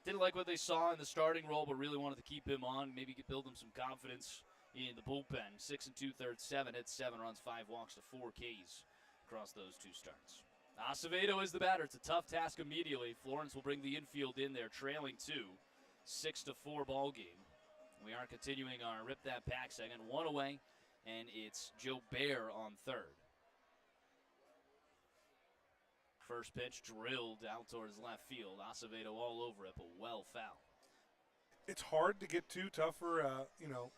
didn't like what they saw in the starting role, but really wanted to keep him on, maybe build him some confidence in the bullpen. 6 2/3, 7 hits, 7 runs, 5 walks to 4 Ks across those 2 starts. Acevedo is the batter. It's a tough task immediately. Florence will bring the infield in there, trailing 2, 6-4 ball game. We are continuing our Rip That Pack segment. 1 away, and it's Joe Bear on third. First pitch drilled out towards left field. Acevedo all over it, but well foul. It's hard to get 2 tougher,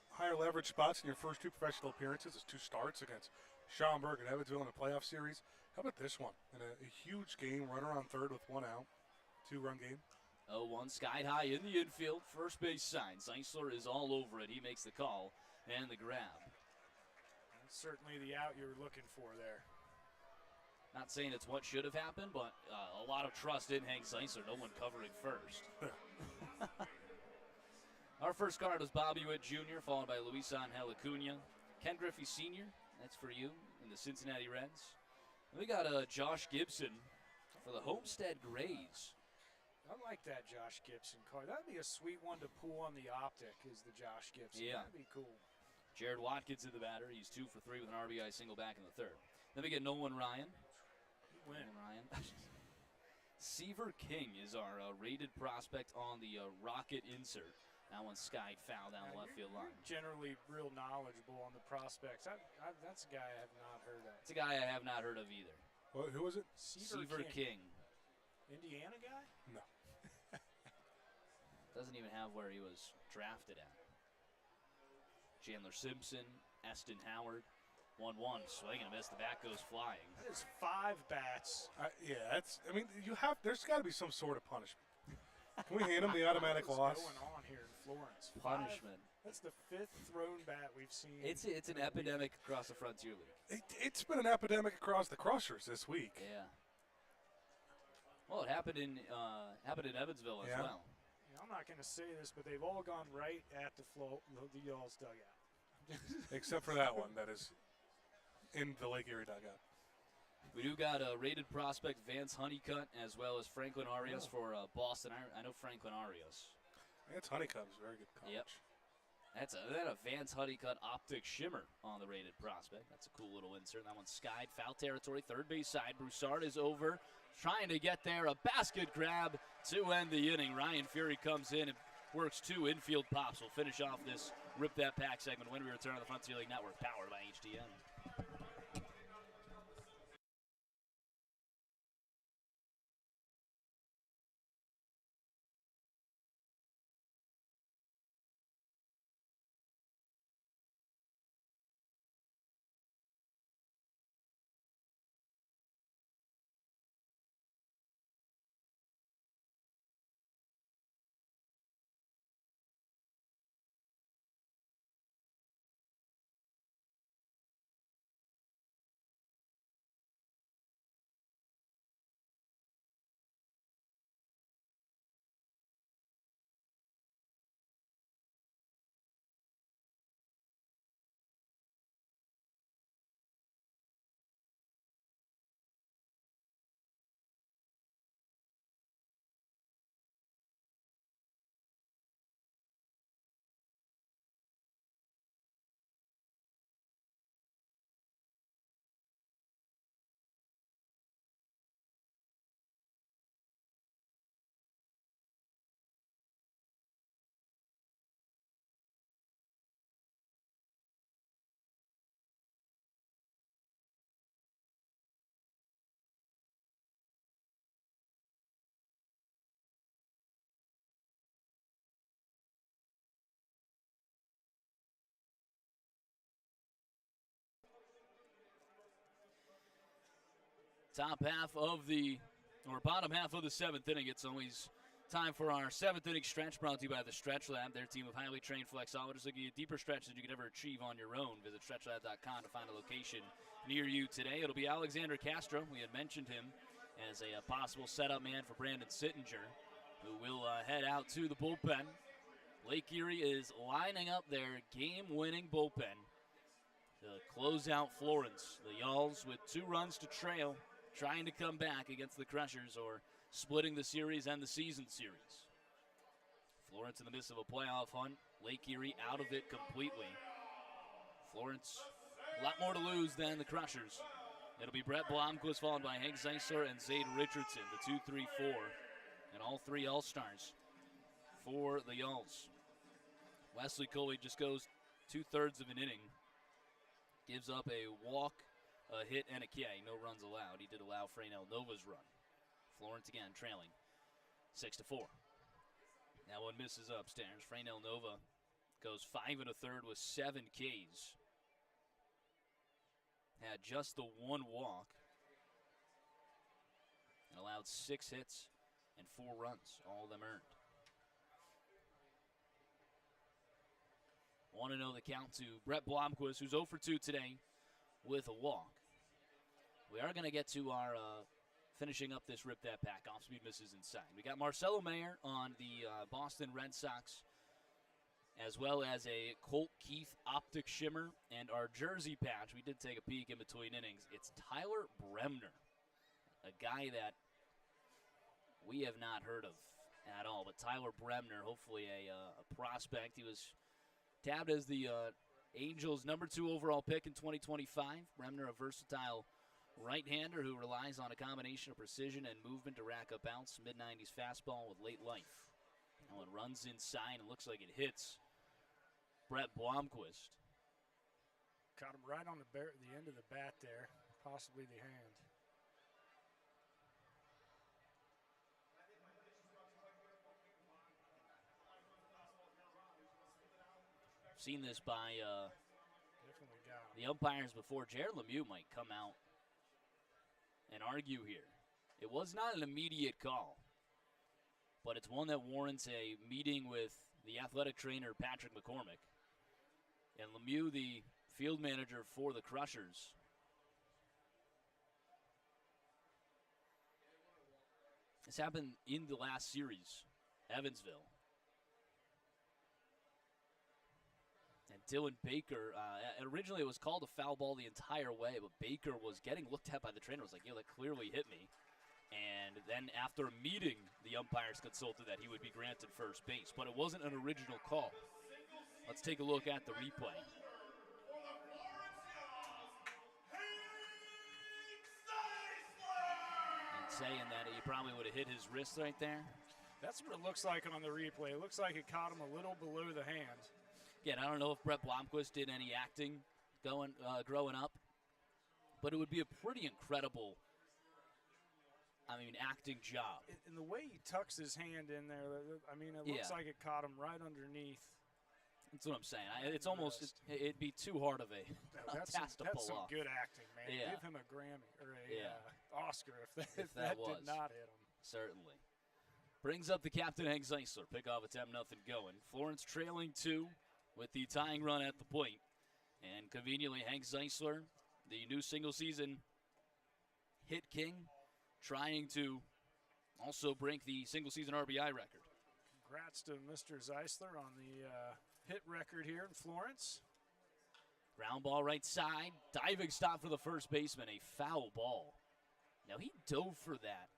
higher leverage spots in your first 2 professional appearances. It's 2 starts against Schaumburg and Evansville in a playoff series. How about this one? In a huge game, runner on third with 1 out, 2-run game. 0-1, skied high in the infield. First base sign. Zeisler is all over it. He makes the call and the grab. That's certainly the out you were looking for there. Not saying it's what should have happened, but a lot of trust in Hank Zeisler. No one covering first. Our first card was Bobby Witt Jr., followed by Luis Angel Acuna. Ken Griffey Sr., that's for you, in the Cincinnati Reds. And we got Josh Gibson for the Homestead Grays. I like that Josh Gibson card. That'd be a sweet one to pull on the optic, is the Josh Gibson. Yeah. That'd be cool. Jared Watkins in the batter. He's 2 for 3 with an RBI single back in the third. Then we get Nolan Ryan. Seaver King is our rated prospect on the Rocket insert. That one's skied foul down the left field line. You're generally real knowledgeable on the prospects. That's a guy I have not heard of. It's a guy I have not heard of either. Well, who was it? Seaver King. Indiana guy? No. Doesn't even have where he was drafted at. Chandler Simpson, Eston Howard. 1-1, swing and a miss. The bat goes flying. That is 5 bats. There's got to be some sort of punishment. Can we hand him the automatic loss? What's going on here in Florence? Punishment. That's the 5th thrown bat we've seen. It's an epidemic across the Frontier League. It's been an epidemic across the Crushers this week. Yeah. Well, it happened in Evansville as well. I'm not going to say this, but they've all gone right at the Y'all's dugout. Except for that one that is in the Lake Erie dugout. We do got a rated prospect, Vance Honeycutt, as well as Franklin Arias for Boston. I know Franklin Arias. Vance Honeycutt's very good college. Yep. That's a Vance Honeycutt optic shimmer on the rated prospect. That's a cool little insert. That one's skied, foul territory, third base side. Broussard is over, trying to get there. A basket grab to end the inning. Ryan Fury comes in and works 2 infield pops. We'll finish off this Rip That Pack segment when we return on the Frontier League Network, powered by HDN. Bottom half of the 7th inning. It's always time for our 7th inning stretch, brought to you by the Stretch Lab, their team of highly trained flexologists looking at deeper stretches you could ever achieve on your own. Visit stretchlab.com to find a location near you today. It'll be Alexander Castro. We had mentioned him as a possible setup man for Brandon Sittinger, who will head out to the bullpen. Lake Erie is lining up their game-winning bullpen to close out Florence. The Yalls with 2 runs to trail, trying to come back against the Crushers or splitting the series and the season series. Florence in the midst of a playoff hunt. Lake Erie out of it completely. Florence, a lot more to lose than the Crushers. It'll be Brett Blomquist followed by Hank Zeisler and Zade Richardson, the 2-3-4, and all 3 All-Stars for the Yalls. Wesley Coley just goes 2/3 of an inning. Gives up a walk, a hit, and a K. No runs allowed. He did allow Freynell Nova's run. Florence again trailing 6-4. That one misses upstairs. Freynell Nova goes 5 1/3 with 7 Ks. Had just the 1 walk and allowed 6 hits and 4 runs, all of them earned. 1-0 the count to Brett Blomquist, who's 0 for 2 today with a walk. We are going to get to our finishing up this Rip That Pack. Off-speed misses inside. We got Marcelo Mayer on the Boston Red Sox, as well as a Colt Keith optic shimmer and our jersey patch. We did take a peek in between innings. It's Tyler Bremner, a guy that we have not heard of at all. But Tyler Bremner, hopefully a prospect. He was tabbed as the Angels' number 2 overall pick in 2025. Bremner, a versatile right-hander who relies on a combination of precision and movement to rack up outs. Mid-90s fastball with late life. Now it runs inside and looks like it hits Brett Blomquist. Caught him right on the end of the bat there, possibly the hand. Seen this by Definitely got him. the umpires before. Jared Lemieux might come out and argue here. It was not an immediate call, but it's one that warrants a meeting with the athletic trainer, Patrick McCormick. And Lemieux, the field manager for the Crushers. This happened in the last series, Evansville. And Dylan Baker, originally it was called a foul ball the entire way, but Baker was getting looked at by the trainer. Was like, that clearly hit me. And then after a meeting, the umpires consulted that he would be granted first base, but it wasn't an original call. Let's take a look at the replay. And saying that he probably would have hit his wrist right there. That's what it looks like on the replay. It looks like it caught him a little below the hand. Again, I don't know if Brett Blomquist did any acting growing up, but it would be a pretty incredible, acting job. And the way he tucks his hand in there, it looks like it caught him right underneath. That's what I'm saying. It's almost, it'd be too hard of a task to pull That's some off. good acting, man. Yeah. Give him a Grammy or a Oscar if that was. did not hit him. Certainly. Brings up the captain, Hank Zeisler. Pickoff attempt, nothing going. Florence trailing 2 with the tying run at the point. And conveniently, Hank Zeisler, the new single season hit king, trying to also break the single season RBI record. Congrats to Mr. Zeisler on the hit record here in Florence. Ground ball right side. Diving stop for the first baseman. A foul ball. Now he dove for that.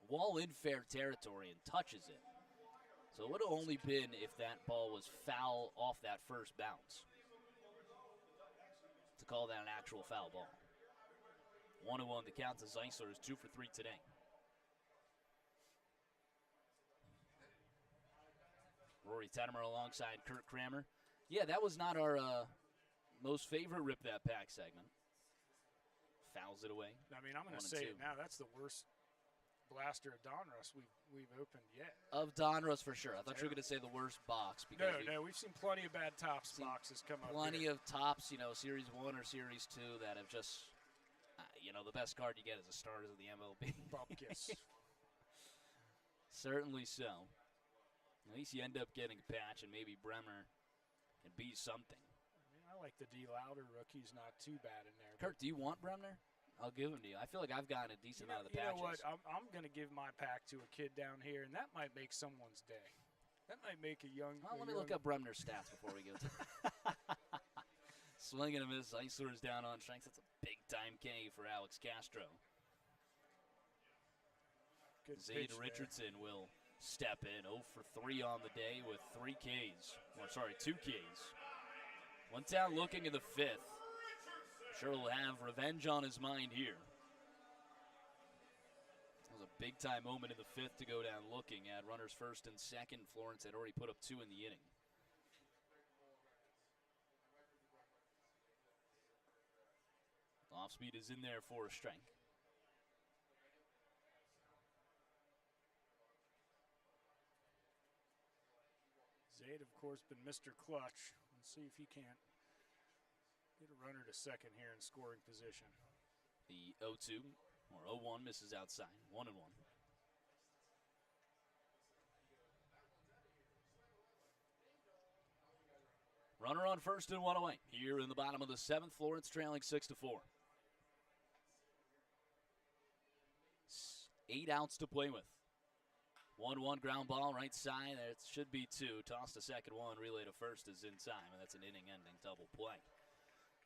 Wall in fair territory and touches it. So it would have only been if that ball was foul off that first bounce to call that an actual foul ball. 1-1 the count to Zeisler is 2 for 3 today. Rory Tettemer alongside Kurt Kramer. Yeah, that was not our most favorite Rip That Pack segment. Fouls it away. I'm going to say it now. That's the worst blaster of Donruss we've opened yet. Of Donruss for sure. I thought you were going to say the worst box. Because we've seen plenty of bad tops boxes come up. Plenty of tops, Series 1 or Series 2 that have just, the best card you get is the starters of the MLB. Bupkis. Certainly so. At least you end up getting a patch, and maybe Bremer can be something. I like the D. Louder rookies, not too bad in there. Kurt, do you want Bremner? I'll give him to you. I feel like I've gotten a decent amount of the patches. You know what? I'm going to give my pack to a kid down here, and that might make someone's day. That might make a young. Well, let me look up Bremner's stats before we go. Swing and a miss. Zeisler is down on strength. That's a big-time K for Alex Castro. Good Zade Richardson will step in. 0 for 3 on the day with 2 Ks. Went down looking in the 5th. Sure will have revenge on his mind here. It was a big-time moment in the 5th to go down looking at runners first and second. Florence had already put up 2 in the inning. Off speed is in there for a strike. Zade, of course, been Mr. Clutch. Let's see if he can't get a runner to second here in scoring position. The 0-2 or 0-1 misses outside. 1-1. Runner on first and 1 away. Here in the bottom of the 7th, Florence trailing 6-4. 8 outs to play with. 1-1 ground ball right side. It should be 2. Toss to second 1. Relay to first is in time, and that's an inning-ending double play.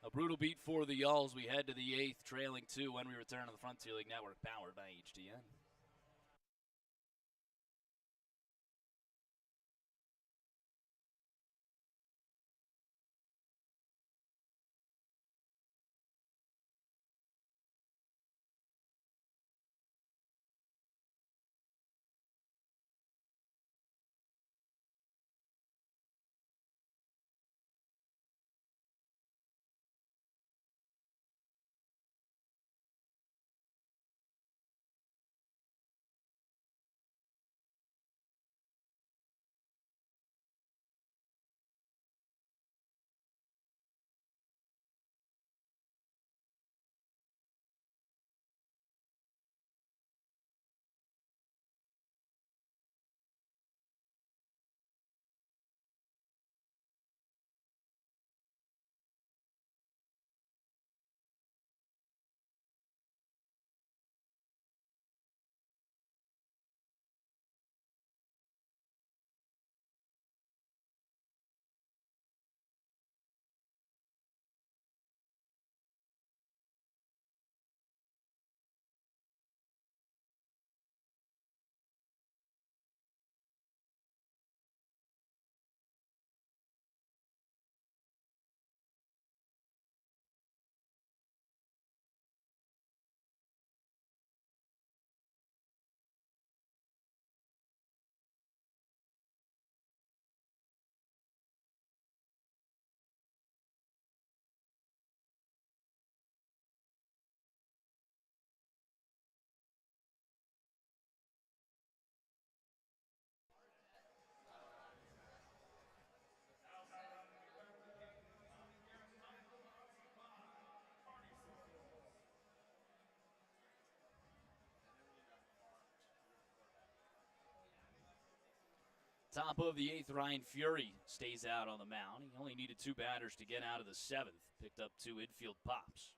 A brutal beat for the Y'alls. We head to the 8th, trailing 2 when we return to the Frontier League Network, powered by HDN. Top of the 8th, Ryan Fury stays out on the mound. He only needed 2 batters to get out of the 7th. Picked up 2 infield pops.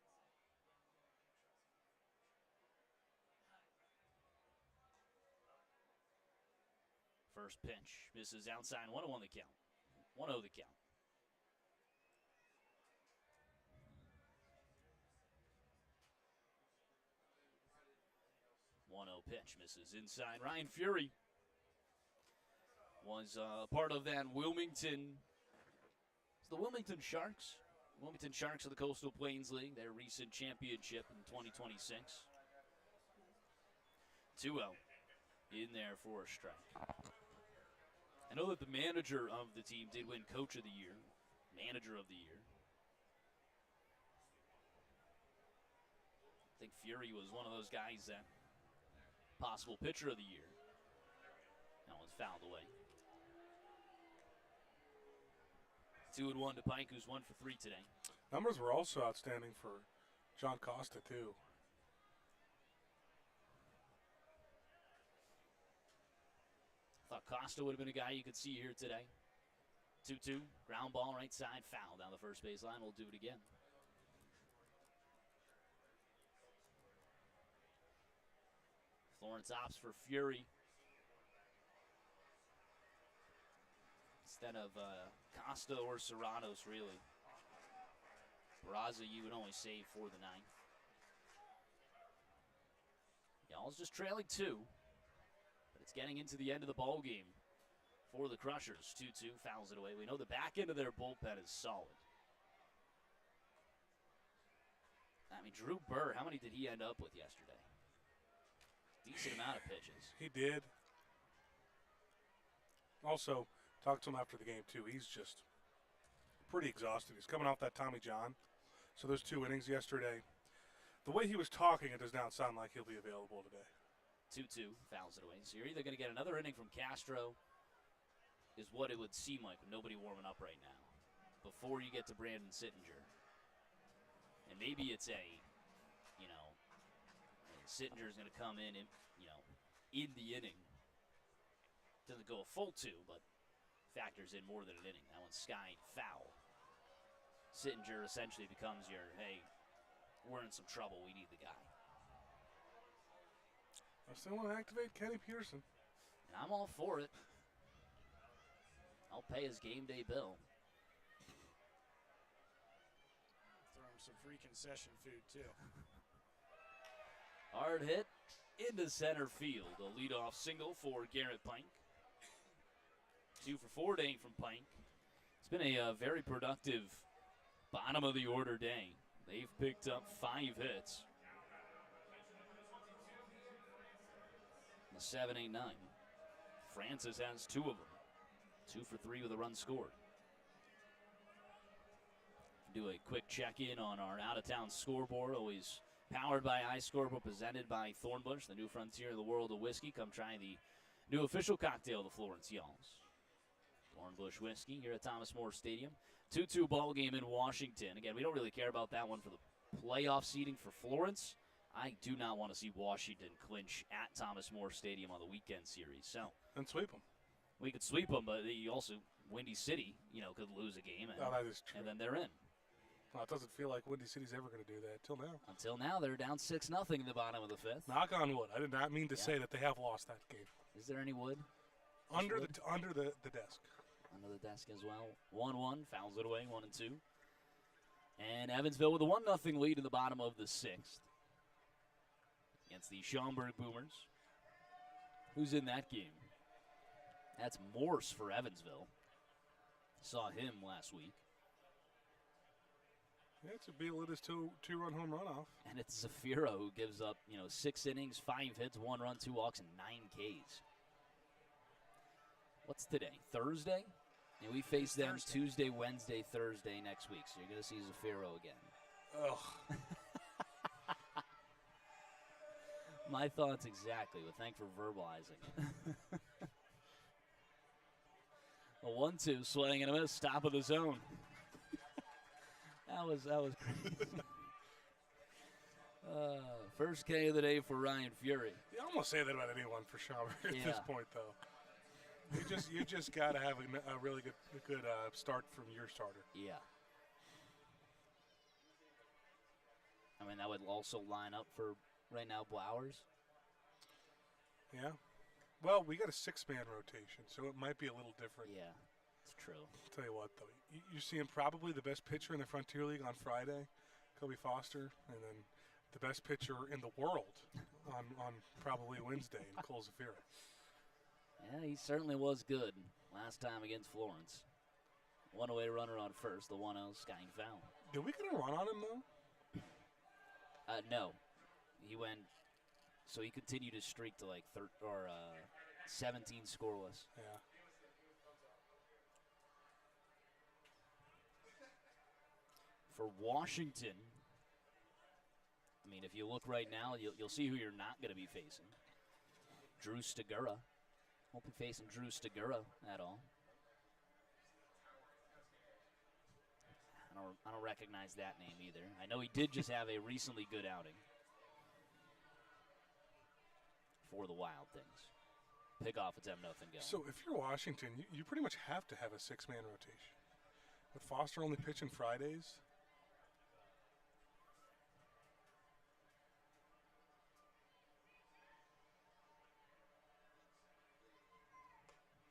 First pitch misses outside, 1-0 the count. 1-0 the count. 1-0 pitch misses inside. Ryan Fury was part of that Wilmington. It's the Wilmington Sharks. Wilmington Sharks of the Coastal Plains League, their recent championship in 2026. 2-0 in there for a strike. I know that the manager of the team did win Coach of the Year, Manager of the Year. I think Fury was one of those guys that possible Pitcher of the Year. That one's fouled away. 2-1 to Pike, who's 1 for 3 today. Numbers were also outstanding for John Costa, too. Thought Costa would have been a guy you could see here today. 2-2, ground ball right side, foul down the first base line. We'll do it again. Florence opts for Fury instead of Costa or Serranos, really. Barraza, you would only save for the 9th. Y'all's just trailing 2, but it's getting into the end of the ball game for the Crushers. 2-2, fouls it away. We know the back end of their bullpen is solid. I mean, Drew Burr, how many did he end up with yesterday? Decent amount of pitches. He did. Also, talked to him after the game, too. He's just pretty exhausted. He's coming off that Tommy John. So those 2 innings yesterday. The way he was talking, it does not sound like he'll be available today. 2-2, fouls it away. So you're either going to get another inning from Castro, is what it would seem like with nobody warming up right now, before you get to Brandon Sittinger. And maybe it's Sittinger's going to come in and, in the inning. Doesn't go a full 2, but factors in more than an inning. That one's skied foul. Sittinger essentially becomes your, hey, we're in some trouble, we need the guy. I still want to activate Kenny Pearson. And I'm all for it. I'll pay his game day bill. Throw him some free concession food, too. Hard hit into center field. A leadoff single for Garrett Pike. 2 for 4 day from Pike. It's been a very productive bottom of the order day. They've picked up 5 hits. The 7, 8, 9. Francis has 2 of them. 2 for 3 with a run scored. Do a quick check-in on our out-of-town scoreboard. Always powered by iScoreboard, presented by Thornbush, the new frontier in the world of whiskey. Come try the new official cocktail of the Florence Y'alls. Thornbush Whiskey here at Thomas More Stadium. 2-2 ball game in Washington. Again, we don't really care about that one for the playoff seeding for Florence. I do not want to see Washington clinch at Thomas More Stadium on the weekend series. So And sweep them. we could sweep them, but also Windy City, could lose a game, and, that is true. and then they're in. Well, it doesn't feel like Windy City's ever going to do that till now. Until now, they're down 6-0 in the bottom of the 5th. Knock on wood. I did not mean to say that they have lost that game. Is there any wood? Under wood? the desk. Under the desk as well. 1-1, fouls it away, 1-2. And Evansville with a 1-0 lead in the bottom of the 6th against the Schaumburg Boomers. Who's in that game? That's Morse for Evansville. Saw him last week. Yeah, it's a Bielita's two-run home run off. And it's Zafiro who gives up, 6 innings, 5 hits, 1 run, 2 walks, and 9 Ks. What's today? Thursday? And we face them Thursday. Tuesday, Wednesday, Thursday next week. So you're going to see Zafiro again. Ugh. My thoughts exactly, but thanks for verbalizing it. A 1-2, swing and a miss, top of the zone. That was crazy. First K of the day for Ryan Fury. You almost say that about anyone for Schaumburg at this point, though. You just got to have a really good start from your starter. Yeah. I mean, that would also line up for right now Blowers. Yeah. Well, we got a 6-man rotation, so it might be a little different. Yeah, it's true. I'll tell you what, though. You're seeing probably the best pitcher in the Frontier League on Friday, Kobe Foster, and then the best pitcher in the world on probably Wednesday in Cole Zafira. Yeah, he certainly was good last time against Florence. One-away runner on first, the 1-0 skying foul. Did we get a run on him, though? No. He went, so he continued his streak to like 17 scoreless. Yeah. For Washington, I mean, if you look right now, you'll see who you're not going to be facing. Drew Stigura. Won't be facing Drew Stigura at all. I don't recognize that name either. I know he did just have a recently good outing for the Wild Things. Pick off, it's 7-0 going. So if you're Washington, you pretty much have to have a 6-man rotation. With Foster only pitching Fridays.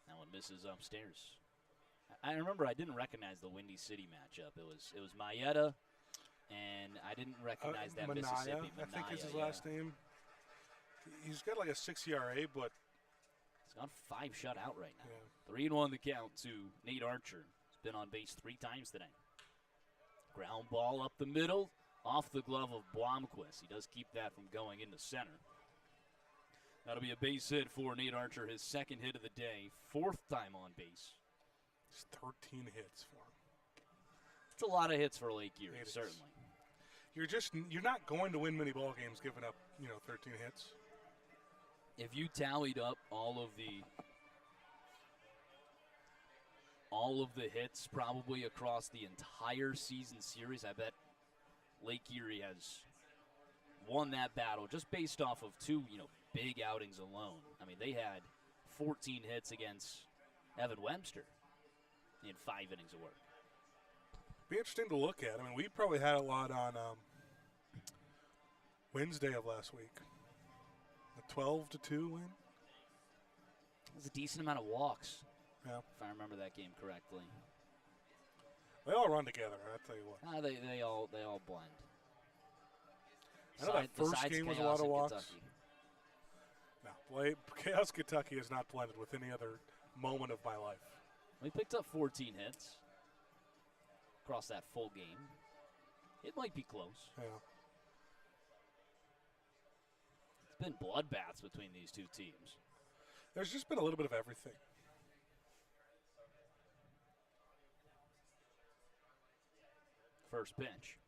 That one misses upstairs. I remember I didn't recognize the Windy City matchup. It was Maeda, and I didn't recognize that Manaya, Mississippi. I think is his yeah. last name. He's got like a 6 ERA, but He's gone 5 shutout right now. yeah. 3-1 the count to Nate Archer. He's been on base 3 times today. Ground ball up the middle, off the glove of Blomquist. He does keep that from going into center. That'll be a base hit for Nate Archer, his 2nd hit of the day, 4th time on base. It's 13 hits for him. It's a lot of hits for Lake Erie, It is. certainly. You're not going to win many ball games giving up 13 hits. If you tallied up all of the hits probably across the entire season series, I bet Lake Erie has won that battle just based off of 2, big outings alone. I mean, they had 14 hits against Evan Webster in 5 innings of work. Be interesting to look at. I mean, we probably had a lot on Wednesday of last week. A 12-2 win. It was a decent amount of walks, Yeah. if I remember that game correctly. They all run together, I'll tell you what. They all blend. I know that first Besides game was a Chaos lot of in walks. Kentucky. No, Chaos Kentucky has not blended with any other moment of my life. We picked up 14 hits across that full game. It might be close. Yeah. It's been bloodbaths between these two teams. There's just been a little bit of everything. First pitch.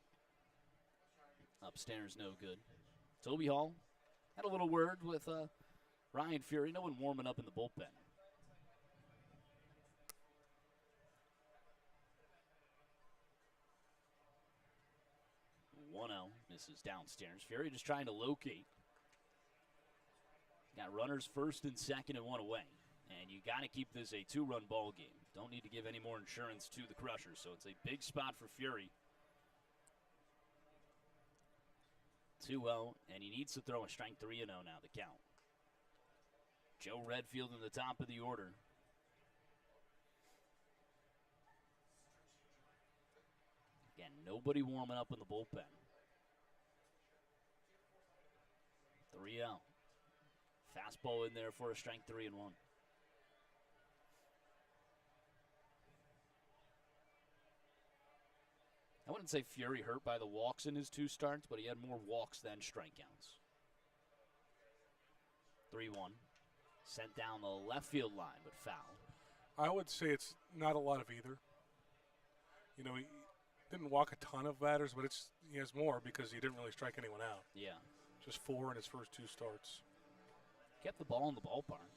Upstairs, no good. Toby Hall had a little word with Ryan Fury. No one warming up in the bullpen. 1-0, misses downstairs. Fury just trying to locate. Got runners first and second and 1 away. And you got to keep this a 2-run ball game. Don't need to give any more insurance to the Crushers. So it's a big spot for Fury. 2-0, and he needs to throw a strike 3-0 now, the count. Joe Redfield in the top of the order. Again, nobody warming up in the bullpen. 3-0. Fastball in there for a strike 3-1. I wouldn't say Fury hurt by the walks in his 2 starts, but he had more walks than strikeouts. 3-1. Sent down the left field line, but foul. I would say it's not a lot of either. He didn't walk a ton of batters, but he has more because he didn't really strike anyone out. Yeah. Just 4 in his first 2 starts. Kept the ball in the ballpark.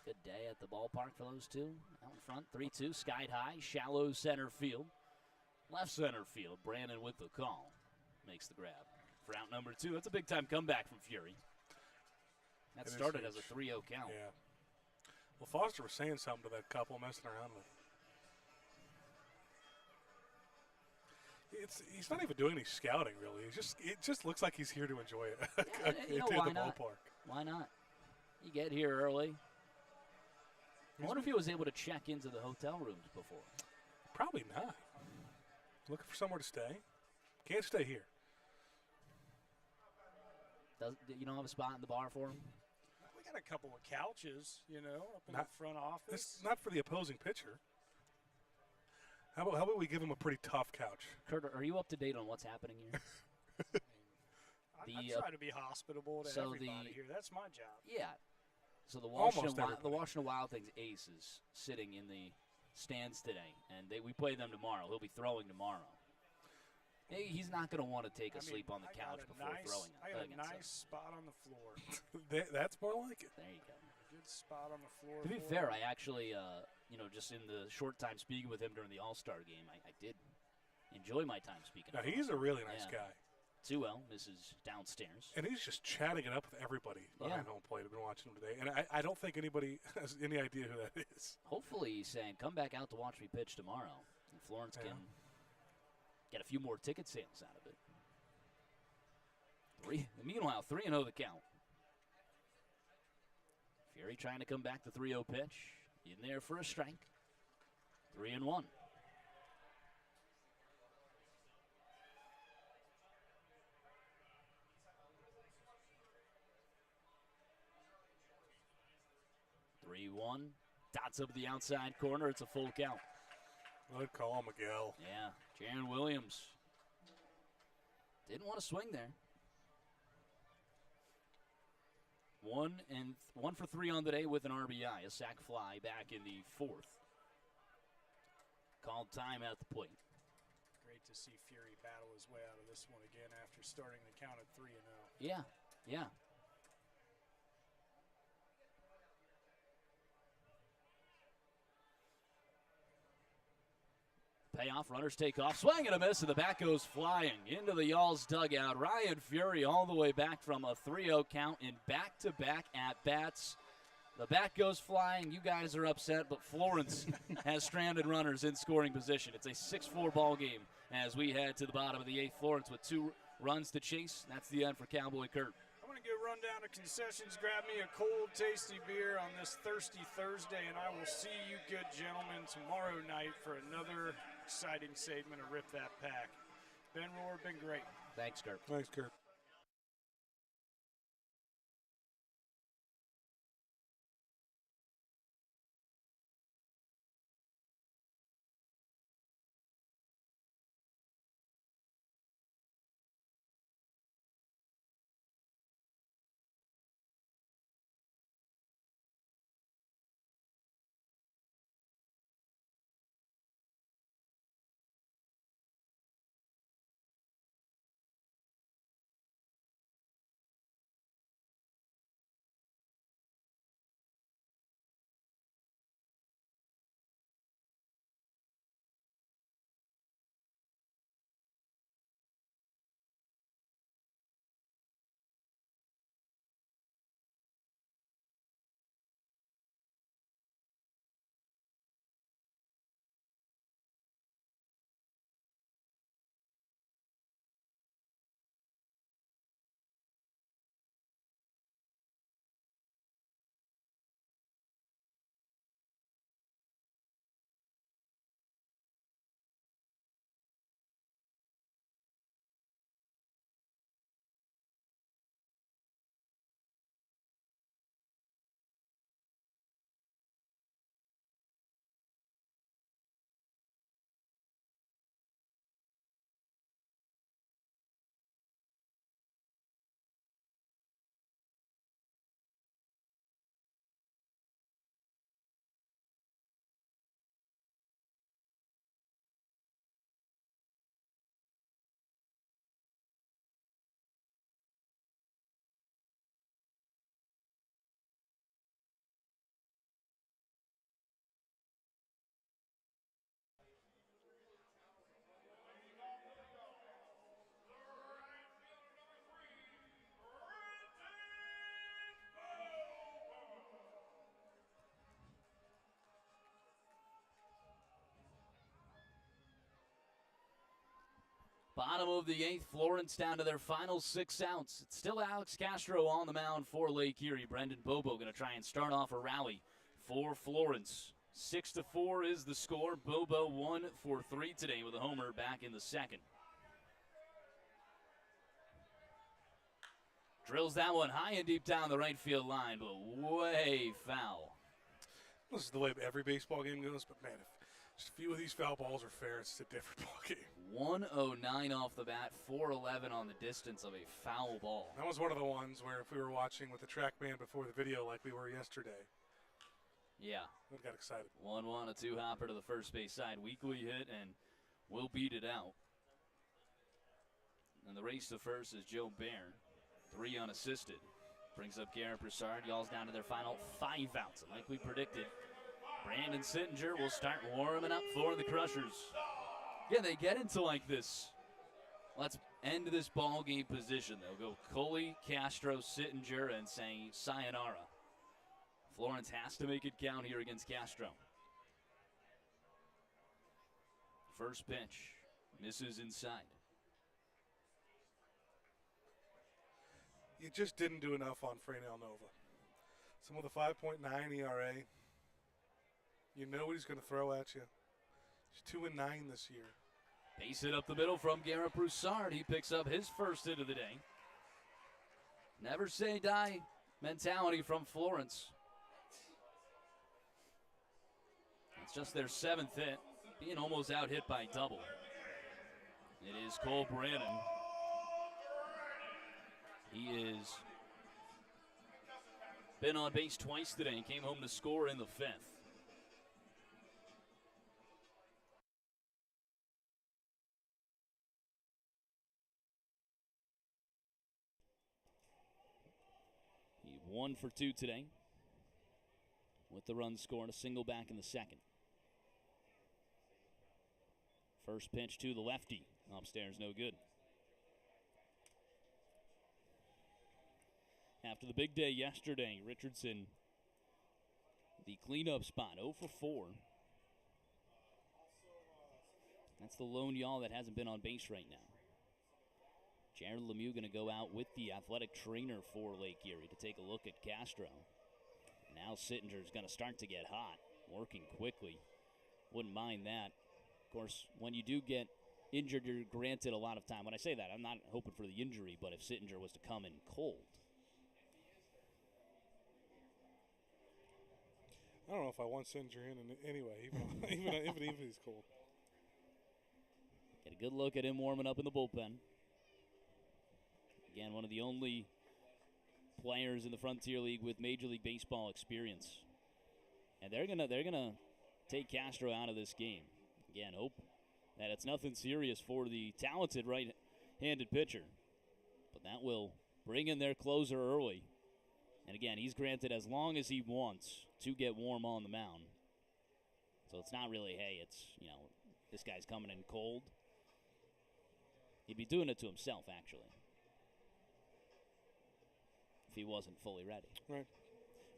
Good day at the ballpark for those two. Out in front, 3-2, skied high, shallow center field. Left center field, Brandon with the call. Makes the grab. For out number 2, that's a big-time comeback from Fury. That started as a 3-0 count. Yeah. Well, Foster was saying something to that couple messing around with. He's not even doing any scouting, really. It just looks like he's here to enjoy it. Yeah, Into why the not? ballpark. Why not? You get here early. I wonder if he was able to check into the hotel rooms before. Probably not. Looking for somewhere to stay. Can't stay here. You don't have a spot in the bar for him? We got a couple of couches, up in the front office. It's not for the opposing pitcher. How about we give him a pretty tough couch? Kurt, are you up to date on what's happening here? I try to be hospitable to everybody here. That's my job. Yeah. So the Almost Washington Wild Things ace is sitting in the stands today, and we play them tomorrow. He'll be throwing tomorrow. He's not going to want to take a sleep on the couch before throwing it. I got a nice spot on the floor. That's more like it. There you go. Good spot on the floor. To be fair, I actually, just in the short time speaking with him during the All-Star game, I did enjoy my time speaking. Now, he's a really nice guy. Sewell, Mrs. Downstairs. And he's just chatting it up with everybody behind home plate. I've been watching him today. And I don't think anybody has any idea who that is. Hopefully he's saying, come back out to watch me pitch tomorrow. And Florence can get a few more ticket sales out of it. Meanwhile, 3-0 the count. Fury trying to come back to 3-0 pitch. In there for a strike. 3-1. Dots up the outside corner. It's a full count. Good call, Miguel. Yeah, Jaron Williams didn't want to swing there. 1 for 3 on the day with an RBI, a sac fly back in the 4th. Called time at the plate. Great to see Fury battle his way out of this one again after starting the count at 3-0. Yeah. Payoff, runners take off, swing and a miss, and the bat goes flying into the Y'all's dugout. Ryan Fury all the way back from a 3-0 count in back-to-back at-bats. The bat goes flying. You guys are upset, but Florence has stranded runners in scoring position. It's a 6-4 ball game as we head to the bottom of the 8th. Florence with 2 runs to chase. That's the end for Cowboy Kurt. I'm going to go run down to concessions, grab me a cold, tasty beer on this thirsty Thursday, and I will see you good gentlemen tomorrow night for another exciting segment of Rip That Pack. Ben Rohr, been great. Thanks, Kurt. Thanks, Kurt. Bottom of the 8th, Florence down to their final 6 outs. It's still Alex Castro on the mound for Lake Erie. Brendan Bobo going to try and start off a rally for Florence. 6-4 is the score. Bobo 1 for 3 today with a homer back in the second. Drills that one high and deep down the right field line, but way foul. This is the way every baseball game goes, but man, if just a few of these foul balls are fair, it's a different ball game. 109 off the bat, 411 on the distance of a foul ball. That was one of the ones where if we were watching with the TrackMan before the video like we were yesterday, yeah, we got excited. 1-1, a 2-hopper to the first base side. Weekly hit, and we'll beat it out. And the race to first is Joe Baird. 3 unassisted. Brings up Garrett Broussard. Y'all's down to their final 5 outs. And like we predicted, Brandon Sittinger will start warming up for the Crushers. Yeah, they get into like this. Let's end this ball game position. They'll go Coley, Castro, Sittinger, and say sayonara. Florence has to make it count here against Castro. First pitch. Misses inside. You just didn't do enough on Fraynell Nova. Some with a 5.9 ERA. You know what he's going to throw at you. He's 2-9 this year. Base hit up the middle from Garrett Broussard. He picks up his first hit of the day. Never say die mentality from Florence. It's just their 7th hit, being almost out hit by double. It is Cole Brannon. He is been on base twice today and came home to score in the 5th. He 1 for 2 today with the run scored, a single back in the second. First pitch to the lefty. Upstairs, no good. After the big day yesterday, Richardson, the cleanup spot, 0 for 4. That's the lone y'all that hasn't been on base right now. Jared Lemieux going to go out with the athletic trainer for Lake Erie to take a look at Castro. Now Sittinger's going to start to get hot, working quickly. Wouldn't mind that. Of course, when you do get injured, you're granted a lot of time. When I say that, I'm not hoping for the injury, but if Sittinger was to come in cold. I don't know if I want Sittinger in anyway, even if he's cold. Get a good look at him warming up in the bullpen. Again, one of the only players in the Frontier League with Major League Baseball experience. And they're gonna take Castro out of this game. Again, hope that it's nothing serious for the talented right-handed pitcher. But that will bring in their closer early. And again, he's granted as long as he wants to get warm on the mound. So it's not really, hey, it's, this guy's coming in cold. He'd be doing it to himself, actually, if he wasn't fully ready. Right.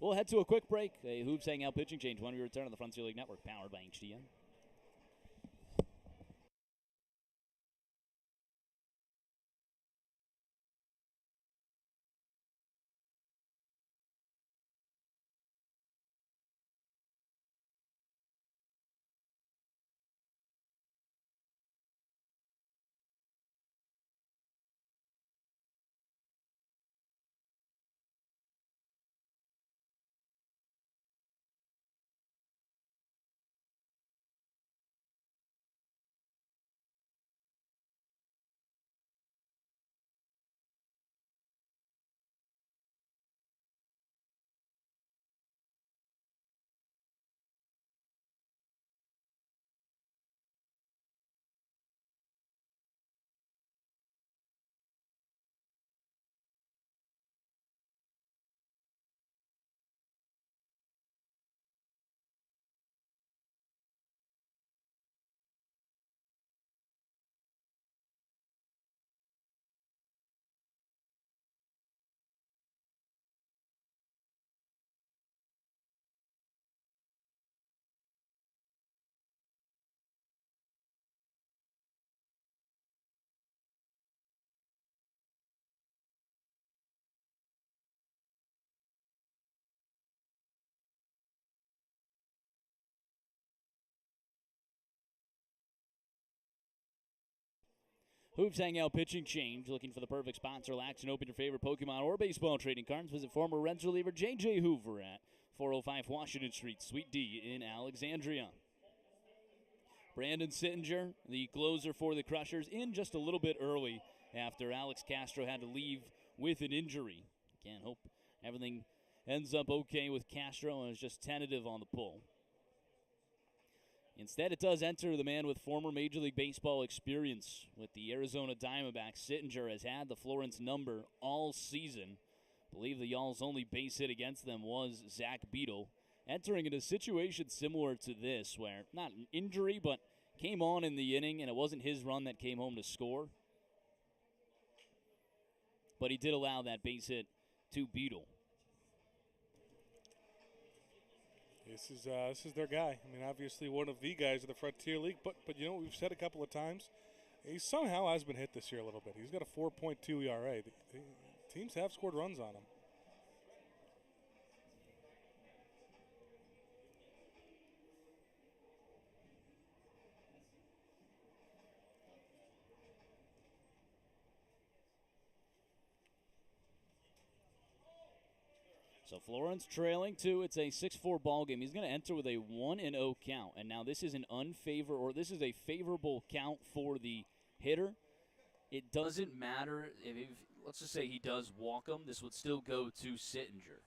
We'll head to a quick break. A Hoops Hangout pitching change when we return on the Frontier League Network, powered by HDN. Hoops Hangout Pitching Change. Looking for the perfect spot to relax and open your favorite Pokemon or baseball trading cards? Visit former Reds reliever J.J. Hoover at 405 Washington Street, Suite D in Alexandria. Brandon Sittinger, the closer for the Crushers, in just a little bit early after Alex Castro had to leave with an injury. Again, hope everything ends up okay with Castro and is just tentative on the pull. Instead, it does enter the man with former Major League Baseball experience with the Arizona Diamondbacks. Sittinger has had the Florence number all season. I believe the Y'all's only base hit against them was Zach Beadle. Entering in a situation similar to this, where not an injury, but came on in the inning, and it wasn't his run that came home to score. But he did allow that base hit to Beadle. This is their guy. I mean, obviously one of the guys of the Frontier League, but you know what we've said a couple of times, he somehow has been hit this year a little bit. He's got a 4.2 ERA. The teams have scored runs on him. So Florence trailing 2. It's a 6-4 ball game. He's going to enter with a 1-0 count. And now this is this is a favorable count for the hitter. It doesn't matter if let's just say he does walk him, this would still go to Sittinger.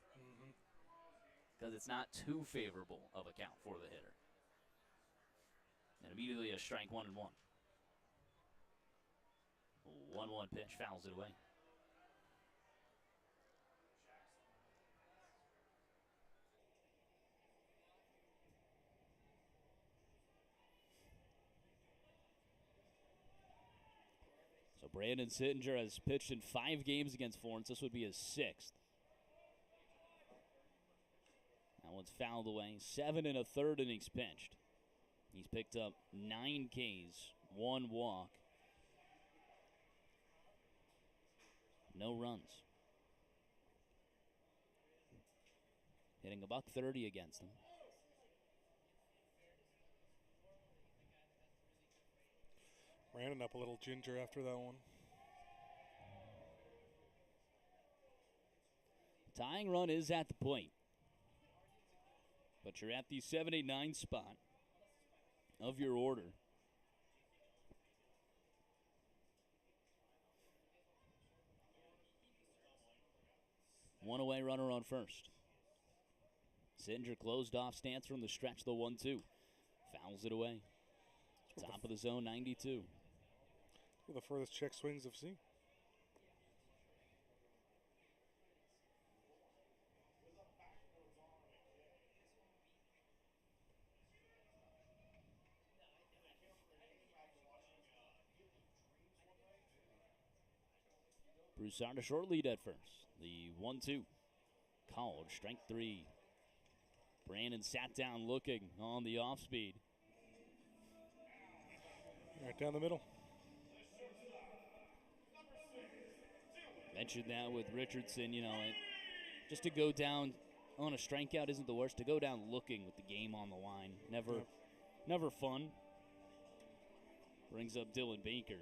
Because it's not too favorable of a count for the hitter. And immediately a strike 1-1. 1-1 pitch, fouls it away. So Brandon Sittinger has pitched in 5 games against Florence. This would be his 6th. That one's fouled away. 7 1/3 innings pitched. He's picked up 9 Ks, 1 walk, no runs. Hitting $130 against them. Brandon up a little ginger after that one. Tying run is at the plate. But you're at the 7, 8, 9 spot of your order. One away runner on first. Sittinger closed off stance from the stretch, the 1-2. Fouls it away. Top of the zone, 92. The furthest check swings I've seen. Broussard a short lead at first. The 1-2. Called, strike 3. Brandon sat down looking on the off speed. Right down the middle. Mentioned that with Richardson, just to go down on a strikeout isn't the worst. To go down looking with the game on the line, never fun. Brings up Dylan Baker.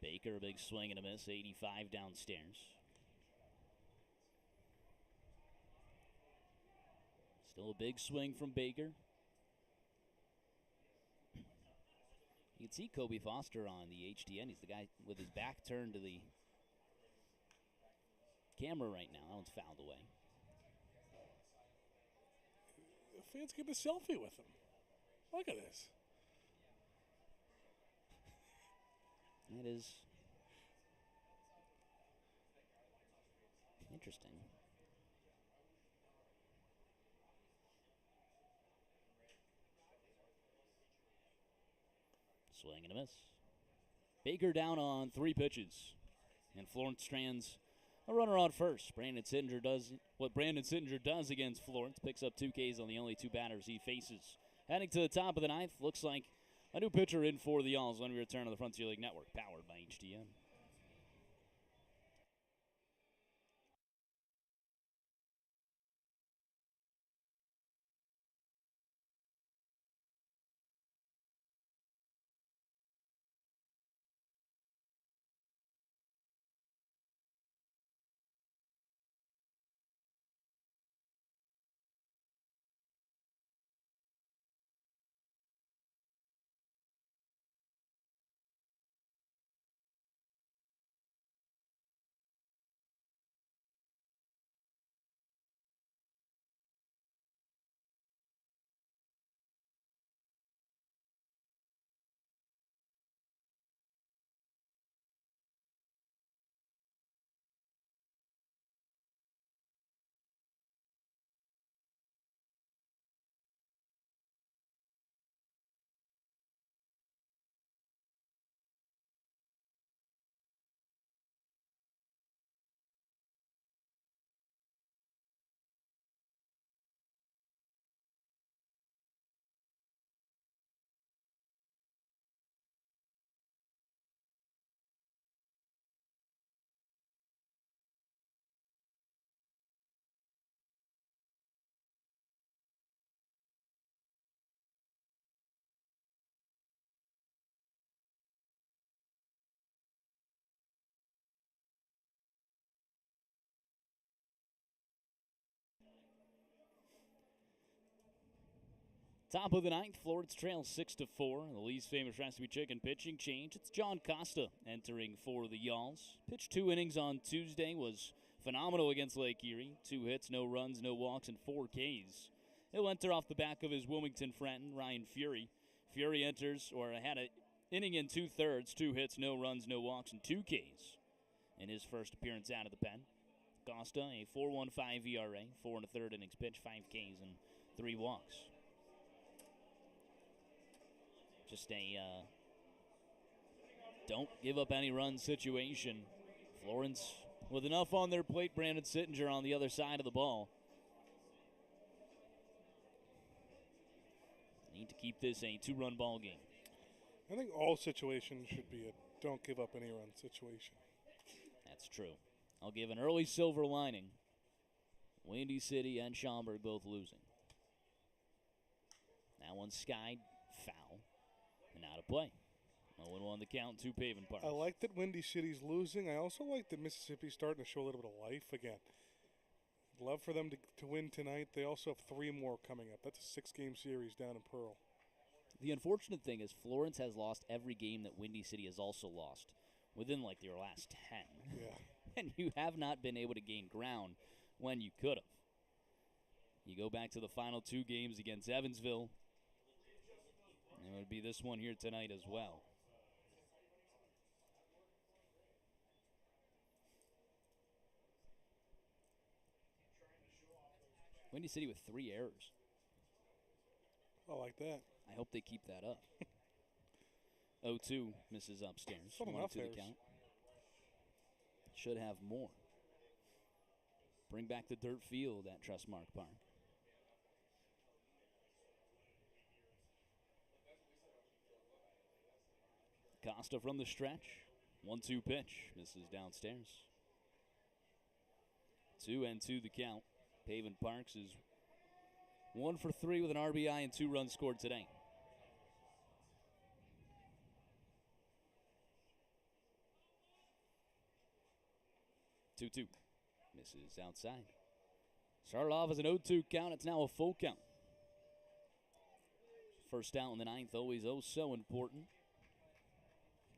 Baker, a big swing and a miss, 85 downstairs. Still a big swing from Baker. You can see Kobe Foster on the HDN. He's the guy with his back turned to the camera right now. That one's fouled away. The fans get a selfie with him. Look at this. That is interesting. Swing and a miss. Baker down on 3 pitches. And Florence strands a runner on first. Brandon Sittinger does what Brandon Sittinger does against Florence. Picks up 2 Ks on the only 2 batters he faces. Heading to the top of the 9th. Looks like a new pitcher in for the Y'alls when we return to the Frontier League Network, powered by HDN. Top of the ninth, Florence trails 6-4. The least famous recipe chicken pitching change. It's John Costa entering for the Yalls. Pitched 2 innings on Tuesday, was phenomenal against Lake Erie. 2 hits, no runs, no walks, and 4 Ks. He'll enter off the back of his Wilmington friend, Ryan Fury. Fury enters, or had an inning in 2/3, 2 hits, no runs, no walks, and 2 Ks in his first appearance out of the pen. Costa, a 4.15 ERA, 4 1/3 innings pitched, 5 Ks, and 3 walks. Just a don't give up any runs situation. Florence with enough on their plate. Brandon Sittinger on the other side of the ball. Need to keep this a 2-run ball game. I think all situations should be a don't give up any run situation. That's true. I'll give an early silver lining. Windy City and Schaumburg both losing. That one's skied, foul, and out of play. 0-1 the count, 2 Paving Parks. I like that Windy City's losing. I also like that Mississippi's starting to show a little bit of life again. Love for them to win tonight. They also have 3 more coming up. That's a 6-game series down in Pearl. The unfortunate thing is Florence has lost every game that Windy City has also lost within like their last 10. Yeah. And you have not been able to gain ground when you could have. You go back to the final 2 games against Evansville. And it would be this one here tonight as well. Windy City with 3 errors. I like that. I hope they keep that up. 0-2 misses upstairs. Not 1 enough to the errors. count. Should have more. Bring back the dirt field at Trustmark Park. Costa from the stretch. 1-2 pitch. Misses downstairs. 2-2 the count. Pavin Parks is 1 for 3 with an RBI and 2 runs scored today. Two. Misses outside. Started off as an 0-2 count. It's now a full count. First out in the 9th, always so important.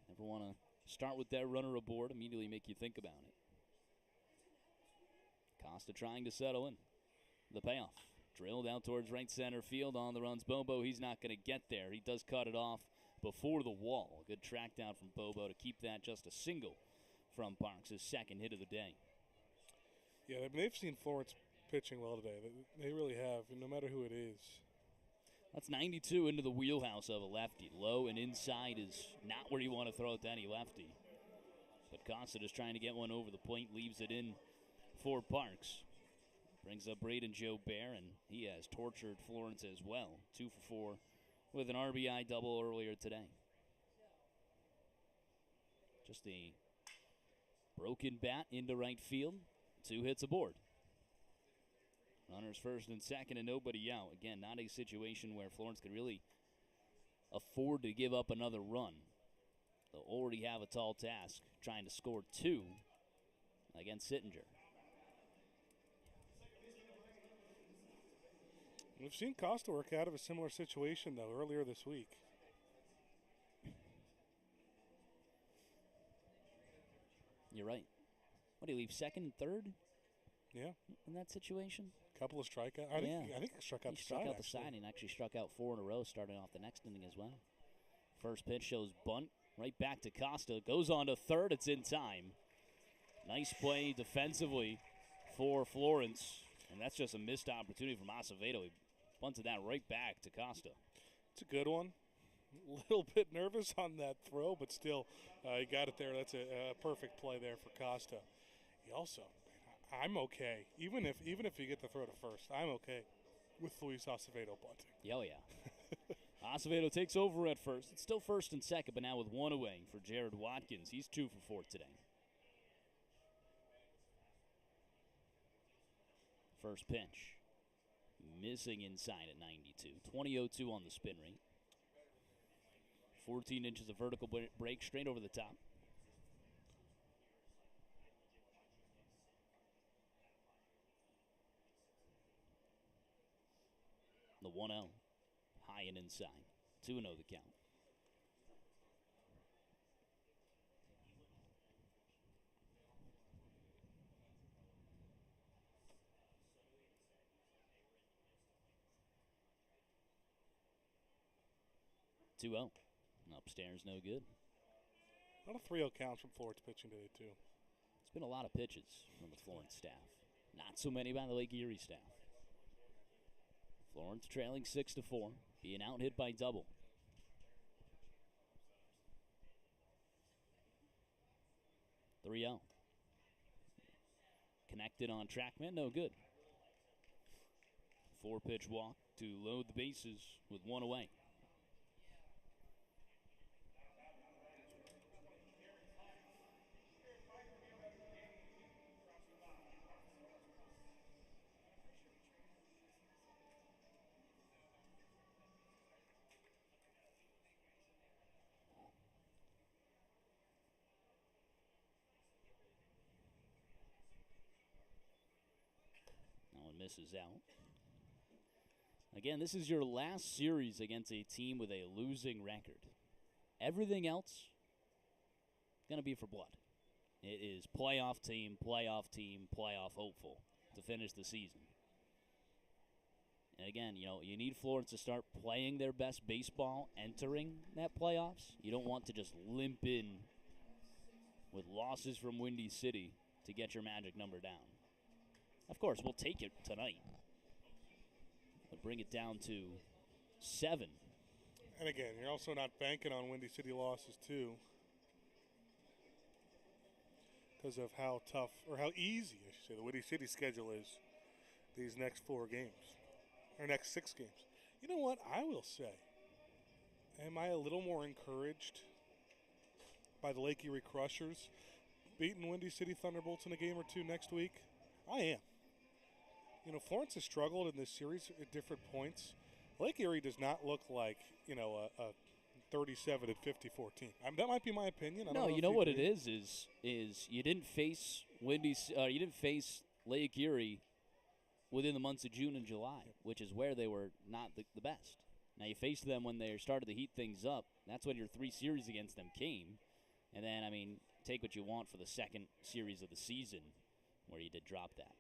Never want to start with that runner aboard, immediately make you think about it. Costa trying to settle in. The payoff. Drilled out towards right center field. On the runs Bobo. He's not going to get there. He does cut it off before the wall. A good track down from Bobo to keep that just a single from Parks, his second hit of the day. Yeah, I mean, they've seen Florence pitching well today. They really have, no matter who it is. That's 92 into the wheelhouse of a lefty. Low and inside is not where you want to throw it to any lefty. But Costa is trying to get one over the plate, leaves it in for Parks. Brings up Braden Joe Bear, and he has tortured Florence as well. 2 for 4 with an RBI double earlier today. Just a broken bat into right field. 2 hits aboard. Runners first and second and nobody out. Again, not a situation where Florence could really afford to give up another run. They'll already have a tall task trying to score 2 against Sittinger. We've seen Costa work out of a similar situation, though, earlier this week. You're right. What, did he leave second and third Yeah, in that situation? couple of strikeouts. I think he struck out He the struck side, out the actually. side and actually struck out 4 in a row, starting off the next inning as well. First pitch shows bunt right back to Costa. Goes on to third. It's in time. Nice play defensively for Florence. And that's just a missed opportunity from Acevedo. He bunted that right back to Costa. It's a good one. A little bit nervous on that throw, but still, he got it there. That's a perfect play there for Costa. He also, I'm okay. Even if you get the throw to first, I'm okay with Luis Acevedo bunting. Oh, yeah. Acevedo takes over at first. It's still first and second, but now with 1 away for Jared Watkins. He's 2 for 4 today. First pitch. Missing inside at 92. 20-02 on the spin rate. 14 inches of vertical break straight over the top. The 1-0. and inside. 2-0 the count. Upstairs, no good. A lot of 3-0 counts from Florence pitching today, too. It's been a lot of pitches from the Florence staff. Not so many by the Lake Erie staff. Florence trailing 6-4, being out hit by double. (3-0). Connected on Trackman, no good. 4-pitch walk to load the bases with one away. Misses out. Again, this is your last series against a team with a losing record. Everything else going to be for blood. It is playoff team, playoff hopeful to finish the season. And again, you need Florence to start playing their best baseball entering that playoffs. You don't want to just limp in with losses from Windy City to get your magic number down. Of course, we'll take it tonight. But bring it down to 7. And again, you're also not banking on Windy City losses, too, because of how tough, or how easy, I should say, the Windy City schedule is these next 4 games, or next 6 games. You know what? I will say, am I a little more encouraged by the Lake Erie Crushers beating Windy City Thunderbolts in a game or 2 next week? I am. Florence has struggled in this series at different points. Lake Erie does not look like, a 37 and 54 team. That might be my opinion. I don't know you know what agree. it is you didn't face you didn't face Lake Erie within the months of June and July, which is where they were not the best. Now you faced them when they started to heat things up. That's when your 3 series against them came. And then, take what you want for the second series of the season where you did drop that.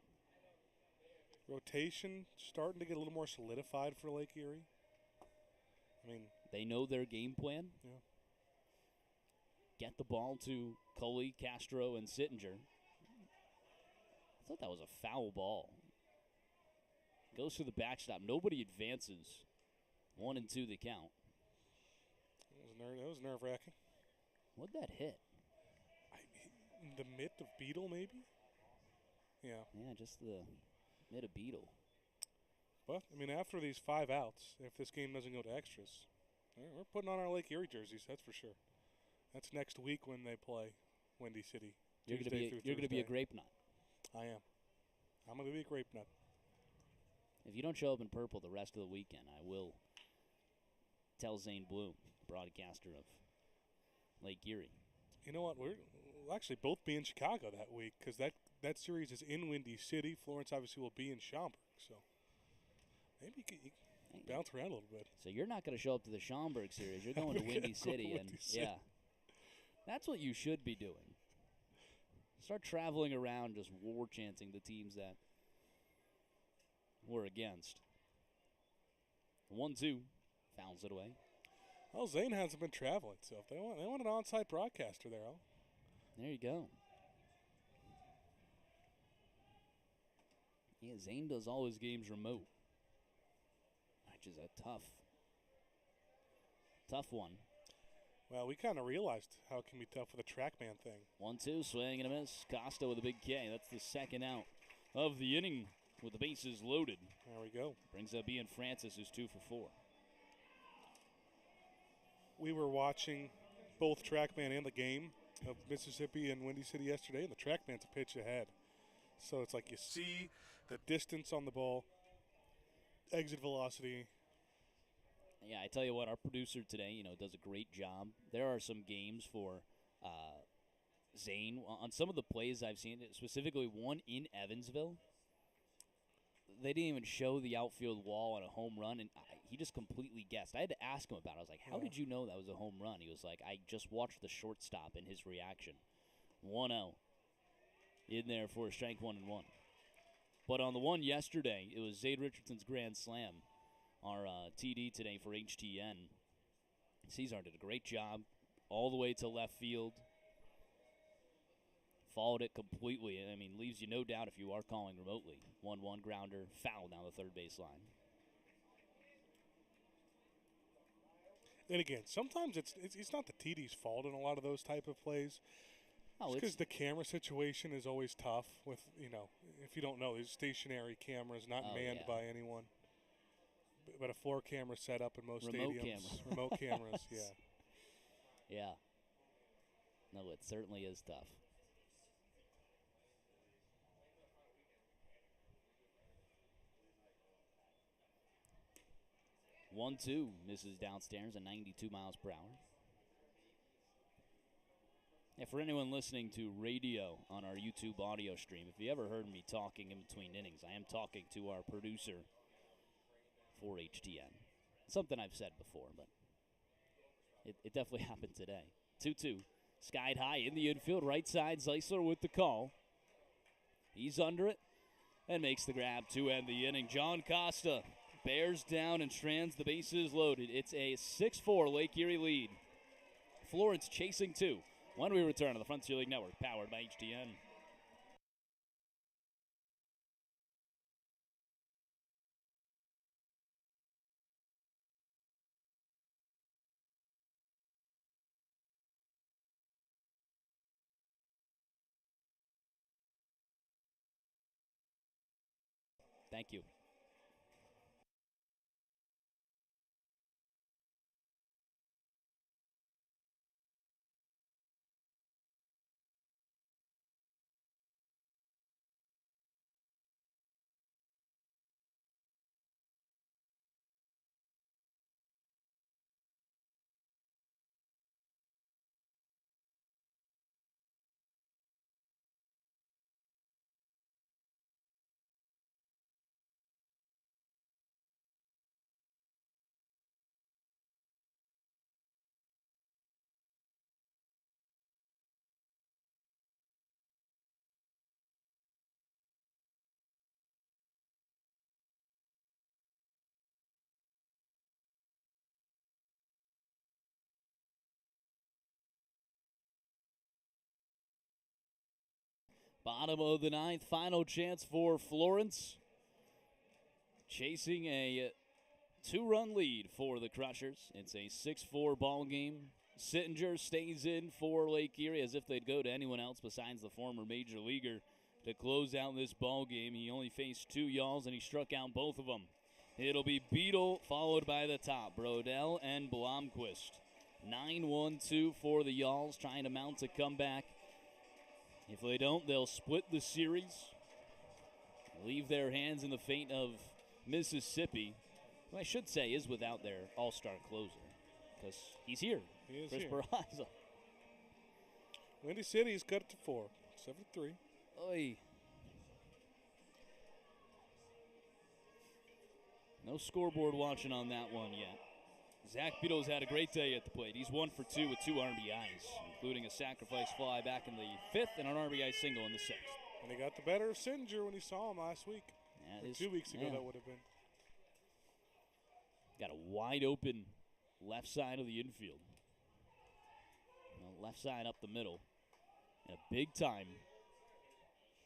Rotation starting to get a little more solidified for Lake Erie. They know their game plan. Yeah. Get the ball to Coley, Castro, and Sittinger. I thought that was a foul ball. Goes to the backstop. Nobody advances. 1 and 2 the count. That was nerve-wracking. What'd that hit? The mitt of Beetle, maybe? Yeah. Yeah, just the mid of Beetle. But, after these 5 outs, if this game doesn't go to extras, we're putting on our Lake Erie jerseys, that's for sure. That's next week when they play Windy City. You're going to be a grape nut. I am. I'm going to be a grape nut. If you don't show up in purple the rest of the weekend, I will tell Zane Bloom, broadcaster of Lake Erie. You know what? We'll actually both be in Chicago that week because that series is in Windy City. Florence obviously will be in Schaumburg, so maybe you can bounce around a little bit. So you're not going to show up to the Schaumburg series. You're going to Windy City. Yeah, that's what you should be doing. Start traveling around just war chanting the teams that we're against. 1-2, fouls it away. Well, Zane hasn't been traveling, so if they want an on-site broadcaster there. There you go. Yeah, Zane does all his games remote, which is a tough one. Well, we kind of realized how it can be tough with a TrackMan thing. 1-2, swing and a miss. Costa with a big K. That's the second out of the inning with the bases loaded. There we go. Brings up Ian Francis, who's 2 for 4. We were watching both TrackMan and the game of Mississippi and Windy City yesterday, and the TrackMan's a pitch ahead. So it's like you see the distance on the ball, exit velocity. Yeah, I tell you what, our producer today, does a great job. There are some games for Zane on some of the plays I've seen, specifically one in Evansville. they didn't even show the outfield wall on a home run, and he just completely guessed. I had to ask him about it. I was like, how did you know that was a home run? He was like, I just watched the shortstop and his reaction. 1-0 in there for a strike 1-1. But on the one yesterday, it was Zade Richardson's grand slam, our TD today for HTN. Cesar did a great job all the way to left field. Followed it completely. I mean, leaves you no doubt if you are calling remotely. 1-1 grounder, foul down the third base line. And again, sometimes it's not the TD's fault in a lot of those type of plays. Because the camera situation is always tough with, if you don't know, these stationary cameras, not manned by anyone. But a floor camera set up in most stadiums. Remote cameras, yeah. Yeah. No, it certainly is tough. One-two misses downstairs at 92 miles per hour. Yeah, for anyone listening to radio on our YouTube audio stream, if you ever heard me talking in between innings, I am talking to our producer for HTN. Something I've said before, but it definitely happened today. 2-2. Skied high in the infield, right side, Zeisler with the call. He's under it and makes the grab to end the inning. John Costa bears down and strands the bases loaded. It's a 6-4 Lake Erie lead. Florence chasing 2. When we return on the Frontier League Network, powered by HTN. Thank you. Bottom of the ninth, final chance for Florence. Chasing a 2-run lead for the Crushers. It's a 6-4 ball game. Sittinger stays in for Lake Erie as if they'd go to anyone else besides the former major leaguer to close out this ball game. He only faced 2 Yalls and he struck out both of them. It'll be Beetle followed by the top, Brodell and Blomquist. 9-1-2 for the Yalls, trying to mount a comeback. If they don't, they'll split the series, leave their hands in the fate of Mississippi, who I should say is without their all-star closer, because he's here. He is Chris here. Barraza. Windy City's cut it to 4, 7-3. Oy. No scoreboard watching on that one yet. Zach Beatles had a great day at the plate. He's 1 for 2 with 2 RBIs, including a sacrifice fly back in the 5th and an RBI single in the 6th. And he got the better of Sittinger when he saw him last week. Or 2 weeks ago, that would have been. Got a wide open left side of the infield. Left side up the middle. And a big time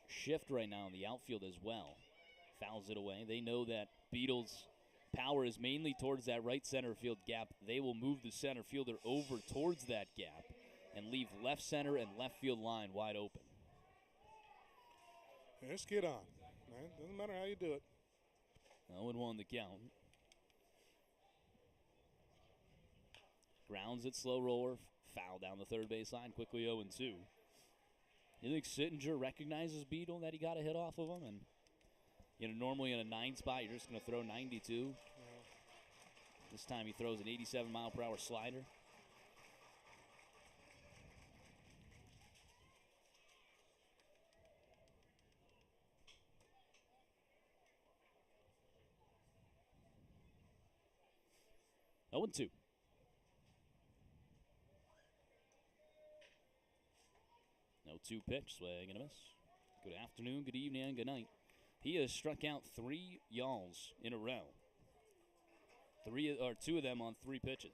shift right now in the outfield as well. Fouls it away. They know that Beatles' power is mainly towards that right center field gap. They will move the center fielder over towards that gap and leave left center and left field line wide open. Yeah, just get on, man. Doesn't matter how you do it. 0-1 the count. Grounds it, slow roller, foul down the third base line, quickly 0-2. You think Sittinger recognizes Beetle that he got a hit off of him? And normally in a 9 spot, you're just going to throw 92. Yeah. This time he throws an 87-mile-per-hour slider. 0-2. No 2 pitch, swing and a miss. Good afternoon, good evening, and good night. He has struck out 3 Yalls in a row. 2 of them on 3 pitches.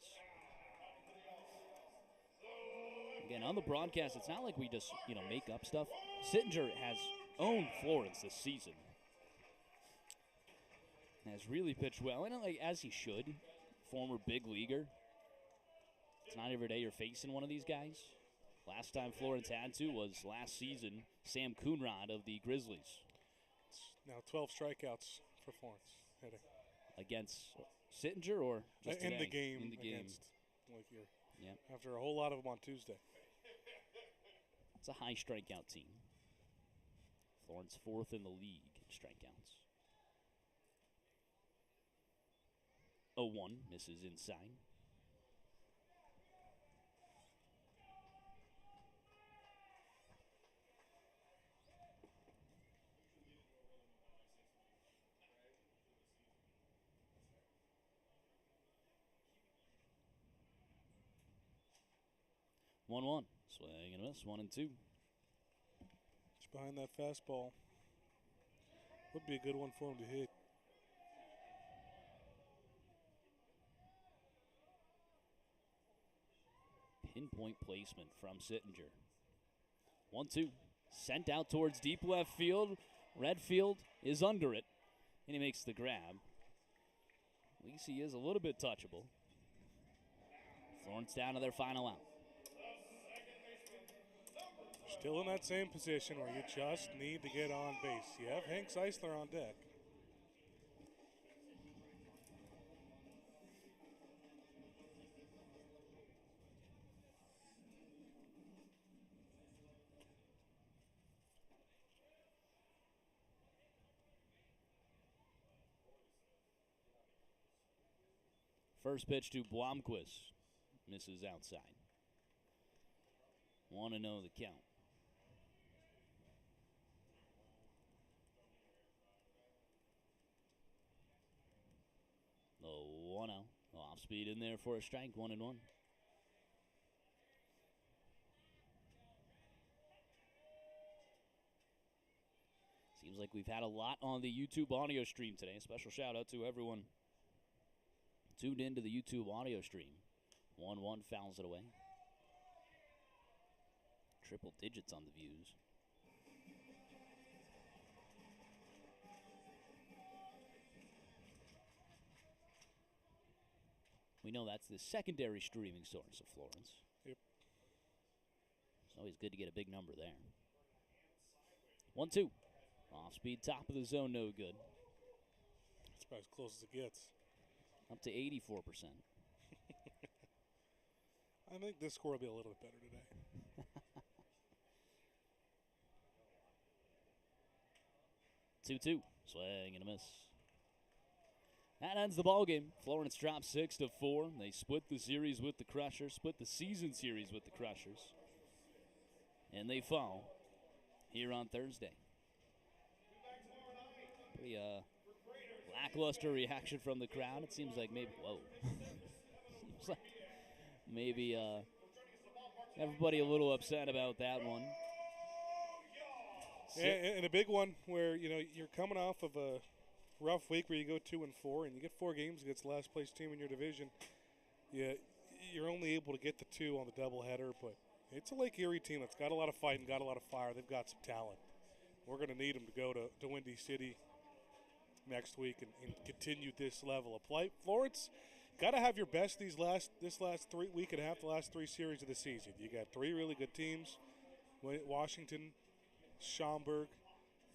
Again, on the broadcast, it's not like we just, make up stuff. Sittinger has owned Florence this season. Has really pitched well, and as he should. Former big leaguer. It's not every day you're facing one of these guys. Last time Florence had to was last season, Sam Coonrod of the Grizzlies. It's now 12 strikeouts for Florence hitting. Against Sittinger or just in today? the game? In the game. Against Erie. Yep. After a whole lot of them on Tuesday. It's a high strikeout team. Florence 4th in the league in strikeouts. 0-1, misses inside. One. Swing and a miss. 1-2. Just behind that fastball. Would be a good one for him to hit. Pinpoint placement from Sittinger. 1-2. Sent out towards deep left field. Redfield is under it, and he makes the grab. At least he is a little bit touchable. Florence down to their final out. Still in that same position where you just need to get on base. You have Hank Zeisler on deck. First pitch to Blomquist. Misses outside. 1-0 the count. The 1-0. Off speed in there for a strike. 1-1. Seems like we've had a lot on the YouTube audio stream today. Special shout out to everyone tuned into the YouTube audio stream. 1-1 fouls it away. Triple digits on the views. We know that's the secondary streaming source of Florence. Yep. It's always good to get a big number there. 1-2. Off speed, top of the zone, no good. That's about as close as it gets. Up to 84%. I think this score will be a little bit better today. 2-2. Swing and a miss. That ends the ball game. Florence drops 6-4. They split the series with the Crushers, split the season series with the Crushers. And they fall here on Thursday. Pretty lackluster reaction from the crowd. It seems like maybe, whoa. Seems like maybe everybody a little upset about that one. And a big one where, you're coming off of a rough week where you go 2-4 and you get 4 games against the last place team in your division. You're only able to get the 2 on the doubleheader, but it's a Lake Erie team that's got a lot of fight and got a lot of fire. They've got some talent. We're going to need them to go to Windy City next week and continue this level of play. Florence, got to have your best this last week and a half, the last 3 series of the season. You got 3 really good teams: Washington, Schaumburg,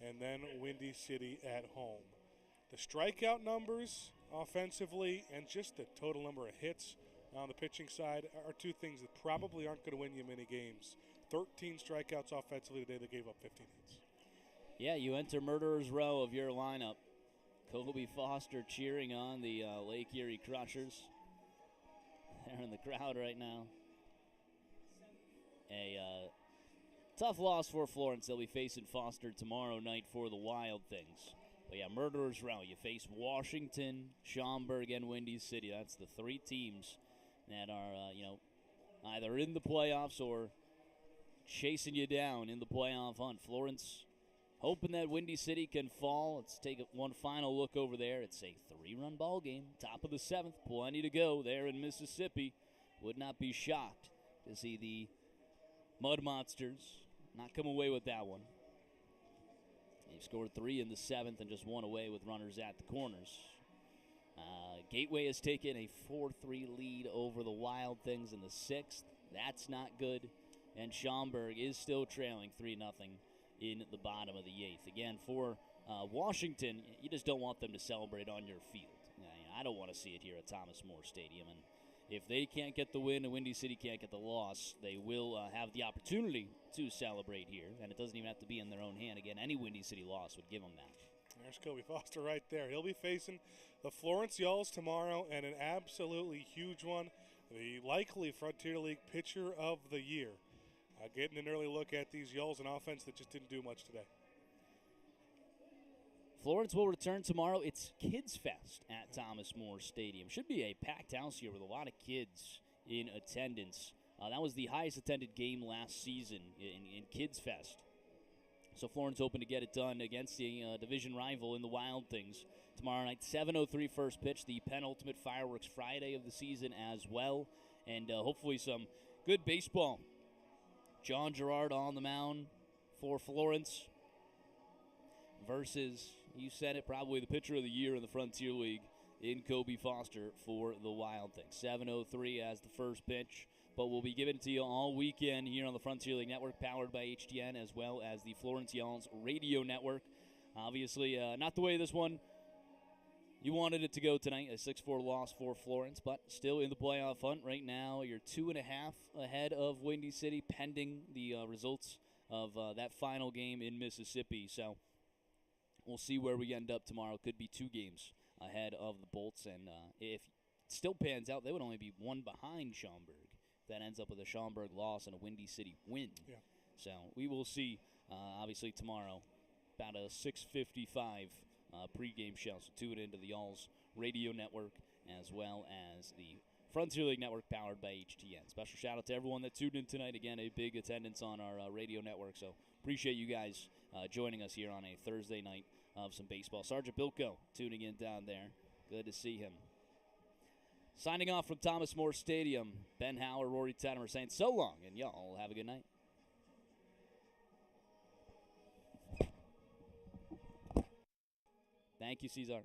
and then Windy City at home. The strikeout numbers offensively and just the total number of hits on the pitching side are 2 things that probably aren't going to win you many games. 13 strikeouts offensively today. They gave up 15 hits. Yeah, you enter murderer's row of your lineup. Kobe Foster cheering on the Lake Erie Crushers. They're in the crowd right now. A tough loss for Florence. They'll be facing Foster tomorrow night for the Wild Things. But yeah, Murderers Row. You face Washington, Schaumburg, and Windy City. That's the three teams that are, either in the playoffs or chasing you down in the playoff hunt. Florence hoping that Windy City can fall. Let's take one final look over there. It's a 3-run ball game. Top of the 7th. Plenty to go there in Mississippi. Would not be shocked to see the Mud Monsters not come away with that one. They've scored 3 in the 7th and just 1 away with runners at the corners. Gateway has taken a 4-3 lead over the Wild Things in the 6th. That's not good. And Schaumburg is still trailing 3-0 in the bottom of the 8th. Again, for Washington, you just don't want them to celebrate on your field. I don't want to see it here at Thomas More Stadium. And if they can't get the win and Windy City can't get the loss, they will have the opportunity to celebrate here. And it doesn't even have to be in their own hand. Again, any Windy City loss would give them that. There's Kobe Foster right there. He'll be facing the Florence Yalls tomorrow, and an absolutely huge one, the likely Frontier League Pitcher of the Year. Getting an early look at these Yalls, an offense that just didn't do much today. Florence will return tomorrow. It's Kids Fest at Thomas More Stadium. Should be a packed house here with a lot of kids in attendance. That was the highest attended game last season in Kids Fest. So Florence hoping to get it done against the division rival in the Wild Things. Tomorrow night, 7:03 first pitch, the penultimate Fireworks Friday of the season as well. And hopefully some good baseball. John Gerard on the mound for Florence versus, you said it, probably the pitcher of the year in the Frontier League in Kobe Foster for the Wild Things. 7:03 as the first pitch. But we'll be giving it to you all weekend here on the Frontier League Network, powered by HTN, as well as the Florence Yalls Radio Network. Obviously, not the way this one you wanted it to go tonight, a 6-4 loss for Florence, but still in the playoff hunt right now. You're 2.5 ahead of Windy City, pending the results of that final game in Mississippi. So we'll see where we end up tomorrow. Could be 2 games ahead of the Bolts, and if it still pans out, they would only be 1 behind Schaumburg. That ends up with a Schaumburg loss and a Windy City win. Yeah. So we will see, obviously, tomorrow, about a 6:55 pregame show. So tune into the Yalls Radio Network as well as the Frontier League Network powered by HTN. Special shout out to everyone that tuned in tonight. Again, a big attendance on our radio network. So appreciate you guys joining us here on a Thursday night of some baseball. Sergeant Bilko tuning in down there. Good to see him. Signing off from Thomas More Stadium, Ben Howard, Rory Tettemer saying so long, and y'all have a good night. Thank you, Cesar.